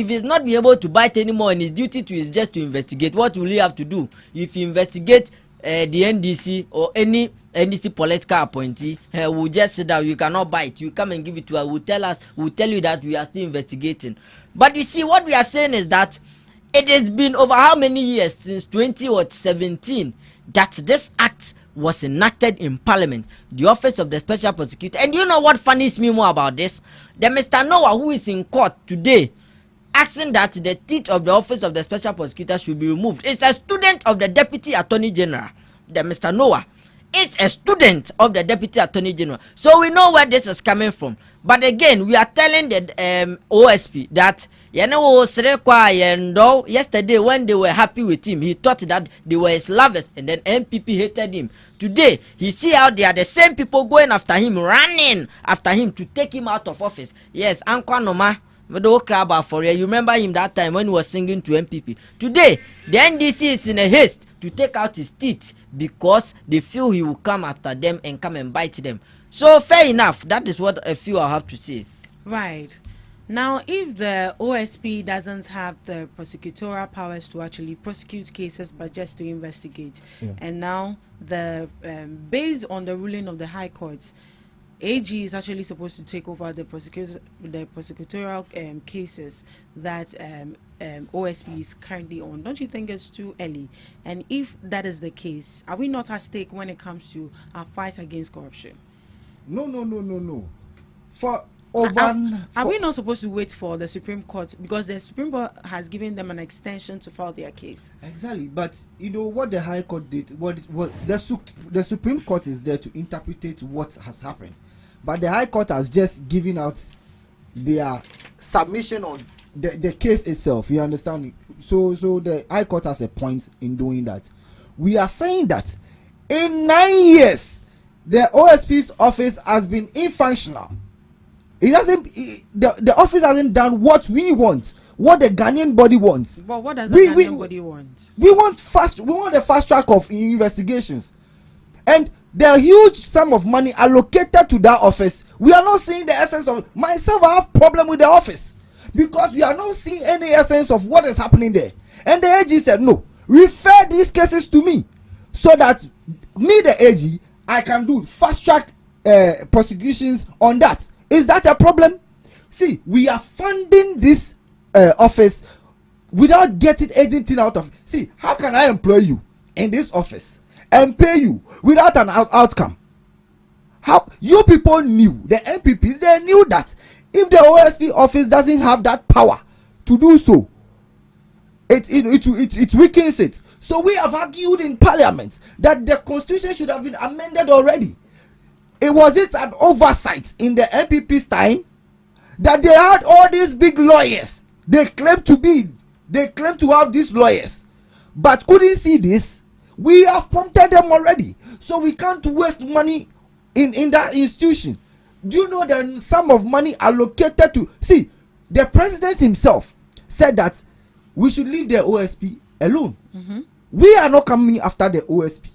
he's not be able to bite anymore and his duty to is just to investigate, what will he have to do? If he investigate the NDC or any NDC political appointee, we'll just sit down. You cannot bite. You come and give it to us. We'll tell you that we are still investigating. But you see, what we are saying is that it has been over how many years, since 2017, that this act was enacted in Parliament, the Office of the Special Prosecutor. And you know what funnies me more about this? The Mr. Noah who is in court today asking that the teeth of the Office of the Special Prosecutor should be removed. It's a student of the Deputy Attorney General. The Mr. Noah is a student of the Deputy Attorney General. So we know where this is coming from. But again, we are telling the OSP that yesterday when they were happy with him, he thought that they were his lovers, and then MPP hated him. Today, he see out there the same people going after him, running after him to take him out of office. Yes, Uncle Noma, for you remember him that time when he was singing to MPP. Today, the NDC is in a haste to take out his teeth because they feel he will come after them and come and bite them. So fair enough. That is what a few I have to say. Right. Now, if the OSP doesn't have the prosecutorial powers to actually prosecute cases but just to investigate, and now the based on the ruling of the High Courts, AG is actually supposed to take over the prosecutorial cases that OSP is currently on. Don't you think it's too early? And if that is the case, are we not at stake when it comes to our fight against corruption? No. Are we not supposed to wait for the Supreme Court, because the Supreme Court has given them an extension to file their case? Exactly, but you know what the High Court did. What the Supreme Court is there to interpret what has happened, but the High Court has just given out their submission on the case itself, you understand? So the High Court has a point in doing that. We are saying that in 9 years, the OSP's office has been infunctional. It doesn't. The office hasn't done what we want, what the Ghanaian body wants. But what does the Ghanaian body want? We want the fast track of investigations, and the huge sum of money allocated to that office. We are not seeing the essence of. Myself, I have problem with the office because we are not seeing any essence of what is happening there. And the AG said, no, refer these cases to me, so that me, the AG, I can do fast track prosecutions on that. Is that a problem? See, we are funding this office without getting anything out of it. See, how can I employ you in this office and pay you without an outcome? How you people knew, the MPPs, they knew that if the OSP office doesn't have that power to do so, it weakens it. So we have argued in Parliament that the constitution should have been amended already. It was an oversight in the MPP's time that they had all these big lawyers. They claim to have these lawyers, but couldn't see this. We have prompted them already, so we can't waste money in that institution. Do you know the sum of money allocated to? See, the president himself said that we should leave the OSP alone. We are not coming after the OSP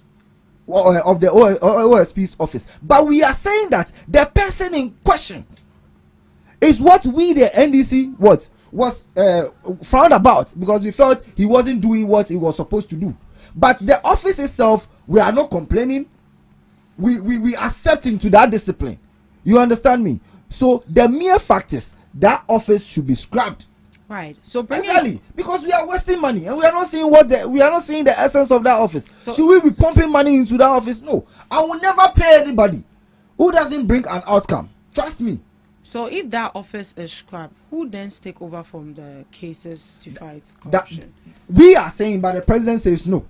of the OSP's office, but we are saying that the person in question is what we, the NDC, was frowned about, because we felt he wasn't doing what he was supposed to do. But the office itself, we are not complaining. We accepting to that discipline. You understand me? So the mere fact is that office should be scrapped. Right. So exactly, because we are wasting money and we are not seeing the essence of that office. So should we be pumping money into that office? No. I will never pay anybody who doesn't bring an outcome. Trust me. So if that office is scrapped, who then take over from the cases to fight corruption? We are saying, but the president says no.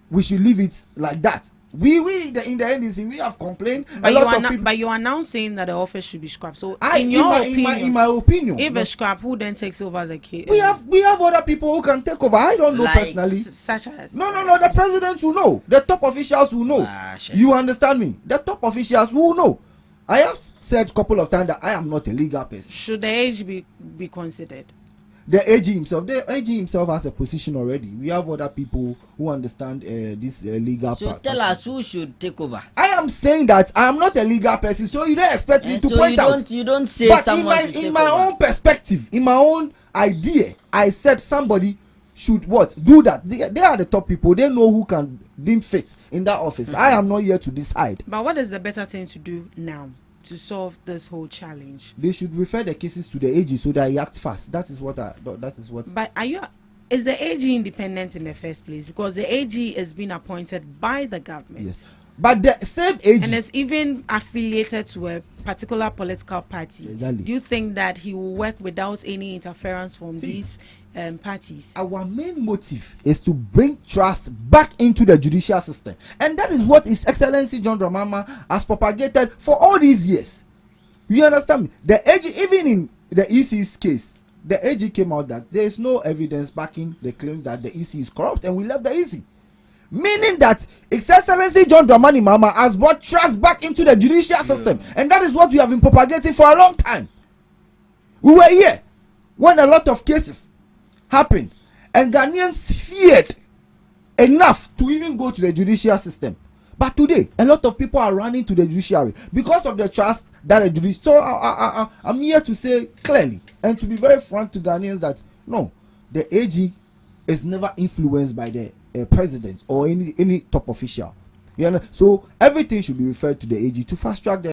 We should leave it like that. In the NDC, we have complained. But you are now saying that the office should be scrapped. So in my opinion, if it's scrapped, who then takes over the case? We have other people who can take over. I don't know personally. Such as no. The president will know. The top officials will know. You understand me? The top officials will know. I have said a couple of times that I am not a legal person. Should the AG be considered? The AG himself has a position already. We have other people who understand this legal part. So tell us who should take over. I am saying that I am not a legal person, so you don't expect me to point out. You don't say. But in my own perspective, in my own idea, I said somebody should do that. They are the top people. They know who can deem fit in that office. I am not here to decide. But what is the better thing to do now to solve this whole challenge? They should refer the cases to the AG so that he acts fast. That is what. But is the AG independent in the first place? Because the AG is being appointed by the government. Yes. But the same AG, and it's even affiliated to a particular political party. Exactly. Do you think that he will work without any interference from these parties? Our main motive is to bring trust back into the judicial system, and that is what His Excellency John Dramama has propagated for all these years. You understand me? The AG, even in the EC's case, the AG came out that there is no evidence backing the claims that the EC is corrupt, and we left the EC. Meaning that His Excellency John Dramani Mahama has brought trust back into the judicial system, and that is what we have been propagating for a long time. We were here when a lot of cases happened, and Ghanaians feared enough to even go to the judicial system. But today, a lot of people are running to the judiciary because of the trust that the judiciary. So I'm here to say clearly and to be very frank to Ghanaians that no, the AG is never influenced by the president or any top official. You know, so everything should be referred to the AG to fast track the